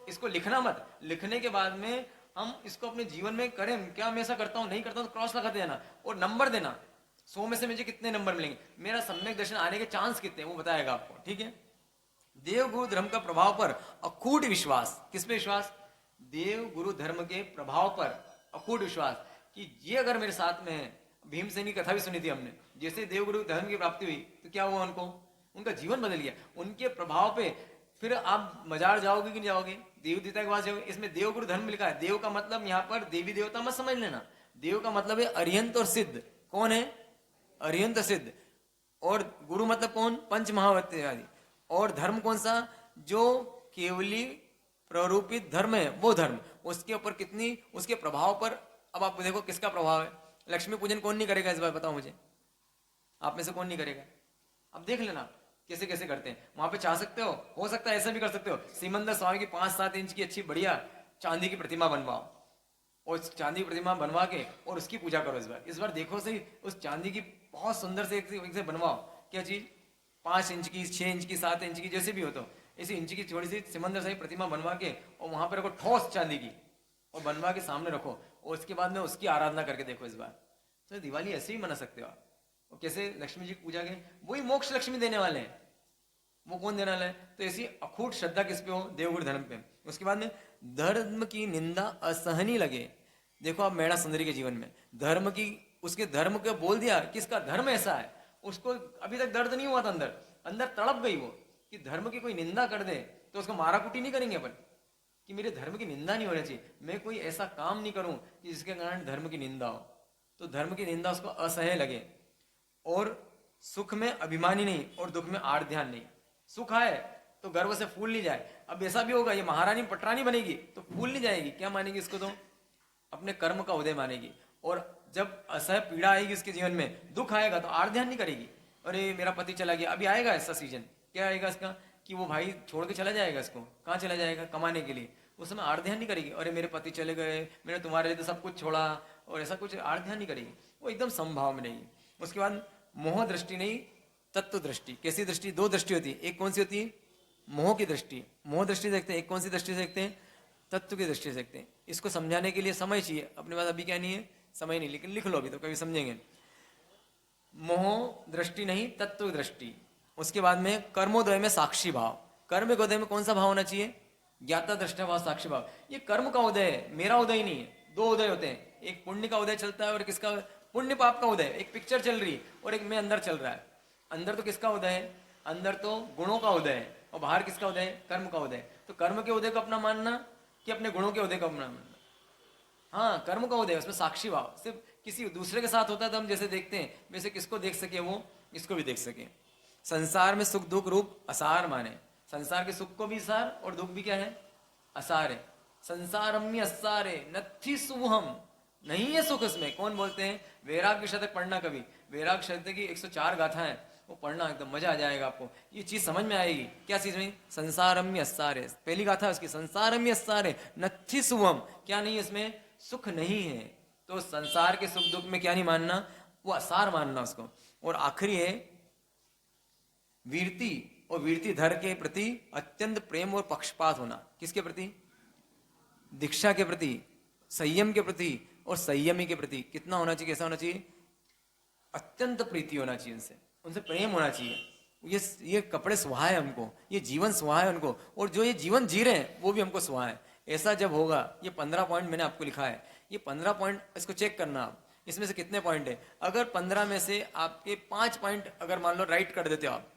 [SPEAKER 2] इसको लिखना मत, लिखने के बाद में हम इसको अपने जीवन में करें, क्या मैं ऐसा करता हूं, नहीं करता हूं, तो क्रॉस लगाते जाना और नंबर देना। 100 में से मुझे कितने नंबर मिलेंगे, मेरा सम्यक दर्शन आने के चांस कितने, वो बताएगा आपको। ठीक है। देव गुरु धर्म का प्रभाव पर अकूट विश्वास। किस पे विश्वास? देव गुरु धर्म के प्रभाव पर अकूट विश्वास, कि ये अगर मेरे साथ में है। भीमसेन की कथा भी सुनी थी हमने, जैसे देव गुरु धर्म की प्राप्ति हुई तो क्या हुआ उनको? उनका जीवन बदल गया। उनके प्रभाव पे फिर आप मजार जाओगे कि नहीं जाओगे? देव देवता के पास जाओगे। इसमें देव गुरु धर्म लिखा है। देव का मतलब यहाँ पर देवी देवता मत समझ लेना। देव का मतलब है अरिहंत और सिद्ध। कौन है? अरिहंत सिद्ध। और गुरु मतलब कौन? पंच महावत्य आदि। और धर्म कौन सा? जो केवली प्ररूपित धर्म है वो धर्म। उसके ऊपर कितनी, उसके प्रभाव पर, अब आप देखो किसका प्रभाव है। लक्ष्मी पूजन कौन नहीं करेगा इस बार बताओ मुझे, आप में से कौन नहीं करेगा? अब देख लेना कैसे कैसे करते हैं। वहां पे चाह सकते हो सकता है ऐसा भी कर सकते हो, सिमंदर स्वामी की 5-7 इंच की अच्छी बढ़िया चांदी की प्रतिमा बनवाओ, और उस चांदी की प्रतिमा बनवा के और उसकी पूजा करो। इस बार देखो सही, उस चांदी की बहुत सुंदर से एक से बनवाओ। क्या चीज? 5 इंच की, 6 इंच की, 7 इंच की, जैसे भी हो तो इसी इंच की थोड़ी सी सिमंदर साही प्रतिमा बनवा के और वहां पर रखो ठोस चांदी की, और बनवा के सामने रखो, और उसके बाद में उसकी आराधना करके देखो। इस बार तो दिवाली ऐसे ही मना सकते हो आप। और कैसे? लक्ष्मी जी की पूजा के, वही मोक्ष लक्ष्मी देने वाले हैं। वो कौन देने वाला है? तो ऐसी अखूट श्रद्धा किस पे हो? देवगुरु धर्म पे। उसके बाद में धर्म की निंदा असहनीय लगे। देखो आप मैणा सुंदरी के जीवन में धर्म की, उसके धर्म को बोल दिया कि इसका धर्म ऐसा है, उसको अभी तक दर्द नहीं हुआ था, अंदर अंदर तड़प गई वो, कि धर्म की कोई निंदा कर दे तो उसको मारा कुटी नहीं करेंगे अपन, कि मेरे धर्म की निंदा नहीं होनी चाहिए, मैं कोई ऐसा काम नहीं करूं कि जिसके कारण धर्म की निंदा हो। तो धर्म की निंदा उसको असह्य लगे। और सुख में अभिमानी नहीं और दुख में आड़ ध्यान नहीं। सुख आए तो गर्व से फूल नहीं जाए। अब ऐसा भी होगा, ये महारानी पटरानी बनेगी तो फूल नहीं जाएगी, क्या मानेगी इसको? तो अपने कर्म का उदय मानेगी। और जब असह्य पीड़ा आएगी इसके जीवन में, दुख आएगा तो आड़ ध्यान नहीं करेगी। अरे मेरा पति चला गया, अभी आएगा ऐसा सीजन, क्या आएगा इसका? कि वो भाई छोड़ के चला जाएगा इसको, कहाँ चला जाएगा? कमाने के लिए। उस समय आड़ ध्यान नहीं करेगी, अरे मेरे पति चले गए, मैंने तुम्हारे लिए तो सब कुछ छोड़ा, और ऐसा कुछ आड़ ध्यान नहीं करेगी। वो एकदम समभाव में नहीं। उसके बाद मोह दृष्टि नहीं, तत्व दृष्टि। कैसी दृष्टि? 2 दृष्टि होती है। एक कौन सी होती है? मोह की दृष्टि, मोह दृष्टि देखते हैं। एक कौन सी दृष्टि से देखते हैं? तत्व की दृष्टि से देखते हैं। इसको समझाने के लिए समय चाहिए, अपने पास अभी क्या नहीं है, समय नहीं, लेकिन लिख लो अभी तो कभी समझेंगे। मोह दृष्टि नहीं, तत्व दृष्टि। उसके बाद में कर्मोदय में साक्षी भाव। कर्म के उदय में कौन सा भाव होना चाहिए? ज्ञाता दृष्टा भाव, साक्षी भाव। ये कर्म का उदय है, मेरा उदय नहीं है। दो उदय होते हैं, एक पुण्य का उदय चलता है और किसका? पुण्य पाप का उदय। एक पिक्चर चल रही है और एक में अंदर चल रहा है। अंदर तो किसका उदय है? अंदर तो गुणों का उदय है, और बाहर किसका उदय है? कर्म का उदय। तो कर्म के उदय को अपना मानना कि अपने गुणों के उदय को अपना मानना? हाँ, कर्म का उदय, उसमें साक्षी भाव। सिर्फ किसी दूसरे के साथ होता है तो हम जैसे देखते हैं वैसे किसको देख सके, वो इसको भी देख सके। संसार में सुख दुख रूप असार माने। संसार के सुख को भी सार और दुख भी क्या है? असार है। संसारम्य असारे नथी सुहम, नहीं है सुख इसमें। कौन बोलते हैं? वैराग्य शतक पढ़ना कभी। वैराग्य शतक की 104 गाथाएं, वो पढ़ना, एकदम मजा आ जाएगा आपको। ये चीज समझ में आएगी। क्या चीज में? संसारम्य असारे, पहली गाथा है उसकी, संसारम्य असारे नथी सुहम। क्या नहीं है इसमें? सुख नहीं है। तो संसार के सुख दुख में क्या नहीं मानना? वो असार मानना उसको। और आखिरी है वीरती, और वीरती धर के प्रति अत्यंत प्रेम और पक्षपात होना। किसके प्रति? दीक्षा के प्रति, संयम के प्रति और संयमी के प्रति। कितना होना चाहिए? कैसा होना चाहिए? अत्यंत प्रीति होना चाहिए उनसे, उनसे प्रेम होना चाहिए। ये कपड़े सुहा है हमको, ये जीवन सुहा है उनको, और जो ये जीवन जी रहे हैं वो भी हमको सुहा है। ऐसा जब होगा, ये 15 पॉइंट मैंने आपको लिखा है, ये 15 पॉइंट इसको चेक करना आप, इसमें से कितने पॉइंट है। अगर 15 में से आपके 5 पॉइंट अगर मान लो राइट कर देते हो आप,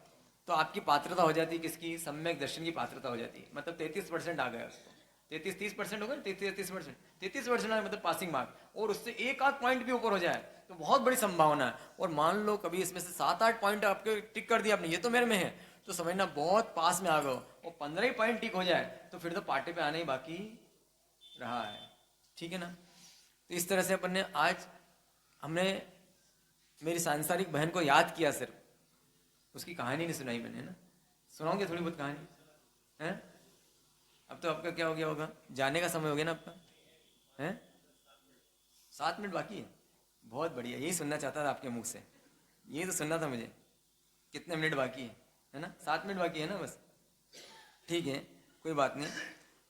[SPEAKER 2] तो आपकी पात्रता हो जाती है किसकी? सम्यक दर्शन की पात्रता हो जाती है। मतलब 33% आ गया उसको। 30% होगा, 33%, 33% मतलब पासिंग मार्क। और उससे एक आध पॉइंट भी ऊपर हो जाए तो बहुत बड़ी संभावना है। और मान लो कभी इसमें से 7-8 पॉइंट आपके टिक कर दिया आपने, ये तो मेरे में है, तो समझना बहुत पास में आ गए। और 15 ही पॉइंट टिक हो जाए तो फिर तो पार्टी पे आने ही बाकी रहा है। ठीक है ना? तो इस तरह से अपन ने आज, हमने मेरी सांसारिक बहन को याद किया, सिर्फ उसकी कहानी नहीं सुनाई मैंने, ना? सुनाओगे थोड़ी बहुत कहानी है? अब तो आपका क्या हो गया होगा, जाने का समय हो गया ना आपका, है? 7 मिनट बाकी है। बहुत बढ़िया, यही सुनना चाहता था आपके मुख से, ये तो सुनना था मुझे। कितने मिनट बाकी है ना? 7 मिनट बाकी है ना बस। ठीक है, कोई बात नहीं।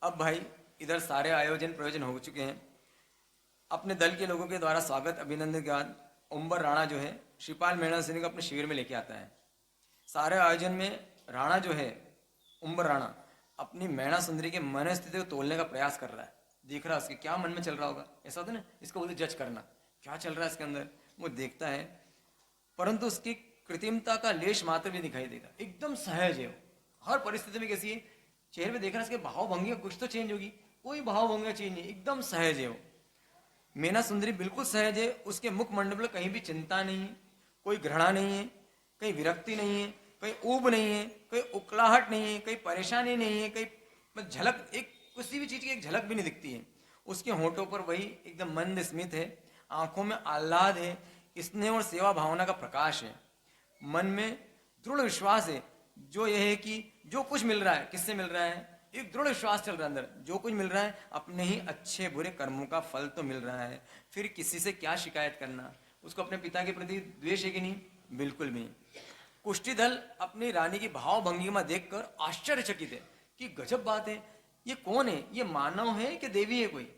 [SPEAKER 2] अब भाई इधर सारे आयोजन प्रयोजन हो चुके हैं। अपने दल के लोगों के द्वारा स्वागत अभिनंदन के बाद उम्बर राणा जो है श्रीपाल मेहणा सिंह को अपने शिविर में लेके आता है। सारे आयोजन में राणा जो है, उम्बर राणा, अपनी मैणा सुंदरी के मन स्थिति को तोलने का प्रयास कर रहा है। देख रहा है उसके क्या मन में चल रहा होगा, ऐसा होता है ना, इसको बोलते जज करना, क्या चल रहा है इसके अंदर। वो देखता है, परंतु उसकी कृत्रिमता का लेश मात्र भी दिखाई देगा। एकदम सहज है वो, हर परिस्थिति में। कैसी है? चेहरे पे देख रहा है इसके भाव भंगिया कुछ तो चेंज होगी, कोई भाव भंगिया चेंज नहीं, एकदम सहज है वो। मेना सुंदरी बिल्कुल सहज है। उसके मुख मंडल में कहीं भी चिंता नहीं है, कोई घृणा नहीं है, कहीं विरक्ति नहीं है, कहीं ऊब नहीं है, कहीं उकलाहट नहीं है, कहीं परेशानी नहीं है, कहीं झलक, एक किसी भी चीज की एक झलक भी नहीं दिखती है। उसके होठों पर वही एकदम मंद स्मित है, आंखों में आह्लाद है, स्नेह और सेवा भावना का प्रकाश है। मन में दृढ़ विश्वास है, जो यह है कि जो कुछ मिल रहा है, किससे मिल रहा है? एक दृढ़ विश्वास चल रहा है अंदर, जो कुछ मिल रहा है अपने ही अच्छे बुरे कर्मों का फल तो मिल रहा है, फिर किसी से क्या शिकायत करना। उसको अपने पिता के प्रति द्वेष है कि नहीं? बिल्कुल भी। कुष्ठी दल अपनी रानी की भाव भंगिमा देखकर आश्चर्यचकित है कि गजब बात है, ये कौन है? ये मानव है कि देवी है कोई?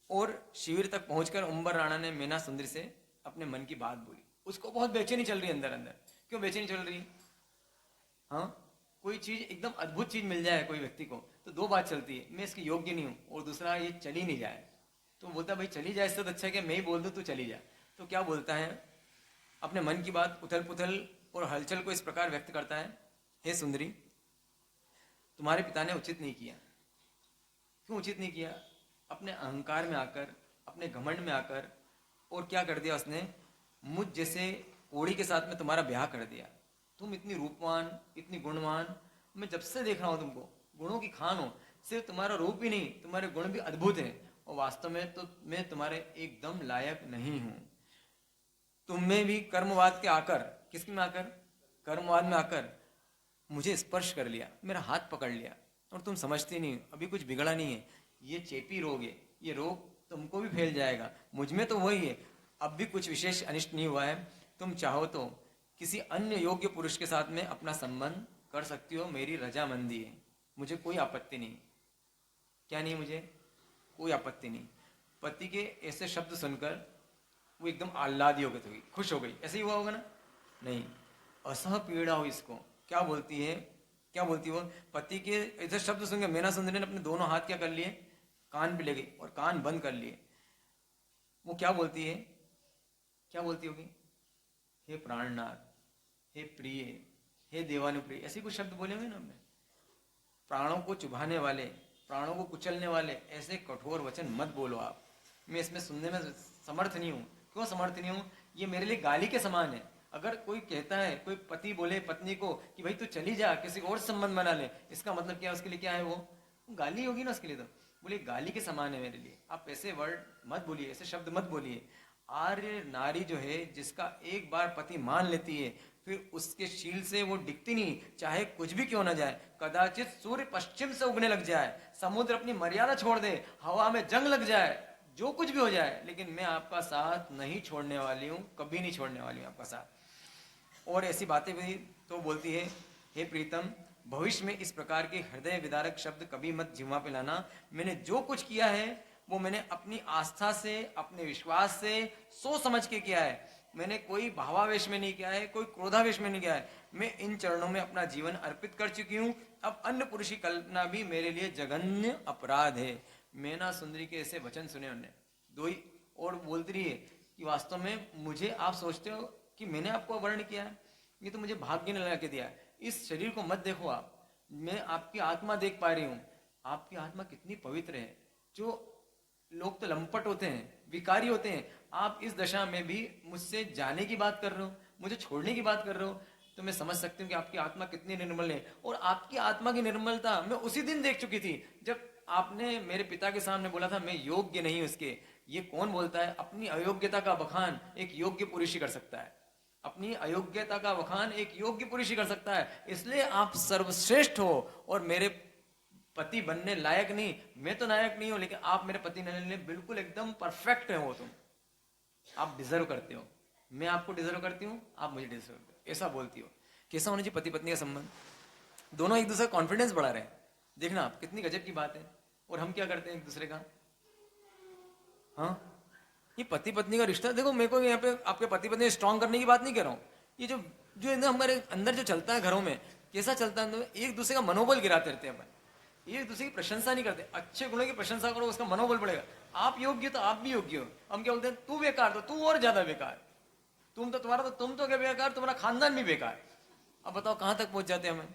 [SPEAKER 2] और शिविर तक पहुंचकर उम्बर राणा ने मेना सुंदरी से अपने मन की बात बोली। उसको बहुत बेचैनी चल रही है अंदर अंदर। क्यों बेचैनी चल रही? हाँ, कोई चीज एकदम अद्भुत चीज मिल जाए कोई व्यक्ति को तो दो बात चलती है, मैं इसके योग्य नहीं हूं, और दूसरा ये चली नहीं जाए। तो बोलता भाई चली जाए इससे तो अच्छा है कि मैं ही बोल दूं तू चली जा। तो क्या बोलता है? अपने मन की बात, उथल पुथल और हलचल को इस प्रकार व्यक्त करता है, हे सुंदरी, तुम्हारे पिता ने उचित नहीं किया। क्यों उचित नहीं किया? अपने अहंकार में आकर, अपने घमंड में आकर, और क्या कर दिया उसने? मुझ जैसे कोड़ी के साथ में तुम्हारा ब्याह कर दिया। तुम इतनी रूपवान, इतनी गुणवान, मैं जब से देख रहा हूं तुमको, गुणों की खान हो। सिर्फ तुम्हारा रूप ही नहीं, तुम्हारे गुण भी अद्भुत है, और वास्तव में तो मैं तुम्हारे एकदम लायक नहीं हूं। तुमने भी कर्मवाद के आकर, किसके में आकर? कर्मवाद में आकर मुझे स्पर्श कर लिया, मेरा हाथ पकड़ लिया, और तुम समझती नहीं, अभी कुछ बिगड़ा नहीं है, ये चेपी रोग है, ये रोग तुमको भी फैल जाएगा। मुझ में तो वही है, अब भी कुछ विशेष अनिष्ट नहीं हुआ है। तुम चाहो तो किसी अन्य योग्य पुरुष के साथ में अपना संबंध कर सकती हो, मेरी रजामंदी है, मुझे कोई आपत्ति नहीं। क्या नहीं? मुझे कोई आपत्ति नहीं। पति के ऐसे शब्द सुनकर वो एकदम आह्लादी हो गई, थी खुश हो गई, ऐसे ही हुआ होगा ना? नहीं, असह पीड़ा हो इसको। क्या बोलती है, क्या बोलती है वो? पति के इधर शब्द सुन के मीना सुंदरी ने अपने दोनों हाथ क्या कर लिए, कान पे ले गई और कान बंद कर लिए। वो क्या बोलती है, क्या बोलती होगी? हे प्राणनाथ, हे प्रिय, हे देवानुप्रिय, ऐसे कुछ शब्द बोले हुए ना हमने। प्राणों को चुभाने वाले, प्राणों को कुचलने वाले ऐसे कठोर वचन मत बोलो आप। मैं इसमें सुनने में समर्थ नहीं हूँ। क्यों समर्थ नहीं हूँ? ये मेरे लिए गाली के समान है। अगर कोई कहता है, कोई पति बोले पत्नी को कि भाई तू चली जा, किसी और संबंध बना ले, इसका मतलब क्या? उसके लिए क्या है? वो गाली होगी ना उसके लिए। तो बोले गाली के समान है मेरे लिए। आप ऐसे वर्ड मत बोलिए, ऐसे शब्द मत बोलिए। आर्य नारी जो है, जिसका एक बार पति मान लेती है, फिर उसके शील से वो डिगती नहीं, चाहे कुछ भी क्यों ना जाए। कदाचित सूर्य पश्चिम से उगने लग जाए, समुद्र अपनी मर्यादा छोड़ दे, हवा में जंग लग जाए, जो कुछ भी हो जाए, लेकिन मैं आपका साथ नहीं छोड़ने वाली हूँ, कभी नहीं छोड़ने वाली हूँ आपका साथ। और ऐसी बातें भी तो बोलती है, हे प्रीतम, भविष्य में इस प्रकार के हृदय विदारक शब्द कभी मत जिह्वा पे लाना। मैंने जो कुछ किया है वो मैंने अपनी आस्था से, अपने विश्वास से, सोच समझ के किया है। मैंने कोई भावावेश में नहीं किया है, कोई क्रोधावेश में नहीं किया है। मैं इन चरणों में अपना जीवन अर्पित कर चुकी हूँ। अब अन्य पुरुष की कल्पना भी मेरे लिए जघन्य अपराध है। मैना सुंदरी के ऐसे वचन सुने उन्होंने दो ही, और बोलती रही है कि वास्तव में मुझे आप सोचते हो कि मैंने आपको वर्ण किया है? ये तो मुझे भाग्य ने लगा के दिया है। इस शरीर को मत देखो आप, मैं आपकी आत्मा देख पा रही हूँ। आपकी आत्मा कितनी पवित्र है। जो लोग तो लंपट होते हैं, विकारी होते हैं, आप इस दशा में भी मुझसे जाने की बात कर रहे हो, मुझे छोड़ने की बात कर रहे हो, तो मैं समझ सकती हूँ कि आपकी आत्मा कितनी निर्मल है। और आपकी आत्मा की निर्मलता मैं उसी दिन देख चुकी थी जब आपने मेरे पिता के सामने बोला था मैं योग्य नहीं उसके। ये कौन बोलता है? अपनी अयोग्यता का बखान एक योग्य पुरुष ही कर सकता है। अपनी अयोग्यता का बखान एक योग्य पुरुष ही कर सकता है। इसलिए आप सर्वश्रेष्ठ हो और मेरे पति बनने लायक नहीं। मैं तो नायक नहीं हूं, लेकिन आप मेरे पति बनने लिए बिल्कुल एकदम परफेक्ट है। हो तुम, आप डिजर्व करते हो। मैं आपको डिजर्व करती हूँ, आप मुझे डिजर्व करते हो, ऐसा बोलती हो। कैसा होना चाहिए पति पत्नी का संबंध? दोनों एक दूसरे का कॉन्फिडेंस बढ़ा रहे हैं। देखना आप, कितनी गजब की बात है। और हम क्या करते हैं एक दूसरे का? हाँ, ये पति पत्नी का रिश्ता देखो, मेरे को यहाँ पे आपके पति पत्नी स्ट्रांग करने की बात नहीं कर रहा हूँ। ये जो जो हमारे अंदर जो चलता है घरों में, कैसा चलता है? एक दूसरे का मनोबल गिराते रहते हैं अपन, एक दूसरे की प्रशंसा नहीं करते। अच्छे गुणों की प्रशंसा करो, उसका मनोबल बढ़ेगा। आप योग्य हो तो आप भी योग्य हो। हम क्या बोलते हैं? तू बेकार तो तू और ज्यादा बेकार, तुम तो क्या बेकार, तुम्हारा खानदान भी बेकार। अब बताओ कहां तक पहुंच जाते हैं हमें।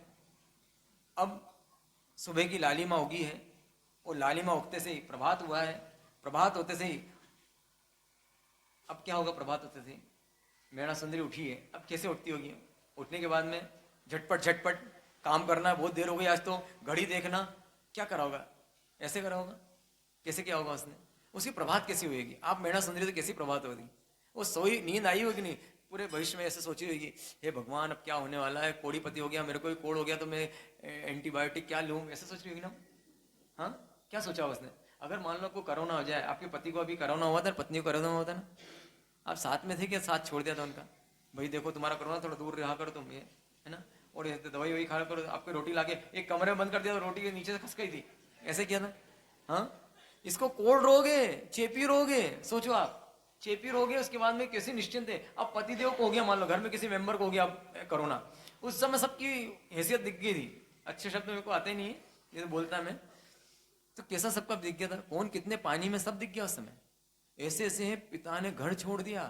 [SPEAKER 2] अब सुबह की लालिमा उगी है, और लालिमा उगते से ही प्रभात हुआ है। प्रभात होते से ही अब क्या होगा? प्रभात होते से मीना सुंदरी उठी है। अब कैसे उठती होगी? उठने के बाद में झटपट झटपट काम करना है। बहुत देर हो गई आज तो, घड़ी देखना, क्या करा होगा? ऐसे करा होगा? कैसे क्या होगा उसने? उसकी प्रभात कैसी होगी? आप मीना सुंदरी तो कैसी प्रभात होगी? वो सोई, नींद आई होगी नहीं? पूरे भविष्य में ऐसे सोची होगी, हे भगवान अब क्या होने वाला है, कोड़ीपति हो गया, मेरे को भी कोड़ हो गया तो मैं एंटीबायोटिक क्या लूँ, ऐसे सोच रही होगी ना। हाँ, क्या सोचा उसने? अगर मान लो आपको कोरोना हो जाए, आपके पति को अभी कोरोना हुआ था, पत्नी को कोरोना हुआ था ना, आप साथ में थे क्या? साथ छोड़ दिया था उनका? भाई देखो तुम्हारा कोरोना, थोड़ा दूर रहा करो तुम, ये है ना, और दवाई वही खा करो। आपको रोटी लाके एक कमरे में बंद कर दिया तो रोटी के नीचे से खस गई थी, ऐसे किया था। हाँ, इसको कोल्ड रोग है, चेपी रोग है। सोचो आप, चेपी रोग है, उसके बाद में कैसे निश्चिंत है। अब पतिदेव को हो गया, मान लो घर में किसी मेंबर को हो गया कोरोना, उस समय सबकी हैसियत दिख गई थी। अच्छे शब्द मेरे को आते ही नहीं है, ये तो बोलता मैं, तो कैसा सबका दिख गया था, कौन कितने पानी में, सब दिख गया उस समय। ऐसे ऐसे है, पिता ने घर छोड़ दिया,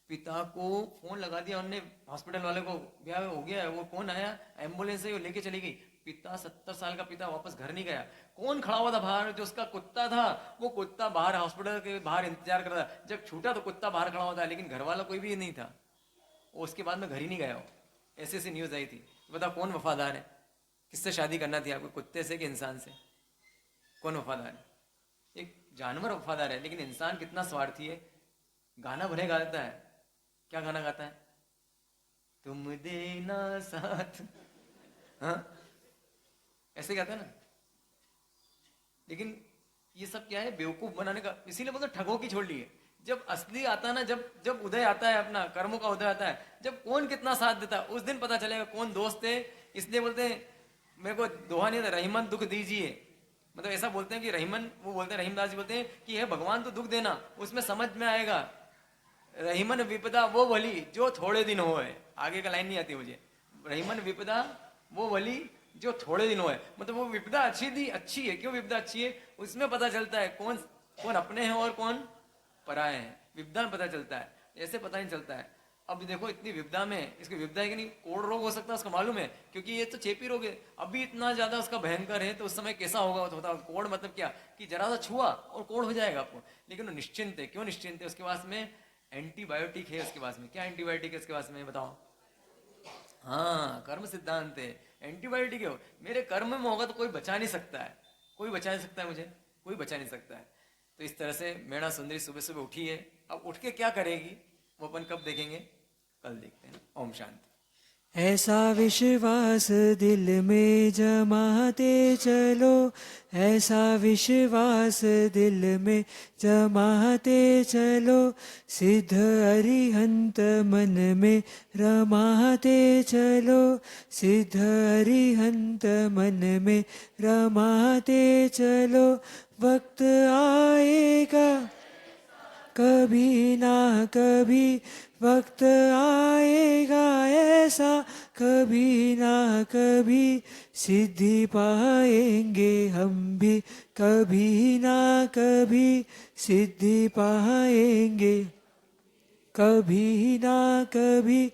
[SPEAKER 2] पिता को फोन लगा दिया उन्होंने हॉस्पिटल वाले को, ब्याह हो गया है। वो कौन आया? एम्बुलेंस से वो लेके चली गई। पिता 70 साल का पिता वापस घर नहीं गया। कौन खड़ा हुआ था बाहर? जो उसका कुत्ता था, वो कुत्ता बाहर हॉस्पिटल के बाहर इंतजार कर रहा था। जब छूटा तो कुत्ता बाहर खड़ा हुआ था, लेकिन घर वाला कोई भी नहीं था। वो उसके बाद में घर ही नहीं गया। ऐसे ऐसी न्यूज आई थी। बताओ कौन वफादार है? किससे शादी करना थी आपको, कुत्ते से कि इंसान से? कौन वफादार है? एक जानवर वफादार है, लेकिन इंसान कितना स्वार्थी है। गाना भले गाता है, क्या गाना गाता है? तुम देना साथ, हाँ ऐसे गाता है ना। लेकिन ये सब क्या है? बेवकूफ बनाने का। इसीलिए बोलते ठगों की छोड़ लिए। जब असली आता है ना, जब उदय आता है, अपना कर्मों का उदय आता है, जब कौन कितना साथ देता है, उस दिन पता चलेगा कौन दोस्त है। इसलिए बोलते हैं, मेरे को दोहा नहीं था, रहीमन दुख दीजिए। मतलब ऐसा बोलते हैं कि रहीमन, वो बोलते हैं, रहीमदास जी बोलते हैं कि हे भगवान तो दुख देना, उसमें समझ में आएगा रहीमन विपदा वो भली जो थोड़े दिन होए, आगे का लाइन नहीं आती मुझे। रहीमन विपदा वो भली जो थोड़े दिन होए, मतलब वो विपदा अच्छी है। क्यों विपदा अच्छी है? उसमें पता चलता है कौन कौन अपने हैं और कौन पराए हैं। विपदा में पता चलता है, ऐसे पता नहीं चलता है। अब देखो इतनी विपदा में, इसकी विपदा है कि नहीं, कोढ़ रोग हो सकता है, उसका मालूम है, क्योंकि ये तो चेपी रोग है। अभी इतना ज्यादा उसका भयंकर है, तो उस समय कैसा होगा तो होता। कोढ़ मतलब क्या कि जरा सा छुआ और कोढ़ हो जाएगा आपको, लेकिन वो निश्चिंत है। क्यों निश्चिंत है? उसके पास में एंटीबायोटिक है। उसके पास में क्या एंटीबायोटिक है? उसके पास में बताओ। हाँ, कर्म सिद्धांत है, एंटीबायोटिक है। मेरे कर्म में होगा तो कोई बचा नहीं सकता है, कोई बचा नहीं सकता है मुझे, कोई बचा नहीं सकता है। तो इस तरह से मैणा सुंदरी सुबह सुबह उठी है। अब उठ के क्या करेगी वो अपन कब देखेंगे? कल देखते हैं। ओम शांति।
[SPEAKER 1] ऐसा विश्वास दिल में जमाते चलो, ऐसा विश्वास दिल में जमाते चलो, सिद्ध अरिहंत मन में रमाते चलो, सिद्ध अरिहंत मन में रमाते चलो। वक्त आएगा कभी ना कभी, वक्त आएगा ऐसा कभी ना कभी, सिद्धि पाएंगे हम भी कभी ना कभी, सिद्धि पाएंगे कभी ना कभी,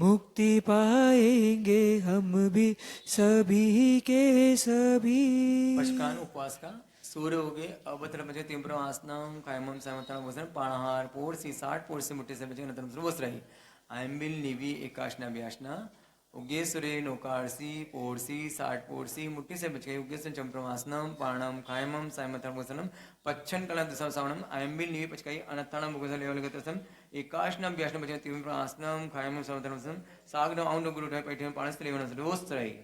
[SPEAKER 1] मुक्ति पाएंगे हम भी सभी के सभी।
[SPEAKER 2] पशकान उपवास का सूर्य हो गए। अवत्र बचे तीव्र आसनम कायमम समतन भोजन पाणहार पोर सी 60 पोर से मुट्ठी से बचे नतन वस रही आयम्बिल निवि एकाशना व्यासना उगे सुरे नौकारसी पोरसी 60 पोरसी मुट्ठी से बच गई उगे से चंप्रमासनम पाणम कायमम सायमतन भोजनम पच्छन कला दशा सावणम आयम्बिल निवि पचकाई अनत्ताणम भोजन लेवल गतसम एकाशनम व्यासना बचे तीव्र आसनम कायमम समतन भोजनम सागन औन गुरु पैठे पाणस लेवन रोज रही।